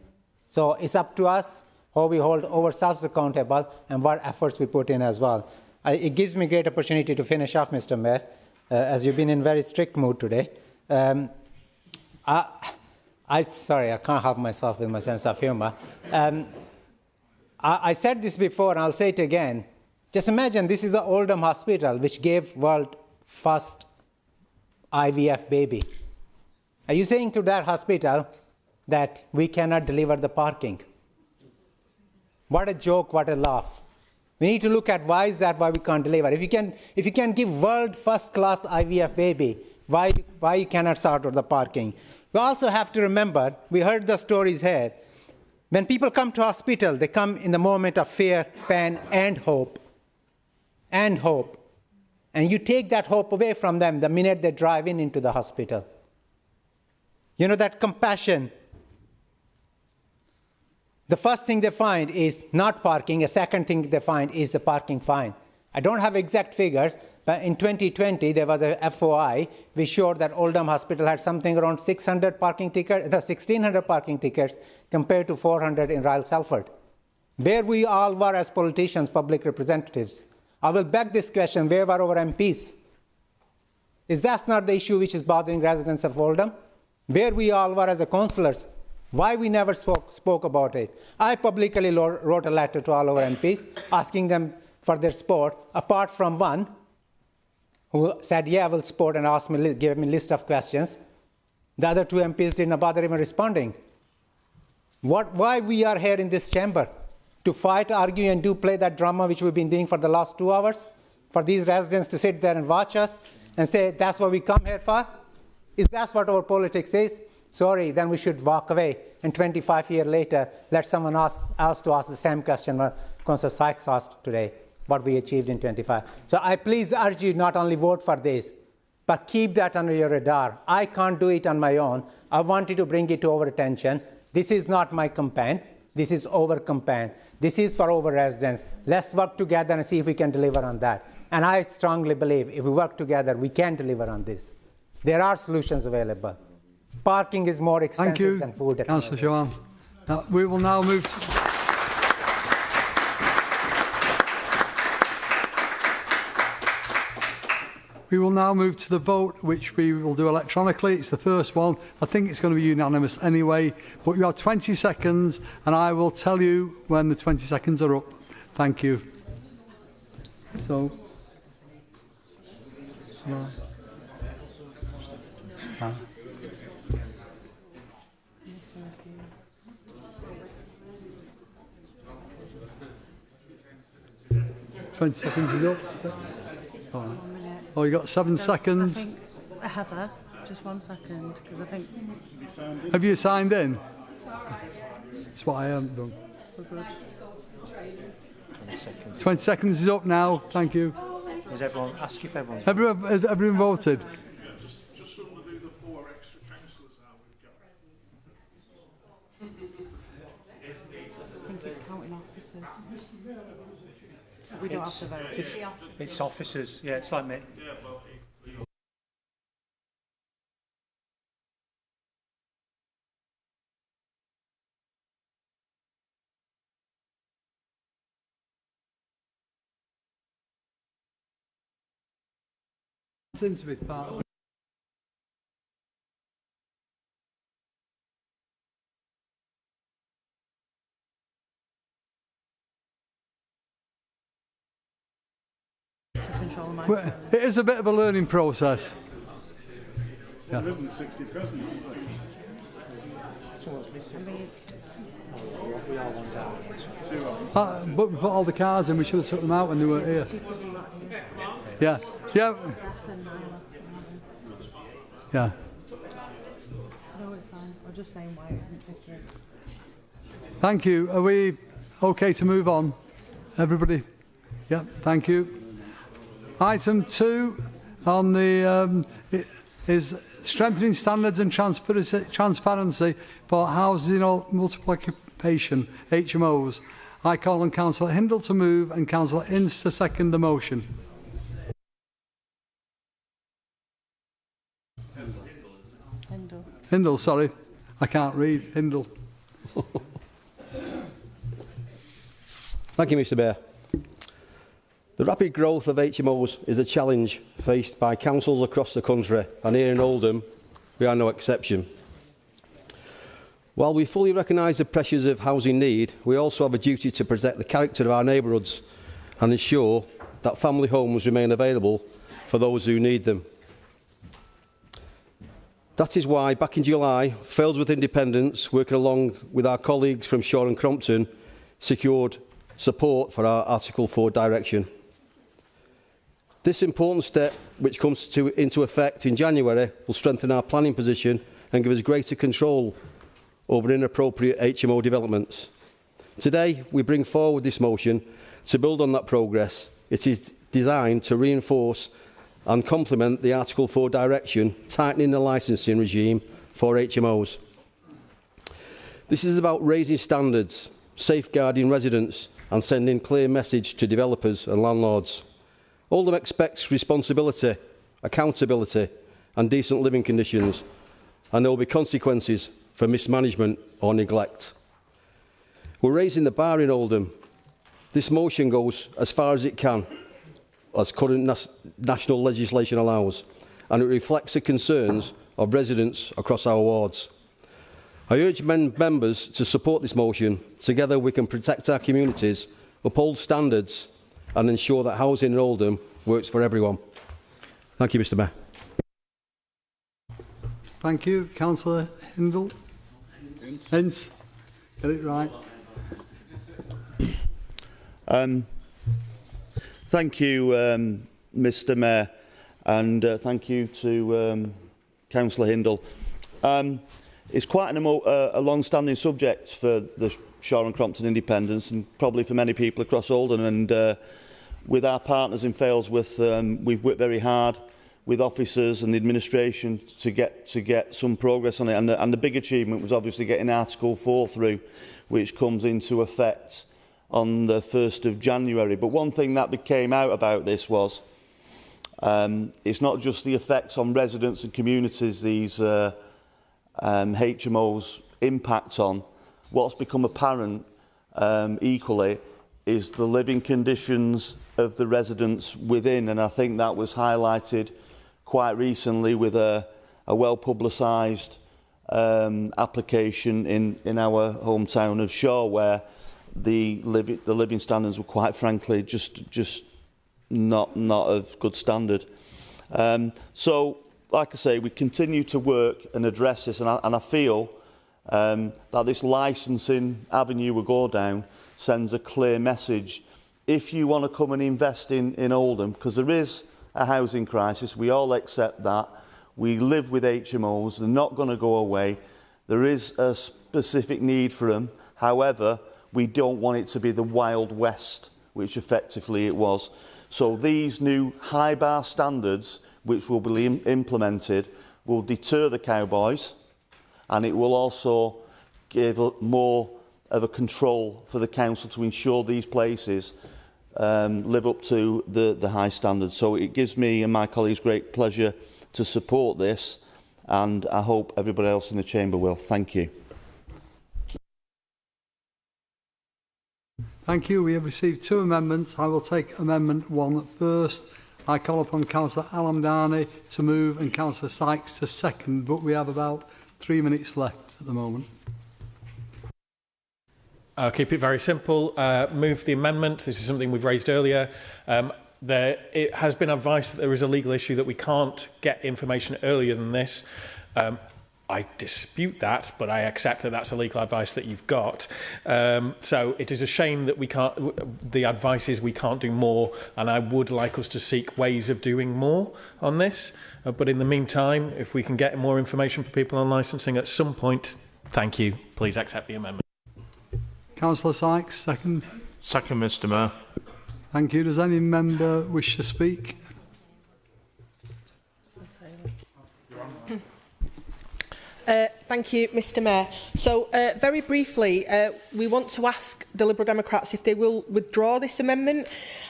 So it's up to us how we hold ourselves accountable and what efforts we put in as well. It gives me great opportunity to finish off, Mr. Mayor, as you've been in very strict mood today. Sorry, I can't help myself with my sense of humor. I said this before, and I'll say it again. Just imagine this is the Oldham Hospital, which gave world first IVF baby. Are you saying to that hospital that we cannot deliver the parking? What a joke, what a laugh. We need to look at why is that, why we can't deliver. If you can give world first class IVF baby, why you cannot sort out the parking? We also have to remember, we heard the stories here, when people come to hospital, they come in the moment of fear, pain, and hope. And hope. And you take that hope away from them the minute they drive into the hospital. You know, that compassion. The first thing they find is not parking. A second thing they find is the parking fine. I don't have exact figures, but in 2020, there was a FOI which showed that Oldham Hospital had something around 600 parking tickets, 1,600 parking tickets compared to 400 in Royal Salford. Where we all were as politicians, public representatives. I will beg this question, where were our MPs? Is that not the issue which is bothering residents of Oldham? Where we all were as a councillors? Why we never spoke about it? I publicly wrote a letter to all our MPs asking them for their support, apart from one who said, yeah, I will support, and asked me, gave me a list of questions. The other two MPs didn't bother even responding. Why we are here in this chamber? To fight, argue, and play that drama which we've been doing for the last 2 hours? For these residents to sit there and watch us and say, that's what we come here for? Is that what our politics is? Sorry, then we should walk away. And 25 years later, let someone else to ask the same question what Councillor Sykes asked today, what we achieved in 25. So I please urge you not only vote for this, but keep that under your radar. I can't do it on my own. I wanted to bring it to our attention. This is not my campaign. This is our campaign. This is for our residents. Let's work together and see if we can deliver on that. And I strongly believe if we work together, we can deliver on this. There are solutions available. Parking is more expensive than food. Thank you, Councillor Johan. We will now move to... We will now move to the vote, which we will do electronically. It's the first one. I think it's going to be unanimous anyway, but you have 20 seconds, and I will tell you when the 20 seconds are up. Thank you. So... Right. 20 seconds is up. All right. Oh, you got 7 seconds. I think, Heather, just 1 second, because I think... Have you signed in? That's what I haven't done. We're good. 20 seconds is up now. Thank you. Is everyone, ask if everyone's... Everyone voted? Just want to do the 4 extra councillors now we've got. I think it's counting officers. We don't have to vote. It's officers, yeah, it's like me. Yeah, Seems to be part of Well, it is a bit of a learning process. Yeah. But we put all the cards in, we should have took them out when they weren't here. Yeah. Yeah. Yeah. No, it's fine. I'm just saying why it didn't fit in. Thank you. Are we okay to move on? Everybody? Yeah, thank you. Item 2 on the is strengthening standards and transparency for housing or multiple occupation HMOs. I call on Councillor Hindle to move and Councillor Ince to second the motion. Hindle, sorry. I can't read. Hindle. Thank you, Mr. Mayor. The rapid growth of HMOs is a challenge faced by councils across the country, and here in Oldham, we are no exception. While we fully recognise the pressures of housing need, we also have a duty to protect the character of our neighbourhoods and ensure that family homes remain available for those who need them. That is why, back in July, Fails with Independence, working along with our colleagues from Shore and Crompton, secured support for our Article 4 direction. This important step, which comes into effect in January, will strengthen our planning position and give us greater control over inappropriate HMO developments. Today, we bring forward this motion to build on that progress. It is designed to reinforce and complement the Article 4 direction, tightening the licensing regime for HMOs. This is about raising standards, safeguarding residents and sending clear message to developers and landlords. Oldham expects responsibility, accountability and decent living conditions, and there will be consequences for mismanagement or neglect. We're raising the bar in Oldham. This motion goes as far as it can, as current national legislation allows, and it reflects the concerns of residents across our wards. I urge members to support this motion. Together we can protect our communities, uphold standards and ensure that housing in Oldham works for everyone. Thank you, Mr. Mayor. Thank you. Councillor Hindle. Ince. Get it right. Thank you, Mr. Mayor, and thank you to Councillor Hindle. It's quite a long-standing subject for the Shore and Crompton Independence, and probably for many people across Oldham. And with our partners in Failsworth, we've worked very hard with officers and the administration to get some progress on it. And the big achievement was obviously getting Article 4 through, which comes into effect on the 1st of January. But one thing that came out about this was it's not just the effects on residents and communities these HMOs impact on. What's become apparent equally is the living conditions of the residents within, and I think that was highlighted quite recently with a well-publicised application in our hometown of Shore, where the living standards were quite frankly just not of good standard. So, like I say, we continue to work and address this, and I feel that this licensing avenue we go down sends a clear message. If you want to come and invest in Oldham, because there is a housing crisis, we all accept that. We live with HMOs, they're not going to go away. There is a specific need for them. However, we don't want it to be the Wild West, which effectively it was. So these new high bar standards, which will be implemented, will deter the cowboys, and it will also give more of a control for the council to ensure these places live up to the high standards. So it gives me and my colleagues great pleasure to support this, and I hope everybody else in the chamber will. Thank you. Thank you. We have received 2 amendments. I will take Amendment 1 first. I call upon Councillor Alamdani to move and Councillor Sykes to second, but we have about 3 minutes left at the moment. I'll keep it very simple. Move the amendment. This is something we've raised earlier. It has been advised that there is a legal issue that we can't get information earlier than this. I dispute that, but I accept that that's a legal advice that you've got. So it is a shame that we can't. The advice is we can't do more, and I would like us to seek ways of doing more on this. But in the meantime, if we can get more information for people on licensing at some point, thank you. Please accept the amendment. Councillor Sykes, second. Second, Mr. Mayor. Thank you. Does any member wish to speak? Thank you, Mr. Mayor. So, very briefly, we want to ask the Liberal Democrats if they will withdraw this amendment.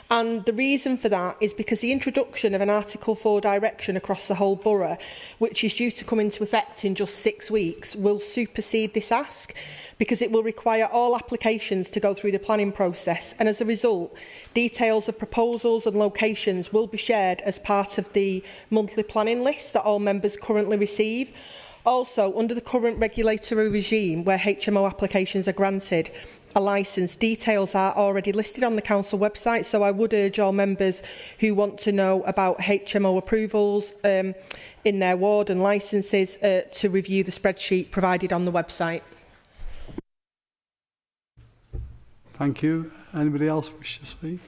And the reason for that is because the introduction of an Article 4 direction across the whole borough, which is due to come into effect in just 6 weeks, will supersede this ask, because it will require all applications to go through the planning process. And as a result, details of proposals and locations will be shared as part of the monthly planning list that all members currently receive. Also, under the current regulatory regime where HMO applications are granted a licence, details are already listed on the council website, so I would urge all members who want to know about HMO approvals in their ward and licences to review the spreadsheet provided on the website. Thank you. Anybody else wish to speak?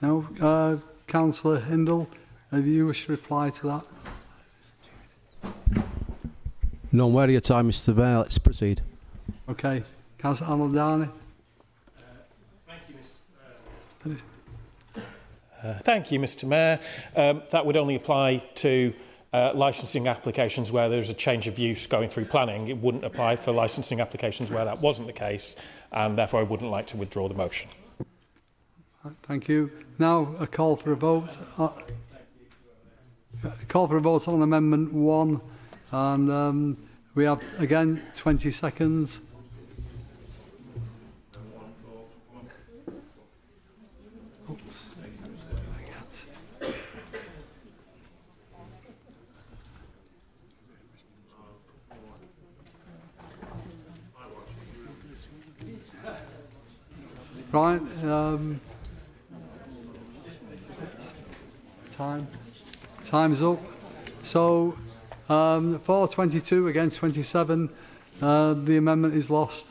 No? Councillor Hindle, have you wish to reply to that? No, where are your time, Mr. Mayor? Let's proceed. Okay. Councillor Alamdani. Thank you, Mr. Mayor. That would only apply to licensing applications where there's a change of use going through planning. It wouldn't apply for licensing applications where that wasn't the case, and therefore I wouldn't like to withdraw the motion. Thank you. Now a call for a vote. Call for a vote on Amendment 1. And we have, again, 20 seconds. Oops. Right. Time's up. So, 422 against 27, the amendment is lost.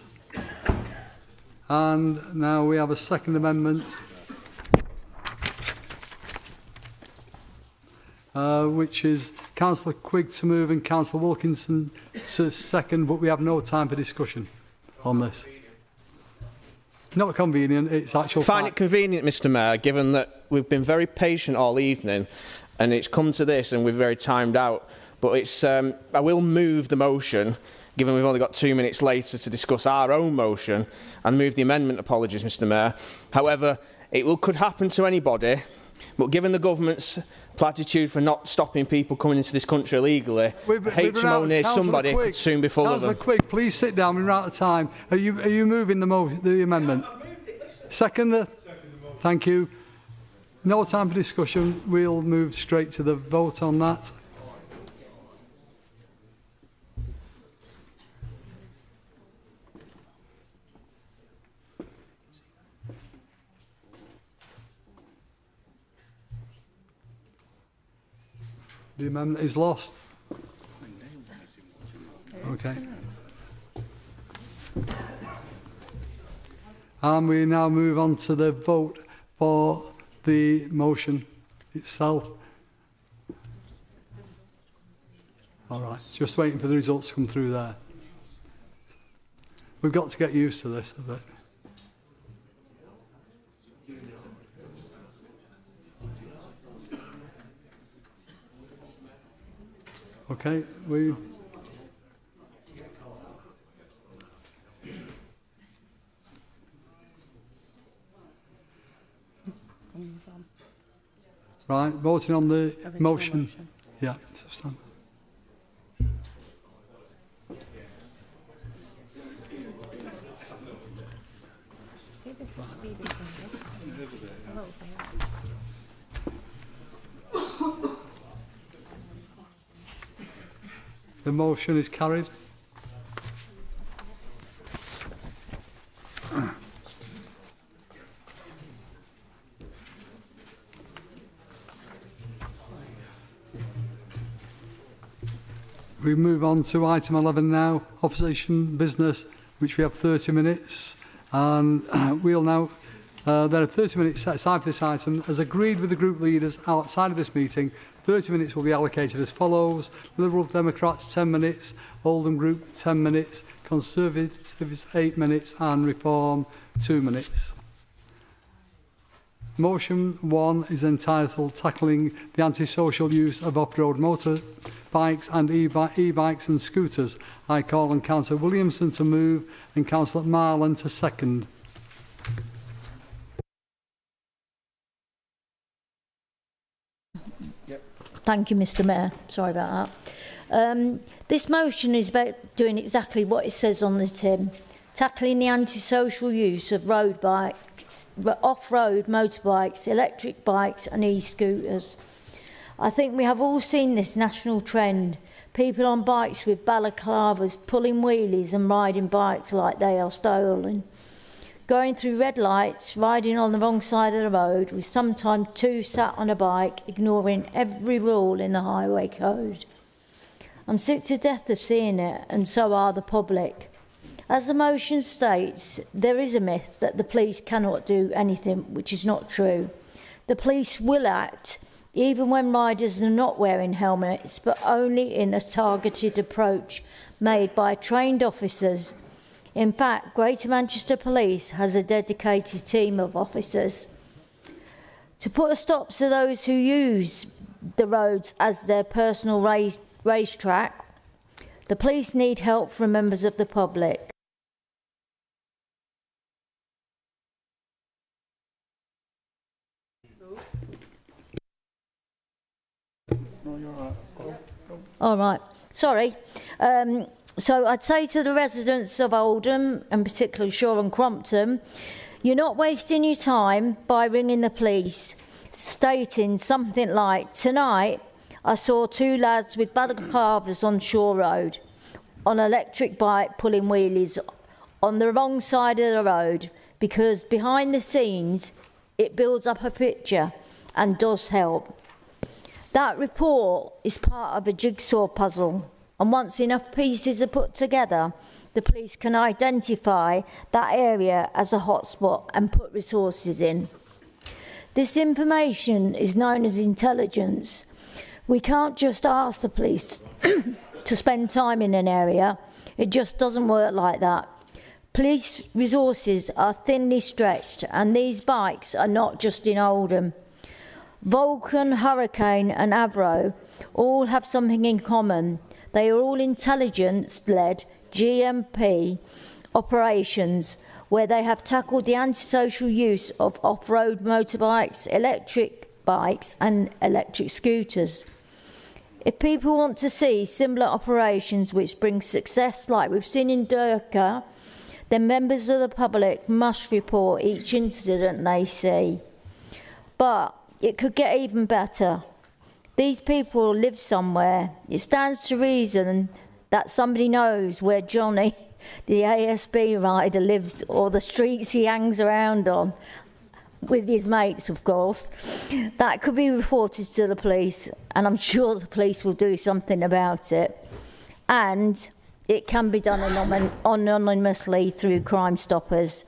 And now we have a second amendment, which is Councillor Quigg to move and Councillor Wilkinson to second, but we have no time for discussion on this. Not convenient, it's actual fact. Find it convenient, Mr. Mayor, given that we've been very patient all evening and it's come to this and we're very timed out. But it's, I will move the motion, given we've only got 2 minutes later to discuss our own motion, and move the amendment. Apologies, Mr. Mayor. However, could happen to anybody, but given the government's platitude for not stopping people coming into this country illegally, HMO near somebody could soon be full of them. Councillor Quigg, please sit down. We're out of time. Are you moving the amendment? Second? Thank you. No time for discussion. We'll move straight to the vote on that. The amendment is lost. Okay. And we now move on to the vote for the motion itself. All right, just waiting for the results to come through there. We've got to get used to this a bit. Okay, right, voting on the motion. Yeah, stand. The motion is carried. We move on to item 11 now, opposition business, which we have 30 minutes. And we'll now, there are 30 minutes set aside for this item. As agreed with the group leaders outside of this meeting, 30 minutes will be allocated as follows. Liberal Democrats 10 minutes, Oldham Group 10 minutes, Conservatives 8 minutes and Reform 2 minutes. Motion 1 is entitled Tackling the Antisocial Use of Off-Road Motorbikes and e-bikes and Scooters. I call on Councillor Williamson to move and Councillor Marland to second. Thank you, Mr Mayor. Sorry about that. This motion is about doing exactly what it says on the tin. Tackling the antisocial use of road bikes, off-road motorbikes, electric bikes and e-scooters. I think we have all seen this national trend. People on bikes with balaclavas pulling wheelies and riding bikes like they are stolen. Going through red lights, riding on the wrong side of the road, with sometimes two sat on a bike, ignoring every rule in the highway code. I'm sick to death of seeing it, and so are the public. As the motion states, there is a myth that the police cannot do anything, which is not true. The police will act, even when riders are not wearing helmets, but only in a targeted approach made by trained officers. In fact, Greater Manchester Police has a dedicated team of officers. To put a stop to those who use the roads as their personal racetrack, the police need help from members of the public. All right, sorry. So I'd say to the residents of Oldham, and particularly Shore and Crompton, you're not wasting your time by ringing the police, stating something like, tonight I saw two lads with balaclavas on Shore Road, on an electric bike pulling wheelies on the wrong side of the road, because behind the scenes it builds up a picture and does help. That report is part of a jigsaw puzzle. And once enough pieces are put together, the police can identify that area as a hotspot and put resources in. This information is known as intelligence. We can't just ask the police to spend time in an area. It just doesn't work like that. Police resources are thinly stretched, and these bikes are not just in Oldham. Vulcan, Hurricane and Avro all have something in common. They are all intelligence-led GMP operations where they have tackled the antisocial use of off-road motorbikes, electric bikes and electric scooters. If people want to see similar operations which bring success like we've seen in Durka, then members of the public must report each incident they see. But it could get even better. These people live somewhere. It stands to reason that somebody knows where Johnny, the ASB rider, lives, or the streets he hangs around on, with his mates, of course. That could be reported to the police, and I'm sure the police will do something about it. And it can be done anonymously through Crime Stoppers.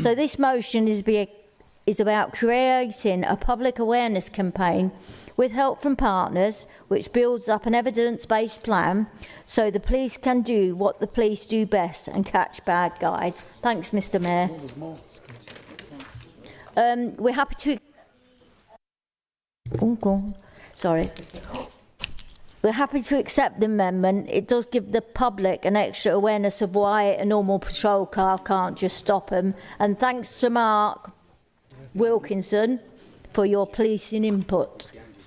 So this motion is about creating a public awareness campaign with help from partners, which builds up an evidence-based plan so the police can do what the police do best and catch bad guys. Thanks, Mr Mayor. We're happy to... Sorry. We're happy to accept the amendment. It does give the public an extra awareness of why a normal patrol car can't just stop them. And thanks to Mark Wilkinson for your policing input.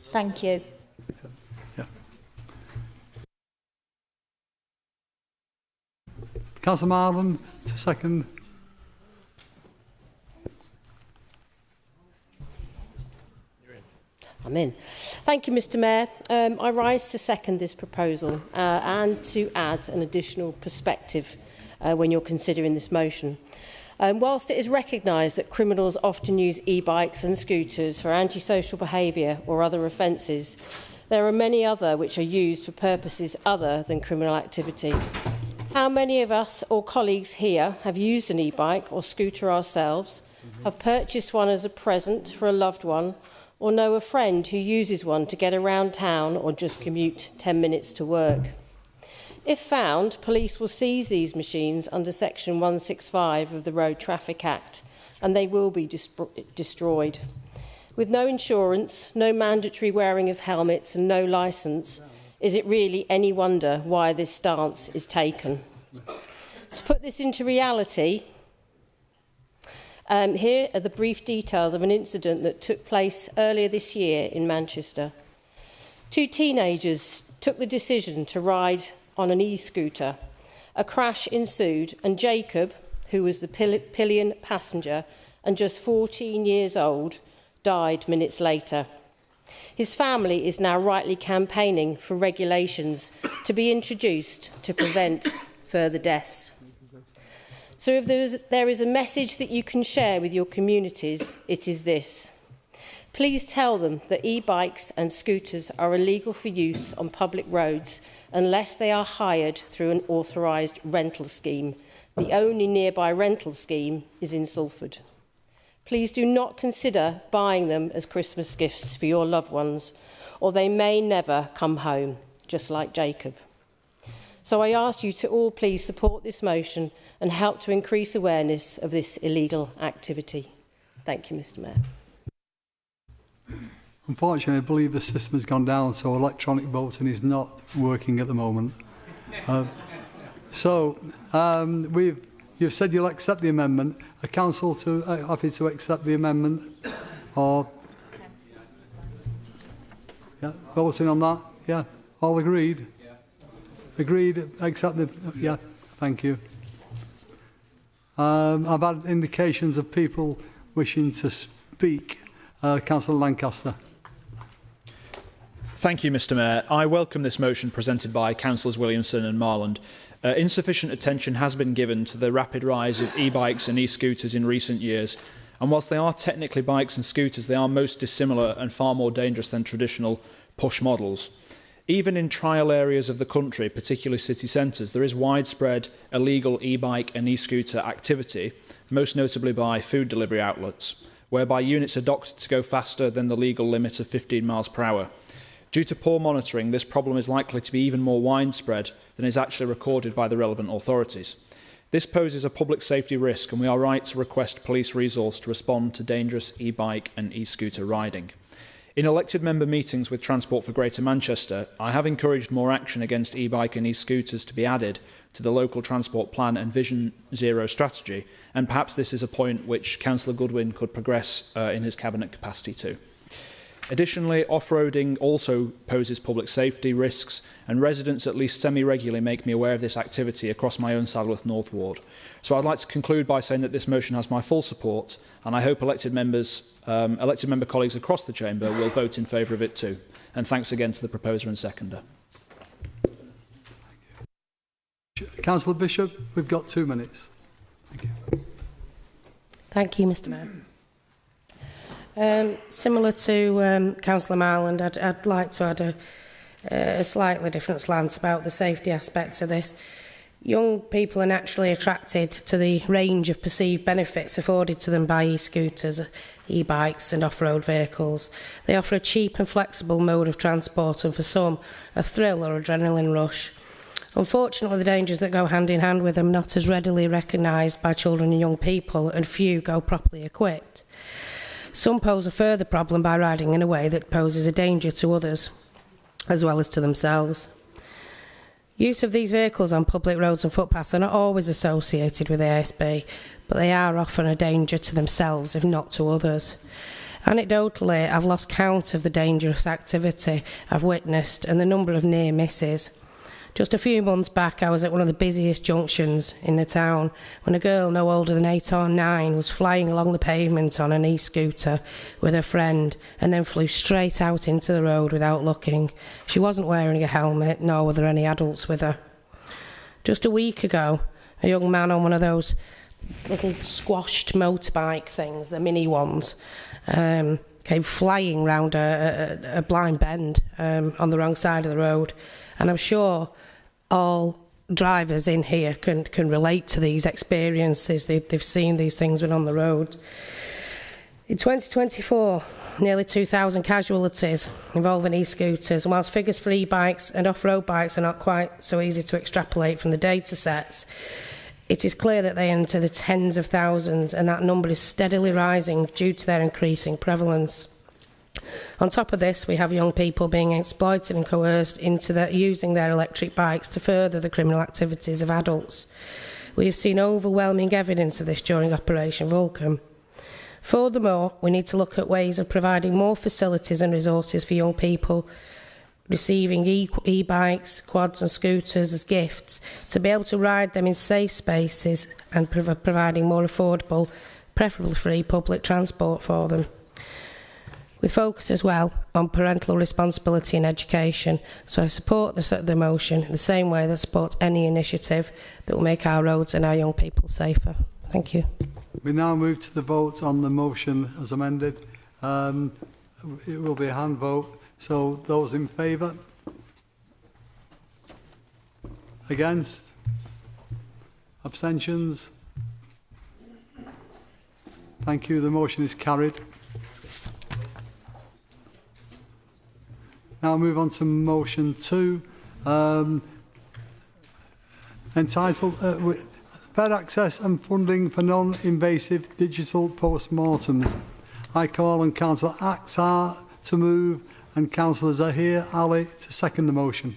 Thank you. Yeah. Councillor Marland to second. I'm in. Thank you, Mr Mayor. I rise to second this proposal and to add an additional perspective when you're considering this motion. Whilst it is recognised that criminals often use e-bikes and scooters for antisocial behaviour or other offences, there are many other which are used for purposes other than criminal activity. How many of us or colleagues here have used an e-bike or scooter ourselves, have purchased one as a present for a loved one, or know a friend who uses one to get around town or just commute 10 minutes to work? If found, police will seize these machines under Section 165 of the Road Traffic Act, and they will be destroyed. With no insurance, no mandatory wearing of helmets and no licence, is it really any wonder why this stance is taken? To put this into reality, here are the brief details of an incident that took place earlier this year in Manchester. 2 teenagers took the decision to ride on an e-scooter. A crash ensued and Jacob, who was the pillion passenger and just 14 years old, died minutes later. His family is now rightly campaigning for regulations to be introduced to prevent further deaths. So if there is a message that you can share with your communities, it is this. Please tell them that e-bikes and scooters are illegal for use on public roads unless they are hired through an authorised rental scheme. The only nearby rental scheme is in Salford. Please do not consider buying them as Christmas gifts for your loved ones, or they may never come home, just like Jacob. So I ask you to all please support this motion and help to increase awareness of this illegal activity. Thank you, Mr Mayor. Unfortunately, I believe the system has gone down, so electronic voting is not working at the moment. You've said you'll accept the amendment. Are council happy to accept the amendment? Or yeah, voting on that? Yeah, all agreed? Yeah. Agreed, accept the... Yeah, thank you. I've had indications of people wishing to speak. Councillor Lancaster. Thank you, Mr Mayor. I welcome this motion presented by Councillors Williamson and Marland. Insufficient attention has been given to the rapid rise of e-bikes and e-scooters in recent years, and whilst they are technically bikes and scooters, they are most dissimilar and far more dangerous than traditional push models. Even in trial areas of the country, particularly city centres, there is widespread illegal e-bike and e-scooter activity, most notably by food delivery outlets, whereby units are docked to go faster than the legal limit of 15 miles per hour. Due to poor monitoring, this problem is likely to be even more widespread than is actually recorded by the relevant authorities. This poses a public safety risk, and we are right to request police resource to respond to dangerous e-bike and e-scooter riding. In elected member meetings with Transport for Greater Manchester, I have encouraged more action against e-bike and e-scooters to be added to the local transport plan and Vision Zero strategy, and perhaps this is a point which Councillor Goodwin could progress in his cabinet capacity too. Additionally, off-roading also poses public safety risks, and residents at least semi-regularly make me aware of this activity across my own Saddleworth North ward. So I'd like to conclude by saying that this motion has my full support, and I hope elected member colleagues across the chamber will vote in favour of it too. And thanks again to the proposer and seconder. Councillor Bishop, we've got 2 minutes. Thank you. Thank you, Mr Mayor. Similar to Councillor Marland, I'd like to add a slightly different slant about the safety aspect of this. Young people are naturally attracted to the range of perceived benefits afforded to them by e-scooters, e-bikes and off-road vehicles. They offer a cheap and flexible mode of transport, and for some, a thrill or adrenaline rush. Unfortunately, the dangers that go hand in hand with them are not as readily recognised by children and young people, and few go properly equipped. Some pose a further problem by riding in a way that poses a danger to others, as well as to themselves. Use of these vehicles on public roads and footpaths are not always associated with ASB, but they are often a danger to themselves, if not to others. Anecdotally, I've lost count of the dangerous activity I've witnessed and the number of near misses. Just a few months back, I was at one of the busiest junctions in the town when a girl no older than 8 or 9 was flying along the pavement on an e-scooter with her friend and then flew straight out into the road without looking. She wasn't wearing a helmet, nor were there any adults with her. Just a week ago, a young man on one of those little squashed motorbike things, the mini ones, came flying round a blind bend on the wrong side of the road. And I'm sure all drivers in here can relate to these experiences. They've seen these things when on the road. In 2024, nearly 2,000 casualties involving e-scooters, and whilst figures for e-bikes and off-road bikes are not quite so easy to extrapolate from the data sets, it is clear that they enter the tens of thousands, and that number is steadily rising due to their increasing prevalence. On top of this, we have young people being exploited and coerced into using their electric bikes to further the criminal activities of adults. We have seen overwhelming evidence of this during Operation Vulcan. Furthermore, we need to look at ways of providing more facilities and resources for young people receiving e-bikes, quads and scooters as gifts, to be able to ride them in safe spaces and providing more affordable, preferably free public transport for them. With focus as well on parental responsibility in education. So I support the motion in the same way that I support any initiative that will make our roads and our young people safer. Thank you. We now move to the vote on the motion as amended. It will be a hand vote. So those in favour? Against? Abstentions? Thank you. The motion is carried. Now move on to motion 2. Entitled Fair Access and Funding for Non-Invasive Digital Postmortems. I call on Councillor Akhtar to move and Councillor Zahir Ali to second the motion.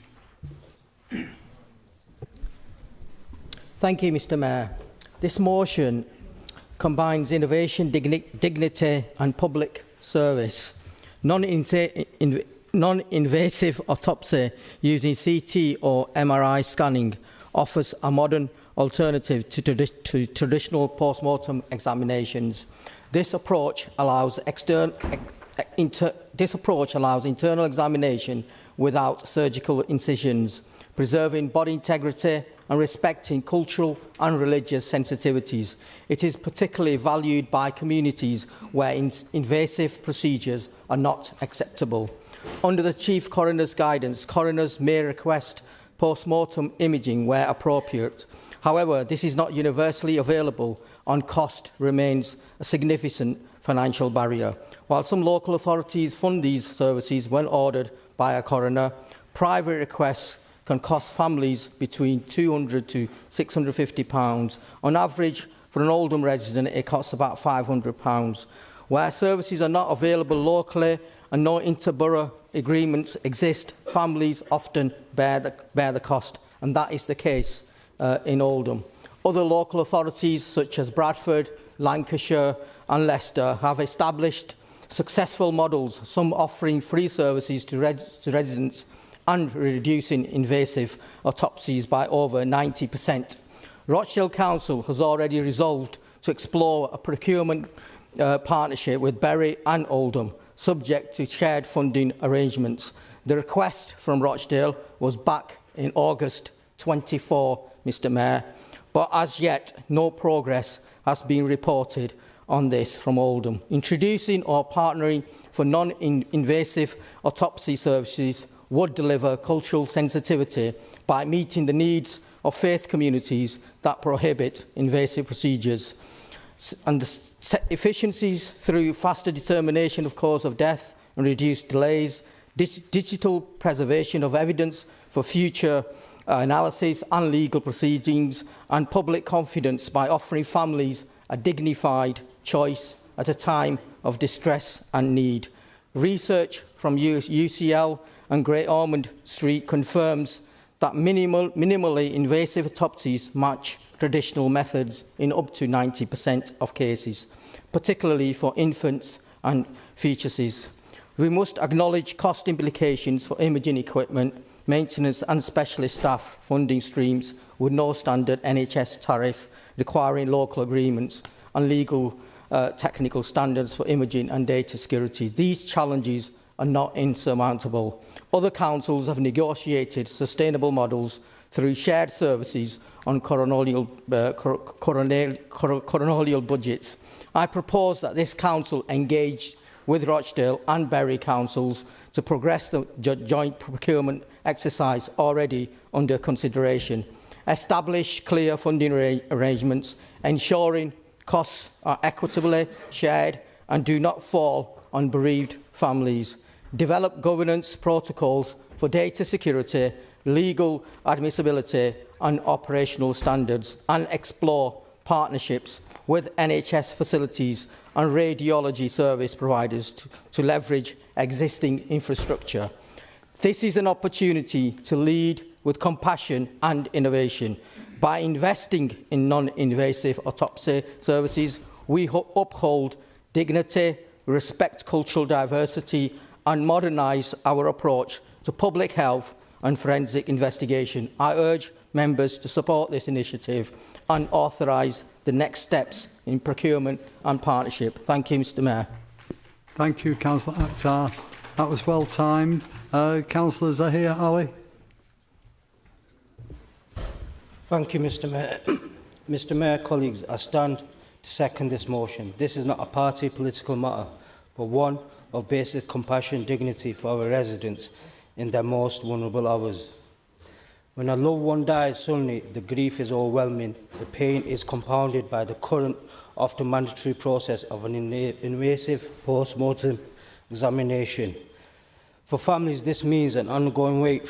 Thank you, Mr. Mayor. This motion combines innovation, dignity and public service. Non-invasive autopsy using CT or MRI scanning offers a modern alternative to traditional post-mortem examinations. This approach allows internal examination without surgical incisions, preserving body integrity and respecting cultural and religious sensitivities. It is particularly valued by communities where invasive procedures are not acceptable. Under the Chief Coroner's guidance, coroners may request post-mortem imaging where appropriate. However, this is not universally available, and cost remains a significant financial barrier. While some local authorities fund these services when ordered by a coroner, private requests can cost families between £200 to £650. On average, for an Oldham resident, it costs about £500. Where services are not available locally and no interborough agreements exist, families often bear the cost, and that is the case in Oldham. Other local authorities, such as Bradford, Lancashire and Leicester, have established successful models, some offering free services to residents and reducing invasive autopsies by over 90%. Rochdale Council has already resolved to explore a procurement partnership with Bury and Oldham, subject to shared funding arrangements. The request from Rochdale was back in August 24, Mr. Mayor, but as yet no progress has been reported on this from Oldham. Introducing or partnering for non-invasive autopsy services would deliver cultural sensitivity by meeting the needs of faith communities that prohibit invasive procedures, and the efficiencies through faster determination of cause of death and reduced delays, digital preservation of evidence for future analysis and legal proceedings, and public confidence by offering families a dignified choice at a time of distress and need. Research from UCL and Great Ormond Street confirms that minimally invasive autopsies match traditional methods in up to 90% of cases, particularly for infants and fetuses. We must acknowledge cost implications for imaging equipment, maintenance and specialist staff funding streams with no standard NHS tariff, requiring local agreements and legal technical standards for imaging and data security. These challenges are not insurmountable. Other councils have negotiated sustainable models through shared services on coronal budgets. I propose that this council engage with Rochdale and Bury councils to progress the joint procurement exercise already under consideration, establish clear funding arrangements, ensuring costs are equitably shared and do not fall on bereaved families, develop governance protocols for data security, legal admissibility and operational standards, and explore partnerships with NHS facilities and radiology service providers to leverage existing infrastructure. This is an opportunity to lead with compassion and innovation. By investing in non-invasive autopsy services, we uphold dignity, respect cultural diversity and modernise our approach to public health and forensic investigation. I urge members to support this initiative and authorise the next steps in procurement and partnership. Thank you, Mr Mayor. Thank you, Councillor Akhtar. That was well timed. Councillor Zahir Ali. Thank you, Mr Mayor. Mr Mayor, colleagues, I stand to second this motion. This is not a party political matter, but one of basic compassion and dignity for our residents in their most vulnerable hours. When a loved one dies suddenly, the grief is overwhelming. The pain is compounded by the current, often mandatory process of an invasive post-mortem examination. For families, this means an ongoing wait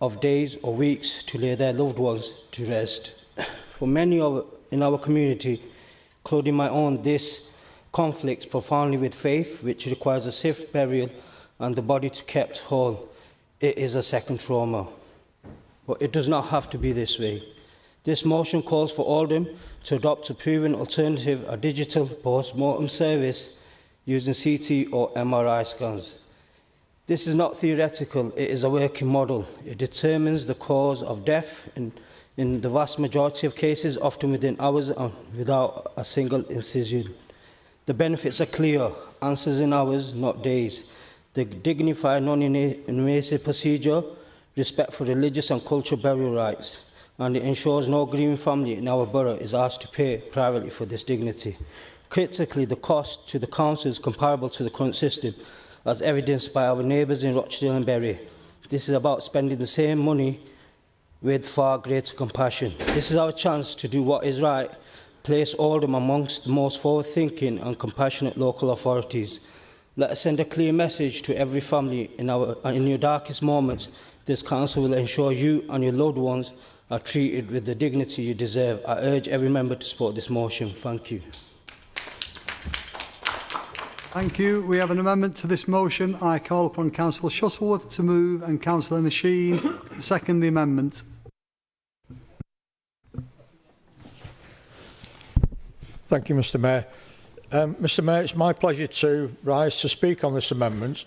of days or weeks to lay their loved ones to rest. For many in our community, including my own, this conflicts profoundly with faith, which requires a safe burial and the body to be kept whole. It is a second trauma. But it does not have to be this way. This motion calls for Oldham to adopt a proven alternative, a digital post-mortem service using CT or MRI scans. This is not theoretical, it is a working model. It determines the cause of death in the vast majority of cases, often within hours and without a single incision. The benefits are clear, answers in hours, not days. The dignified, non-invasive procedure, respect for religious and cultural burial rights, and it ensures no grieving family in our borough is asked to pay privately for this dignity. Critically, the cost to the council is comparable to the current system, as evidenced by our neighbours in Rochdale and Bury. This is about spending the same money with far greater compassion. This is our chance to do what is right, place Oldham amongst the most forward-thinking and compassionate local authorities. Let us send a clear message to every family in your darkest moments. This council will ensure you and your loved ones are treated with the dignity you deserve. I urge every member to support this motion. Thank you. Thank you. We have an amendment to this motion. I call upon Councillor Shuttleworth to move and Councillor Nasheen to second the amendment. Thank you, Mr Mayor. Mr Mayor, it's my pleasure to rise to speak on this amendment,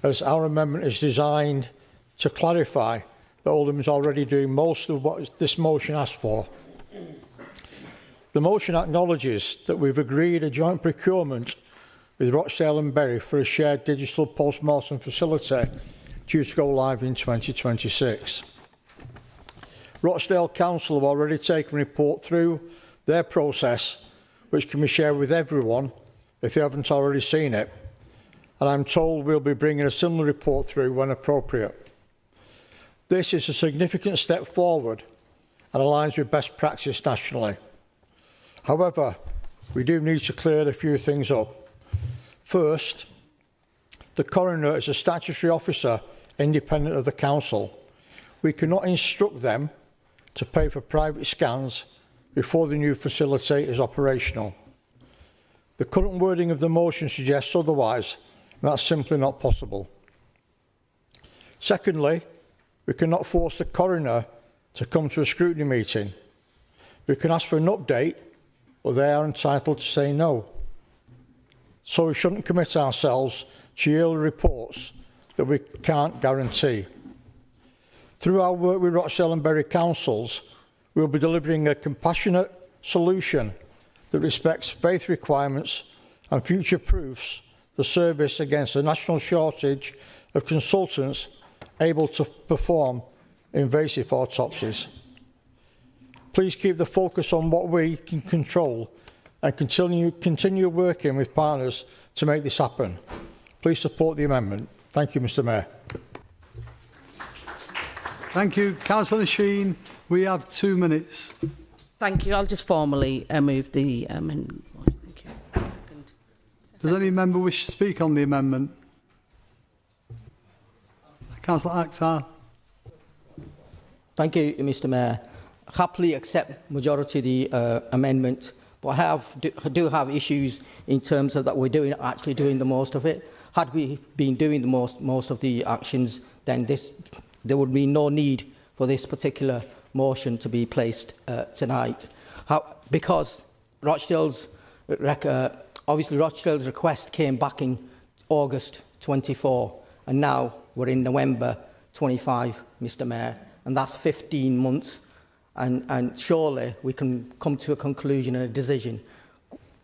as our amendment is designed to clarify that Oldham is already doing most of what this motion asks for. The motion acknowledges that we've agreed a joint procurement with Rochdale and Bury for a shared digital post-mortem facility due to go live in 2026. Rochdale Council have already taken a report through their process, which can be shared with everyone if they haven't already seen it, and I'm told we'll be bringing a similar report through when appropriate. This is a significant step forward and aligns with best practice nationally. However, we do need to clear a few things up. First, the coroner is a statutory officer independent of the council. We cannot instruct them to pay for private scans before the new facility is operational. The current wording of the motion suggests otherwise, and that's simply not possible. Secondly, we cannot force the coroner to come to a scrutiny meeting. We can ask for an update, but they are entitled to say no. So we shouldn't commit ourselves to yearly reports that we can't guarantee. Through our work with Rochdale and Bury councils, we will be delivering a compassionate solution that respects faith requirements and future-proofs the service against a national shortage of consultants able to perform invasive autopsies. Please keep the focus on what we can control and continue working with partners to make this happen. Please support the amendment. Thank you, Mr Mayor. Thank you. Councillor Sheen, we have 2 minutes. Thank you. I'll just formally move the amendment. Thank you. Does any member wish to speak on the amendment? Councillor Akhtar. Thank you, Mr Mayor. Happily accept majority of the amendment, but I do have issues in terms of that we're actually doing the most of it. Had we been doing the most of the actions, then there would be no need for this particular motion to be placed tonight. Because Rochdale's request came back in August 24, and now we're in November 25, Mr Mayor, and that's 15 months. And surely we can come to a conclusion and a decision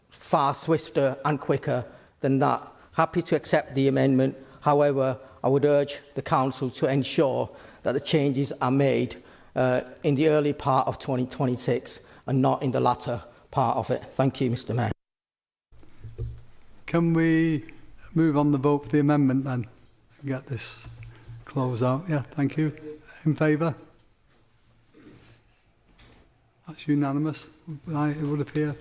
far swifter and quicker than that. Happy to accept the amendment. However, I would urge the Council to ensure that the changes are made in the early part of 2026 and not in the latter part of it. Thank you, Mr Mayor. Can we move on the vote for the amendment then? Get this closed out. Yeah, thank you. In favour? That's unanimous, it would appear.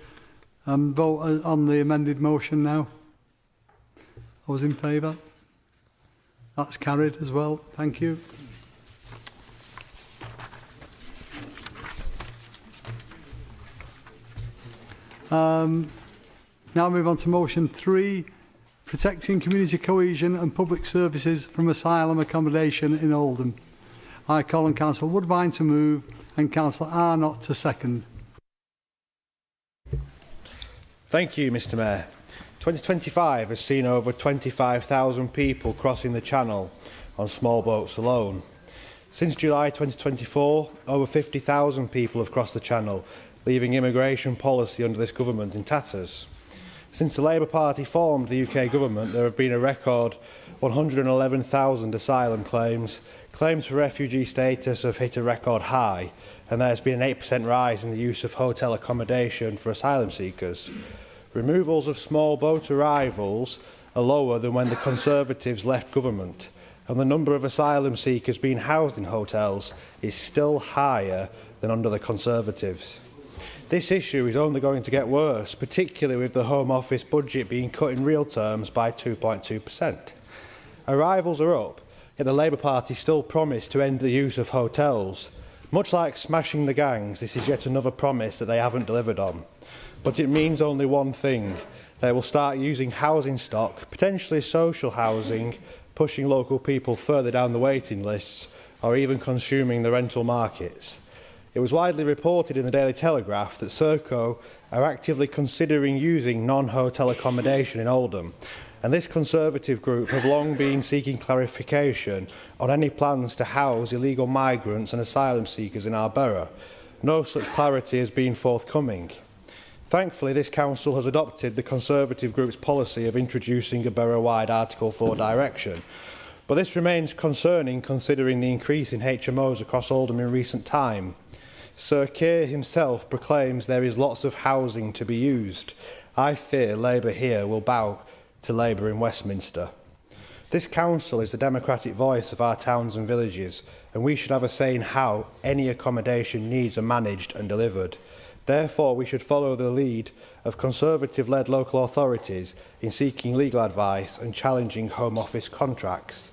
Vote on the amended motion now. Those in favour? That's carried as well. Thank you. Now move on to motion 3, protecting community cohesion and public services from asylum accommodation in Oldham. I call on Councillor Woodbine to move and Councillor Arnott to second. Thank you, Mr Mayor. 2025 has seen over 25,000 people crossing the Channel on small boats alone. Since July 2024, over 50,000 people have crossed the Channel, leaving immigration policy under this government in tatters. Since the Labour Party formed the UK government, there have been a record 111,000 asylum claims. Claims for refugee status have hit a record high, and there has been an 8% rise in the use of hotel accommodation for asylum seekers. Removals of small boat arrivals are lower than when the Conservatives left government, and the number of asylum seekers being housed in hotels is still higher than under the Conservatives. This issue is only going to get worse, particularly with the Home Office budget being cut in real terms by 2.2%. Arrivals are up, yet the Labour Party still promised to end the use of hotels. Much like smashing the gangs, this is yet another promise that they haven't delivered on. But it means only one thing. They will start using housing stock, potentially social housing, pushing local people further down the waiting lists, or even consuming the rental markets. It was widely reported in the Daily Telegraph that Serco are actively considering using non-hotel accommodation in Oldham, and this Conservative group have long been seeking clarification on any plans to house illegal migrants and asylum seekers in our borough. No such clarity has been forthcoming. Thankfully, this council has adopted the Conservative group's policy of introducing a borough-wide Article 4 direction, but this remains concerning considering the increase in HMOs across Oldham in recent time. Sir Keir himself proclaims there is lots of housing to be used. I fear Labour here will bow to Labour in Westminster. This council is the democratic voice of our towns and villages, and we should have a say in how any accommodation needs are managed and delivered. Therefore, we should follow the lead of Conservative-led local authorities in seeking legal advice and challenging Home Office contracts.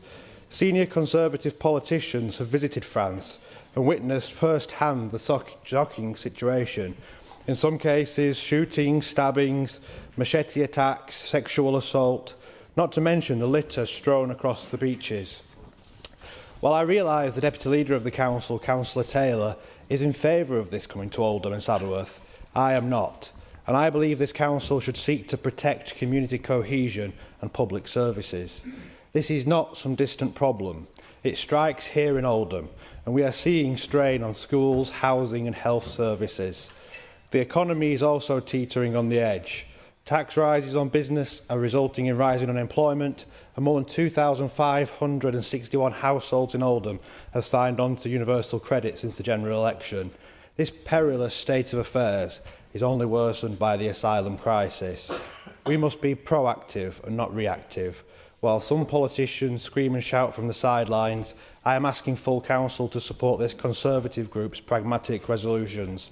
Senior Conservative politicians have visited France and witnessed first-hand the shocking situation. In some cases, shootings, stabbings, machete attacks, sexual assault, not to mention the litter strewn across the beaches. While I realise the Deputy Leader of the Council, Councillor Taylor, is in favour of this coming to Oldham and Saddleworth, I am not, and I believe this council should seek to protect community cohesion and public services. This is not some distant problem. It strikes here in Oldham, and we are seeing strain on schools, housing and health services. The economy is also teetering on the edge. Tax rises on business are resulting in rising unemployment, and more than 2,561 households in Oldham have signed on to universal credit since the general election. This perilous state of affairs is only worsened by the asylum crisis. We must be proactive and not reactive. While some politicians scream and shout from the sidelines, I am asking full council to support this Conservative group's pragmatic resolutions.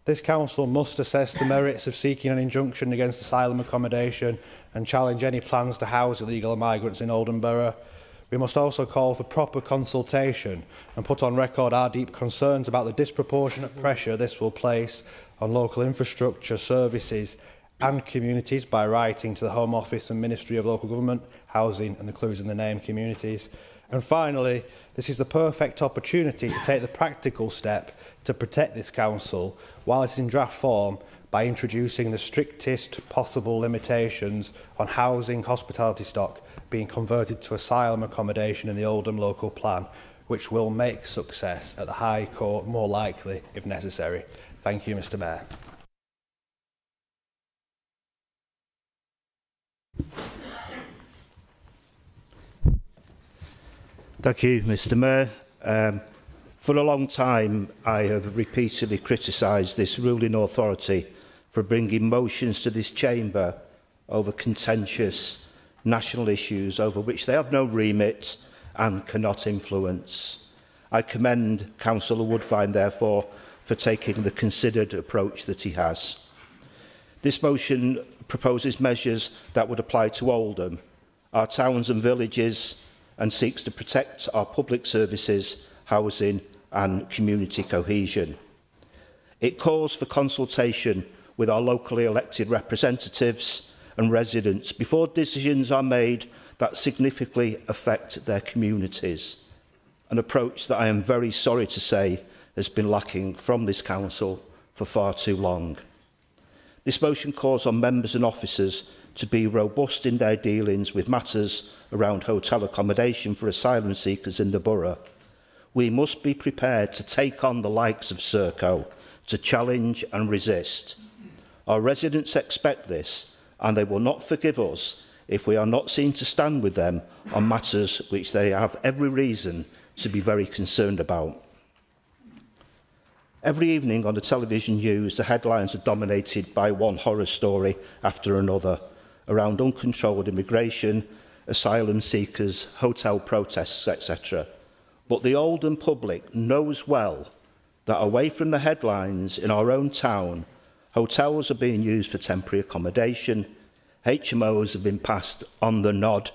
This council must assess the merits of seeking an injunction against asylum accommodation and challenge any plans to house illegal migrants in Oldham Borough. We must also call for proper consultation and put on record our deep concerns about the disproportionate pressure this will place on local infrastructure, services and communities by writing to the Home Office and Ministry of Local Government, Housing and the clues in the name communities. And finally, this is the perfect opportunity to take the practical step to protect this council while it's in draft form by introducing the strictest possible limitations on housing hospitality stock being converted to asylum accommodation in the Oldham local plan, which will make success at the High Court more likely if necessary. Thank you, Mr. Mayor. Thank you, Mr. Mayor. For a long time, I have repeatedly criticised this ruling authority for bringing motions to this chamber over contentious national issues over which they have no remit and cannot influence. I commend Councillor Woodvine, therefore, for taking the considered approach that he has. This motion proposes measures that would apply to Oldham, our towns and villages, and seeks to protect our public services, housing and community cohesion. It calls for consultation with our locally elected representatives and residents before decisions are made that significantly affect their communities, an approach that I am very sorry to say has been lacking from this council for far too long. This motion calls on members and officers to be robust in their dealings with matters around hotel accommodation for asylum seekers in the borough. We must be prepared to take on the likes of Serco, to challenge and resist. Our residents expect this, and they will not forgive us if we are not seen to stand with them on matters which they have every reason to be very concerned about. Every evening on the television news, the headlines are dominated by one horror story after another around uncontrolled immigration, asylum seekers, hotel protests, etc. But the Oldham public knows well that away from the headlines in our own town, hotels are being used for temporary accommodation, HMOs have been passed on the nod,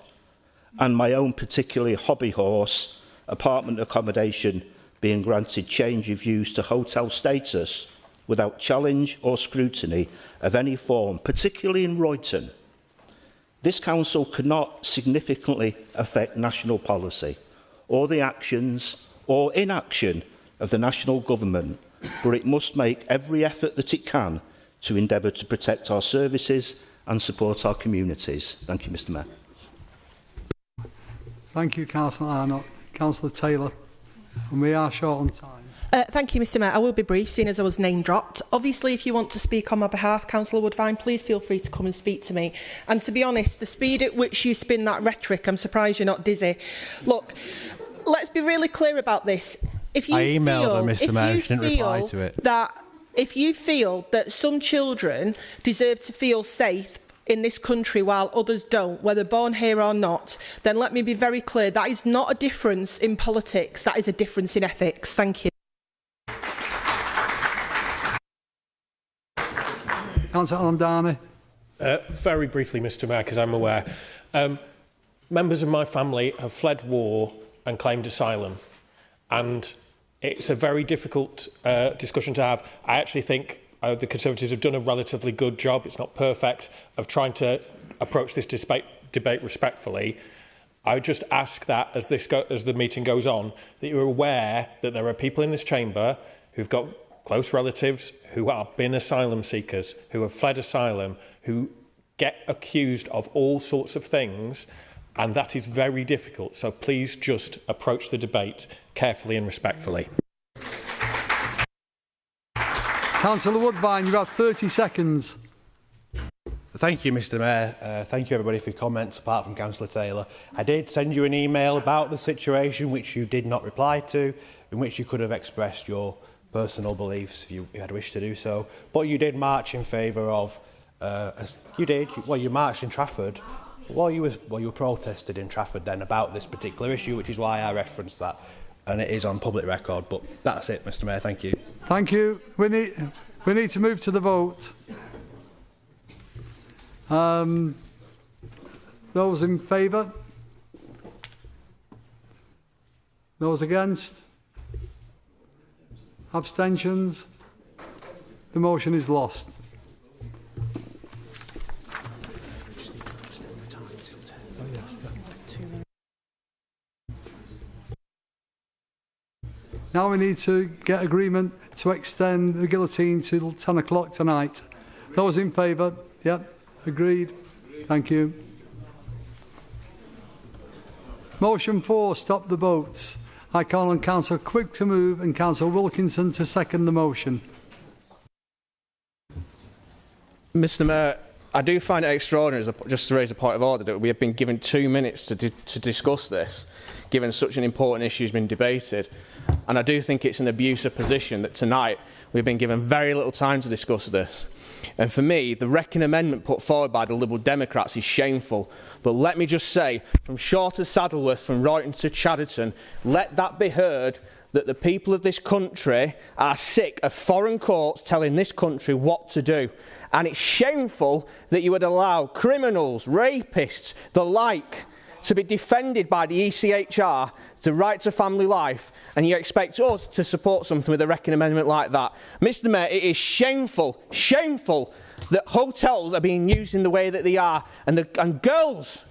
and my own particularly hobby horse, apartment accommodation, being granted change of use to hotel status without challenge or scrutiny of any form, particularly in Royton. This council cannot significantly affect national policy or the actions or inaction of the national government, but it must make every effort that it can to endeavour to protect our services and support our communities. Thank you, Mr. Mayor. Thank you, Councillor Arnott. Councillor Taylor. And we are short on time. Thank you, Mr Mayor. I will be brief, seeing as I was name dropped. Obviously, if you want to speak on my behalf, Councillor Woodvine, please feel free to come and speak to me. And to be honest, the speed at which you spin that rhetoric, I'm surprised you're not dizzy. Look, let's be really clear about this. If you I emailed feel, her, Mr Mayor, she didn't reply to it. If you feel that some children deserve to feel safe in this country while others don't, whether born here or not, then let me be very clear, that is not a difference in politics, that is a difference in ethics. Thank you. Councillor Ondani. Very briefly, Mr Mayor, because I'm aware. Members of my family have fled war and claimed asylum, and it's a very difficult discussion to have. I actually think the Conservatives have done a relatively good job, it's not perfect, of trying to approach this debate respectfully. I would just ask that as the meeting goes on, that you're aware that there are people in this chamber who've got close relatives who have been asylum seekers, who have fled asylum, who get accused of all sorts of things and that is very difficult. So please just approach the debate carefully and respectfully. Councillor Woodbine, you have 30 seconds. Thank you, Mr Mayor. Thank you, everybody, for your comments, apart from Councillor Taylor. I did send you an email about the situation, which you did not reply to, in which you could have expressed your personal beliefs if you had wished to do so. But you did march in favour of, you marched in Trafford. You were protested in Trafford then about this particular issue, which is why I referenced that. And it is on public record. But that's it, Mr Mayor. Thank you. Thank you. We need to move to the vote. Those in favour? Those against? Abstentions? The motion is lost. Now we need to get agreement to extend the guillotine till 10 o'clock tonight. Those in favour? Yep. Agreed. Thank you. Motion 4, stop the boats. I call on Councillor Quigg to move and Councillor Wilkinson to second the motion. Mr Mayor, I do find it extraordinary, just to raise a point of order, that we have been given 2 minutes to discuss this, given such an important issue has been debated. And I do think it's an abusive position that tonight we've been given very little time to discuss this. And for me, the Wrecking amendment put forward by the Liberal Democrats is shameful. But let me just say, from Shaw to Saddleworth, from Royton to Chadderton, let that be heard that the people of this country are sick of foreign courts telling this country what to do. And it's shameful that you would allow criminals, rapists, the like, to be defended by the ECHR, the right to family life, and you expect us to support something with a Wrecking amendment like that. Mr Mayor, it is shameful, shameful that hotels are being used in the way that they are, and girls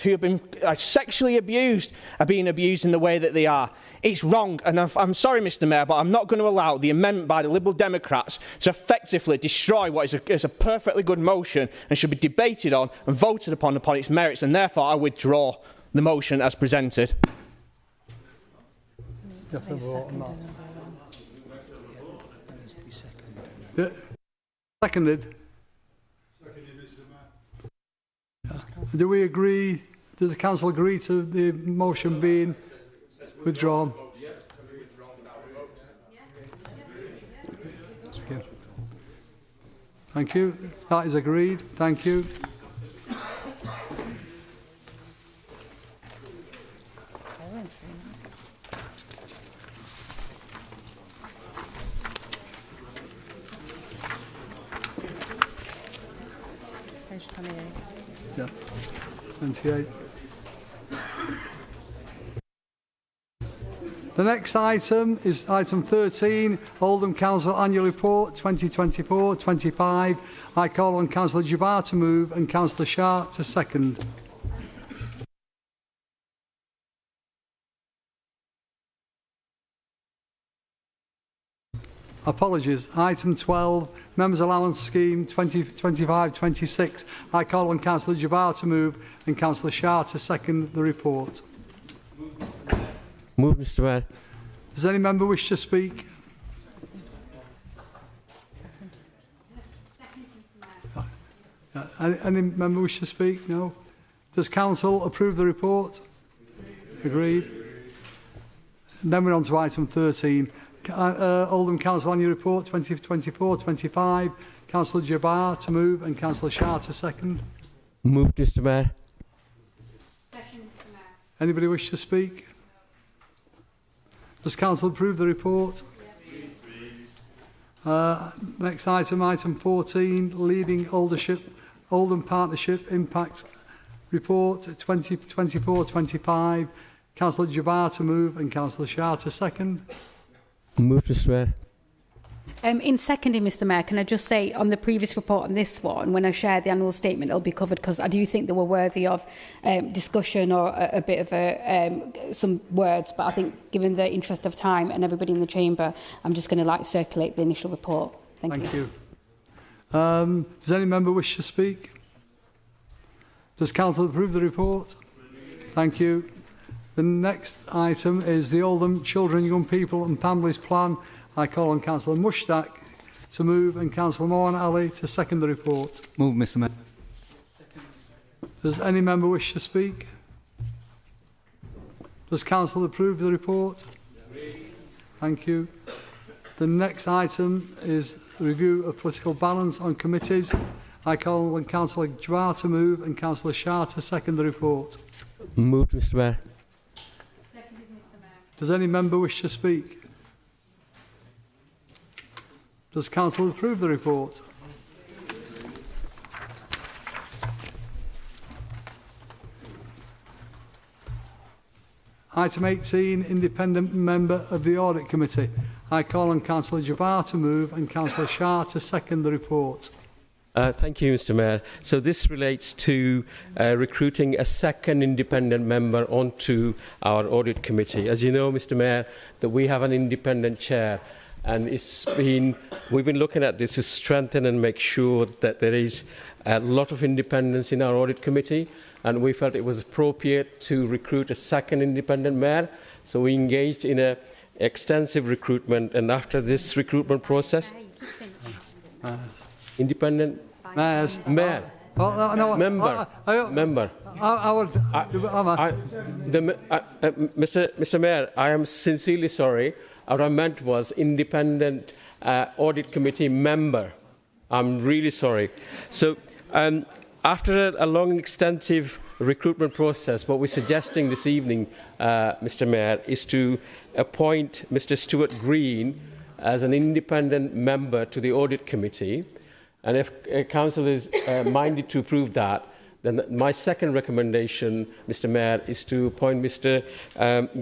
who have been sexually abused are being abused in the way that they are. It's wrong, and I'm sorry, Mr Mayor, but I'm not going to allow the amendment by the Liberal Democrats to effectively destroy what is a perfectly good motion and should be debated on and voted upon its merits, and therefore I withdraw the motion as presented. Seconded. Do we agree? Does the council agree to the motion being withdrawn? Thank you. That is agreed. Thank you. Page 28. Yeah, 28. The next item is item 13, Oldham Council Annual Report 2024-25. I call on Councillor Jabbar to move and Councillor Shah to second. Apologies. Item 12, Members Allowance Scheme 2025-26. I call on Councillor Jabbar to move and Councillor Shah to second the report. Move, Mr Mayor. Does any member wish to speak? Any member wish to speak? No. Does Council approve the report? Agreed. And then we're on to item 13. Oldham Council Annual Report 2024-25. Councillor Jabbar to move and Councillor Shah to second. Move, Mr Mayor. Second, Mr Mayor. Anybody wish to speak? Does Council approve the report? Next item, item 14, Leading Oldham Partnership Impact Report 2024-25. Councillor Jabbar to move and Councillor Shah to second. Move, Mr Mayor. In seconding, Mr Mayor, can I just say on the previous report on this one, when I share the annual statement, it'll be covered because I do think they were worthy of discussion or a bit of some words. But I think given the interest of time and everybody in the chamber, I'm just going to circulate the initial report. Thank you. Does any member wish to speak? Does Council approve the report? Thank you. The next item is the Oldham Children, Young People and Families Plan. I call on Councillor Mushtaq to move and Councillor Mohan Ali to second the report. Move, Mr Mayor. Does any member wish to speak? Does Council approve the report? Thank you. The next item is review of political balance on committees. I call on Councillor Jawar to move and Councillor Shah to second the report. Moved, Mr Mayor. Seconded, Mr Mayor. Does any member wish to speak? Does Council approve the report? Item 18, independent member of the Audit Committee. I call on Councillor Jabbar to move and Councillor Shah to second the report. Thank you, Mr Mayor. So this relates to recruiting a second independent member onto our Audit Committee. As you know, Mr Mayor, that we have an independent chair, and we've been looking at this to strengthen and make sure that there is a lot of independence in our Audit Committee, and we felt it was appropriate to recruit a second independent mayor. So we engaged in an extensive recruitment, and after this recruitment process, independent Mayors. mayor, No, member. Mr Mayor, I am sincerely sorry. What I meant was independent Audit Committee member. I'm really sorry. So after a long, extensive recruitment process, what we're suggesting this evening, Mr Mayor, is to appoint Mr Stuart Green as an independent member to the Audit Committee. And if Council is minded to approve that, then my second recommendation, Mr Mayor, is to appoint Mr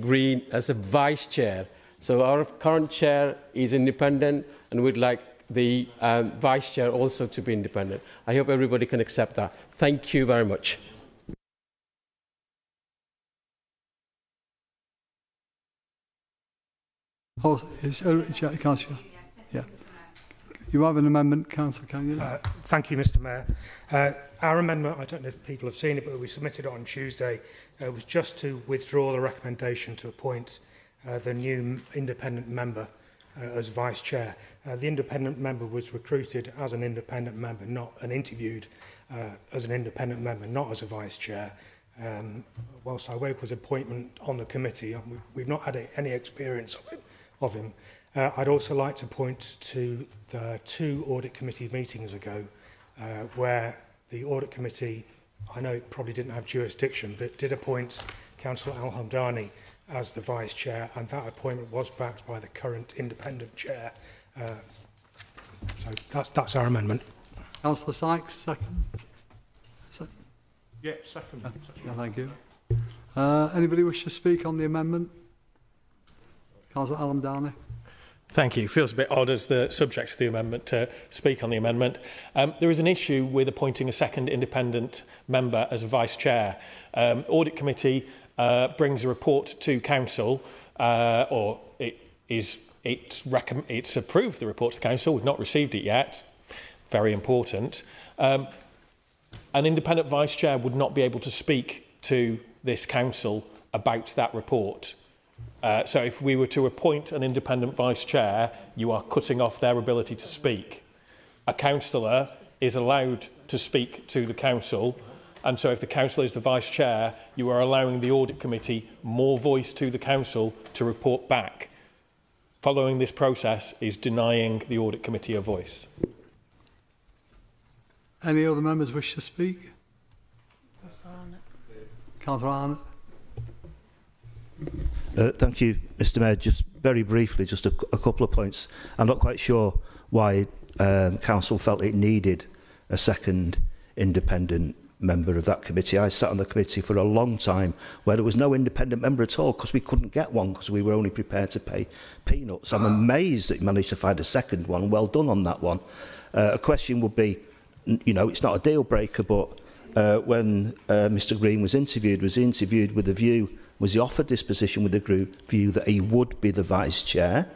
Green as a Vice Chair. So our current Chair is independent, and we'd like the Vice Chair also to be independent. I hope everybody can accept that. Thank you very much. Oh, Councillor. Yeah. You have an amendment, Councillor, can you? Thank you, Mr Mayor. Our amendment, I don't know if people have seen it, but we submitted it on Tuesday, was just to withdraw the recommendation to appoint the new independent member as Vice Chair. The independent member was recruited as an independent member, and interviewed as an independent member, not as a Vice Chair. Whilst I work with appointment on the committee, we've not had any experience of him. I'd also like to point to the 2 Audit Committee meetings ago where the Audit Committee, I know it probably didn't have jurisdiction, but did appoint Councillor Al-Hamdani as the Vice Chair, and that appointment was backed by the current independent Chair. So that's our amendment. Councillor Sykes, second. Yeah, second. Yeah, thank you. Anybody wish to speak on the amendment? Councillor Al-Hamdani. Thank you. Feels a bit odd as the subject of the amendment to speak on the amendment. There is an issue with appointing a second independent member as Vice Chair. Audit Committee brings a report to Council, or it's approved the report to Council. We've not received it yet. Very important. An independent Vice Chair would not be able to speak to this Council about that report. So if we were to appoint an independent Vice Chair, you are cutting off their ability to speak. A councillor is allowed to speak to the Council, and so if the Council is the Vice Chair, you are allowing the Audit Committee more voice to the Council to report back. Following this process is denying the Audit Committee a voice. Any other members wish to speak? Councillor Arnott. Thank you, Mr Mayor. Just very briefly, just a couple of points. I'm not quite sure why Council felt it needed a second independent member of that committee. I sat on the committee for a long time where there was no independent member at all because we couldn't get one because we were only prepared to pay peanuts. I'm amazed that you managed to find a second one. Well done on that one. A question would be, you know, it's not a deal breaker, but when Mr Green was he interviewed with the view, was he offered this position with the view that he would be the Vice Chair?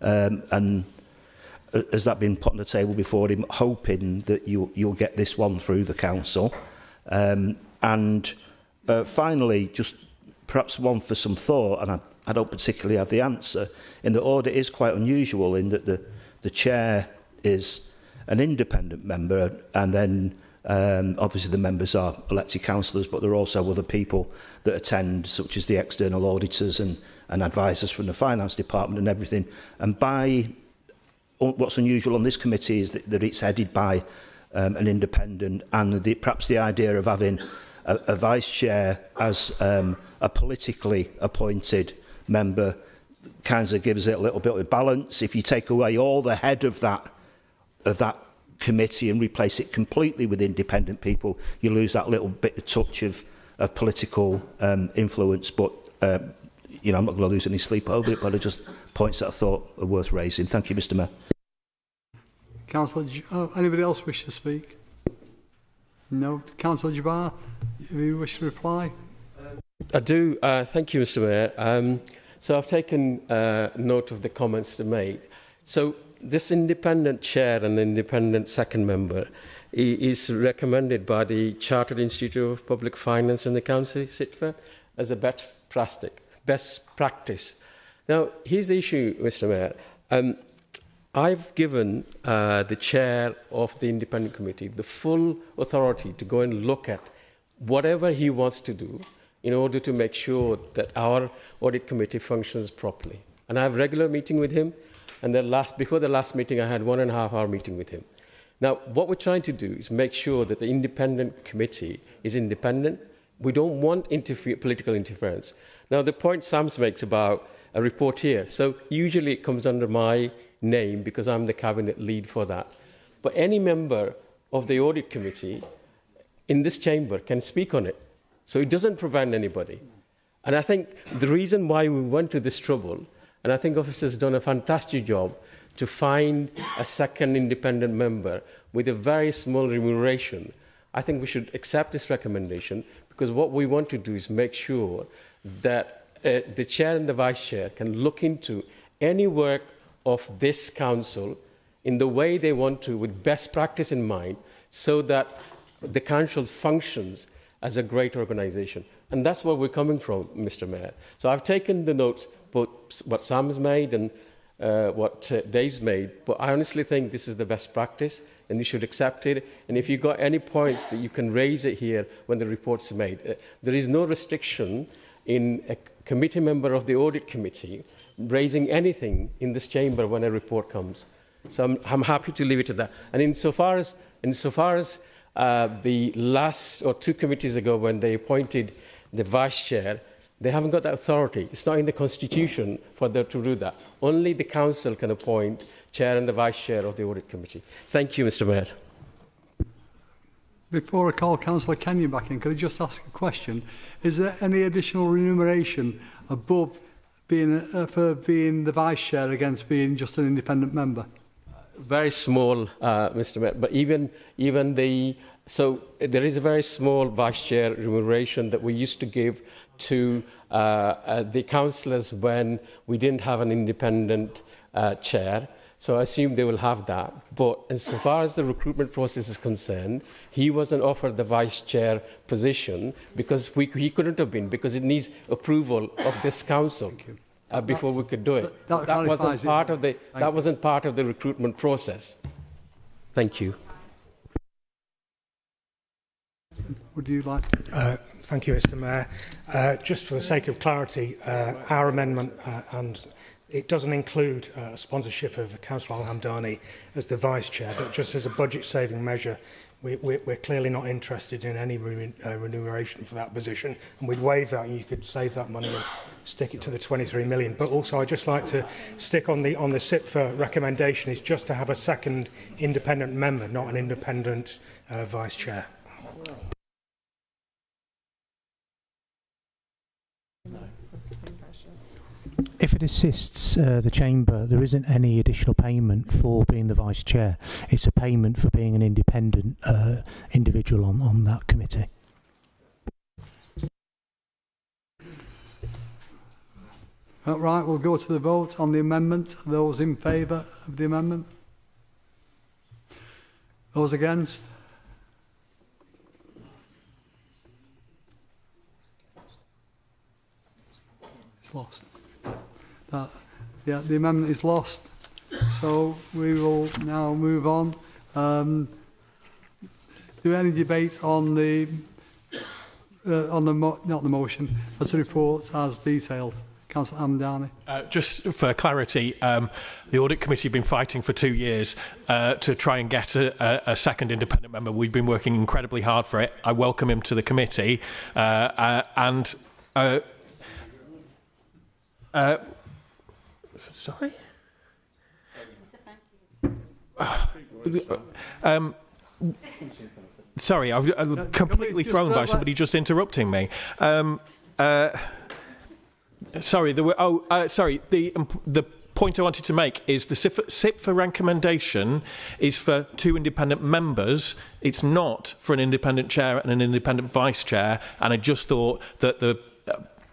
And has that been put on the table before him, hoping that you'll get this one through the Council? And Finally, just perhaps one for some thought, and I don't particularly have the answer, in that audit is quite unusual in that the chair is an independent member, and then obviously the members are elected councillors, but there are also other people that attend, such as the external auditors and advisors from the finance department and everything. And what's unusual on this committee is that it's headed by an independent, and perhaps the idea of having a vice chair as a politically appointed member kind of gives it a little bit of balance. If you take away all the head of that committee and replace it completely with independent people, you lose that little bit of touch of political influence. But you know, I'm not going to lose any sleep over it, but it just points that I thought are worth raising. Thank you, Mr. Mayor. Councillor, anybody else wish to speak? No. Councillor Jabbar, do you wish to reply? I do. Thank you, Mr. Mayor. So I've taken note of the comments to make. So this independent chair and independent second member is recommended by the Chartered Institute of Public Finance and the Council, SITFA, as a best practice. Now, here's the issue, Mr. Mayor. I've given the chair of the independent committee the full authority to go and look at whatever he wants to do in order to make sure that our audit committee functions properly. And I have a regular meeting with him, and before the last meeting, I had 1.5 hour meeting with him. Now, what we're trying to do is make sure that the independent committee is independent. We don't want political interference. Now, the point Sam makes about a report here, so usually it comes under my name because I'm the cabinet lead for that. But any member of the audit committee in this chamber can speak on it. So it doesn't prevent anybody. And I think the reason why we went to this trouble, and I think officers have done a fantastic job to find a second independent member with a very small remuneration, I think we should accept this recommendation, because what we want to do is make sure that the chair and the vice chair can look into any work of this council in the way they want to, with best practice in mind, so that the council functions as a great organisation. And that's where we're coming from, Mr. Mayor. So I've taken the notes, both what Sam's made and what Dave's made, but I honestly think this is the best practice and you should accept it. And if you've got any points that you can raise it here when the report's made. There is no restriction in a committee member of the audit committee raising anything in this chamber when a report comes. So I'm happy to leave it at that. And insofar as the last or 2 committees ago when they appointed the vice chair, they haven't got that authority. It's not in the constitution for them to do that. Only the council can appoint chair and the vice chair of the audit committee. Thank you, Mr. Mayor. Before I call Councillor Kenyon back in, could I just ask a question? Is there any additional remuneration above being for being the vice chair against being just an independent member? Very small, Mr. Mayor, but so there is a very small vice chair remuneration that we used to give to the councillors when we didn't have an independent chair. So I assume they will have that. But insofar as the recruitment process is concerned, he wasn't offered the vice chair position because he couldn't have been, because it needs approval of this council. Before we could do it. That wasn't part of the recruitment process. Thank you. Would you like to? Thank you, Mr. Mayor. Just for the sake of clarity, our amendment, and it doesn't include sponsorship of Councillor Al-Hamdani as the vice chair, but just as a budget-saving measure, we're clearly not interested in any remuneration for that position, and we'd waive that, and you could save that money and stick it to the 23 million. But also, I'd just like to stick on the SITFA recommendation is just to have a second independent member, not an independent vice chair. If it assists the Chamber, there isn't any additional payment for being the Vice Chair. It's a payment for being an independent individual on that committee. Right, we'll go to the vote on the amendment. Those in favour of the amendment? Those against? It's lost. Yeah, the amendment is lost. So we will now move on. Do any debate on the not the motion, but the report as detailed? Councillor Amdani. Just for clarity, the Audit Committee have been fighting for 2 years to try and get a second independent member. We've been working incredibly hard for it. I welcome him to the committee. Sorry? Sorry, I'm completely thrown by somebody just interrupting me. Sorry, the point I wanted to make is the SIP for recommendation is for 2 independent members. It's not for an independent chair and an independent vice chair. And I just thought that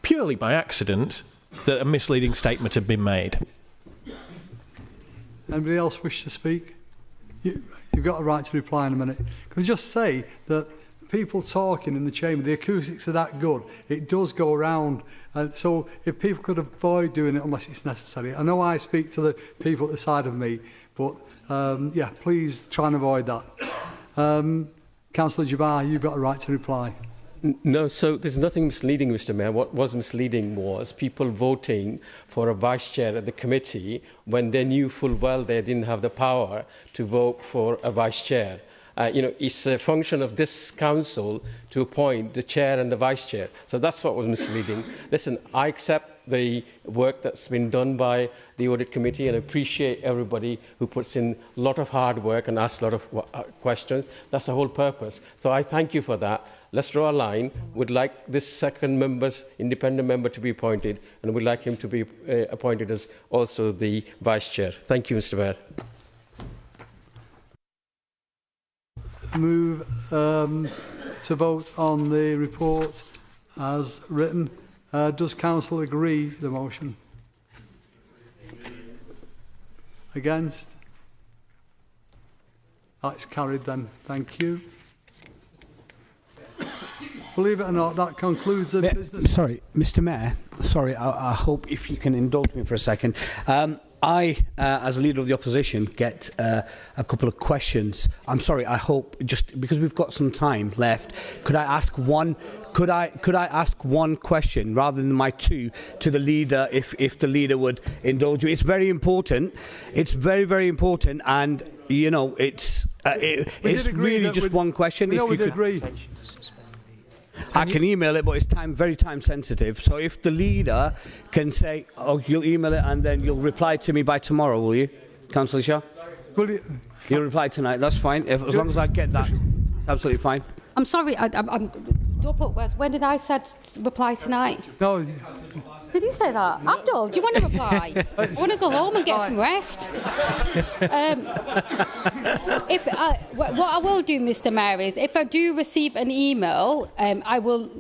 purely by accident, that a misleading statement had been made. Anybody else wish to speak? You've got a right to reply in a minute. Can I just say that people talking in the chamber, the acoustics are that good, it does go around. So if people could avoid doing it unless it's necessary. I know I speak to the people at the side of me, but yeah, please try and avoid that. Councillor Jabbar, you've got a right to reply. No, so there's nothing misleading, Mr. Mayor. What was misleading was people voting for a vice chair at the committee when they knew full well they didn't have the power to vote for a vice chair. It's a function of this council to appoint the chair and the vice chair. So that's what was misleading. Listen, I accept the work that's been done by the Audit Committee and appreciate everybody who puts in a lot of hard work and asks a lot of questions. That's the whole purpose. So I thank you for that. Let's draw a line. We'd like this second independent member to be appointed, and we'd like him to be appointed as also the vice chair. Thank you, Mr. Mayor. Move to vote on the report as written. Does Council agree the motion? Against? That's carried then. Thank you. Believe it or not, that concludes the business. Sorry, Mr. Mayor. Sorry, I hope if you can indulge me for a second. I, as a leader of the opposition, get a couple of questions. I'm sorry. I hope just because we've got some time left, could I ask one? Could I ask one question rather than my 2 to the leader, if the leader would indulge me? It's very important. It's very, very important, and you know, it's really just one question. We would agree. I can email it, but it's very time sensitive. So if the leader can say, "Oh, you'll email it and then you'll reply to me by tomorrow," will you, Councillor Shaw? Will you? You'll reply tonight. That's fine. As long as I get that, it's absolutely fine. I'm sorry, don't put words. When did I said reply tonight? No. Did you say that? Abdul, do you want to reply? I want to go home and get some rest. What I will do, Mr. Mayor, is if I do receive an email, I will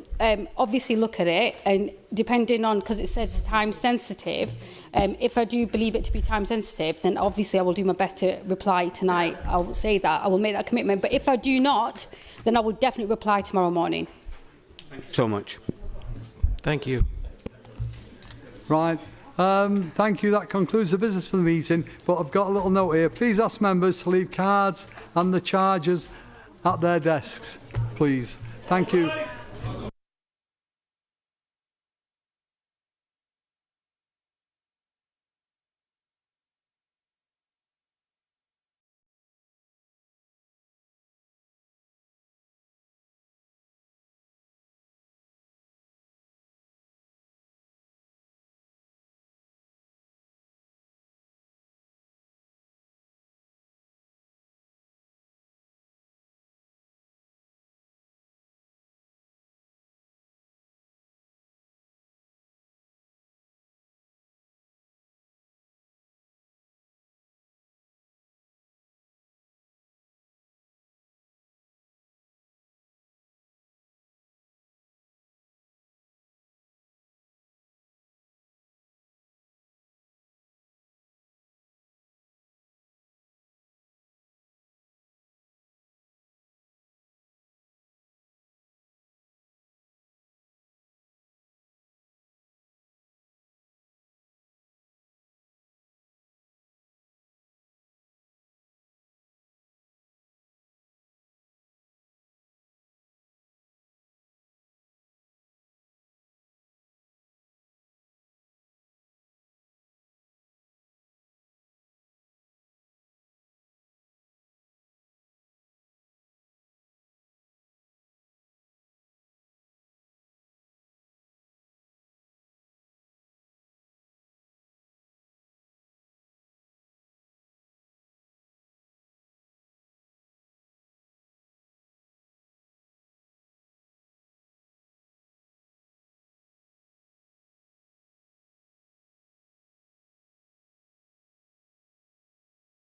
obviously look at it, and depending on, because it says time sensitive, if I do believe it to be time sensitive, then obviously I will do my best to reply tonight. I will say that. I will make that commitment. But if I do not, then I will definitely reply tomorrow morning. Thank you so much. Thank you. Right. Thank you. That concludes the business for the meeting. But I've got a little note here. Please ask members to leave cards and the chargers at their desks, please. Thank you.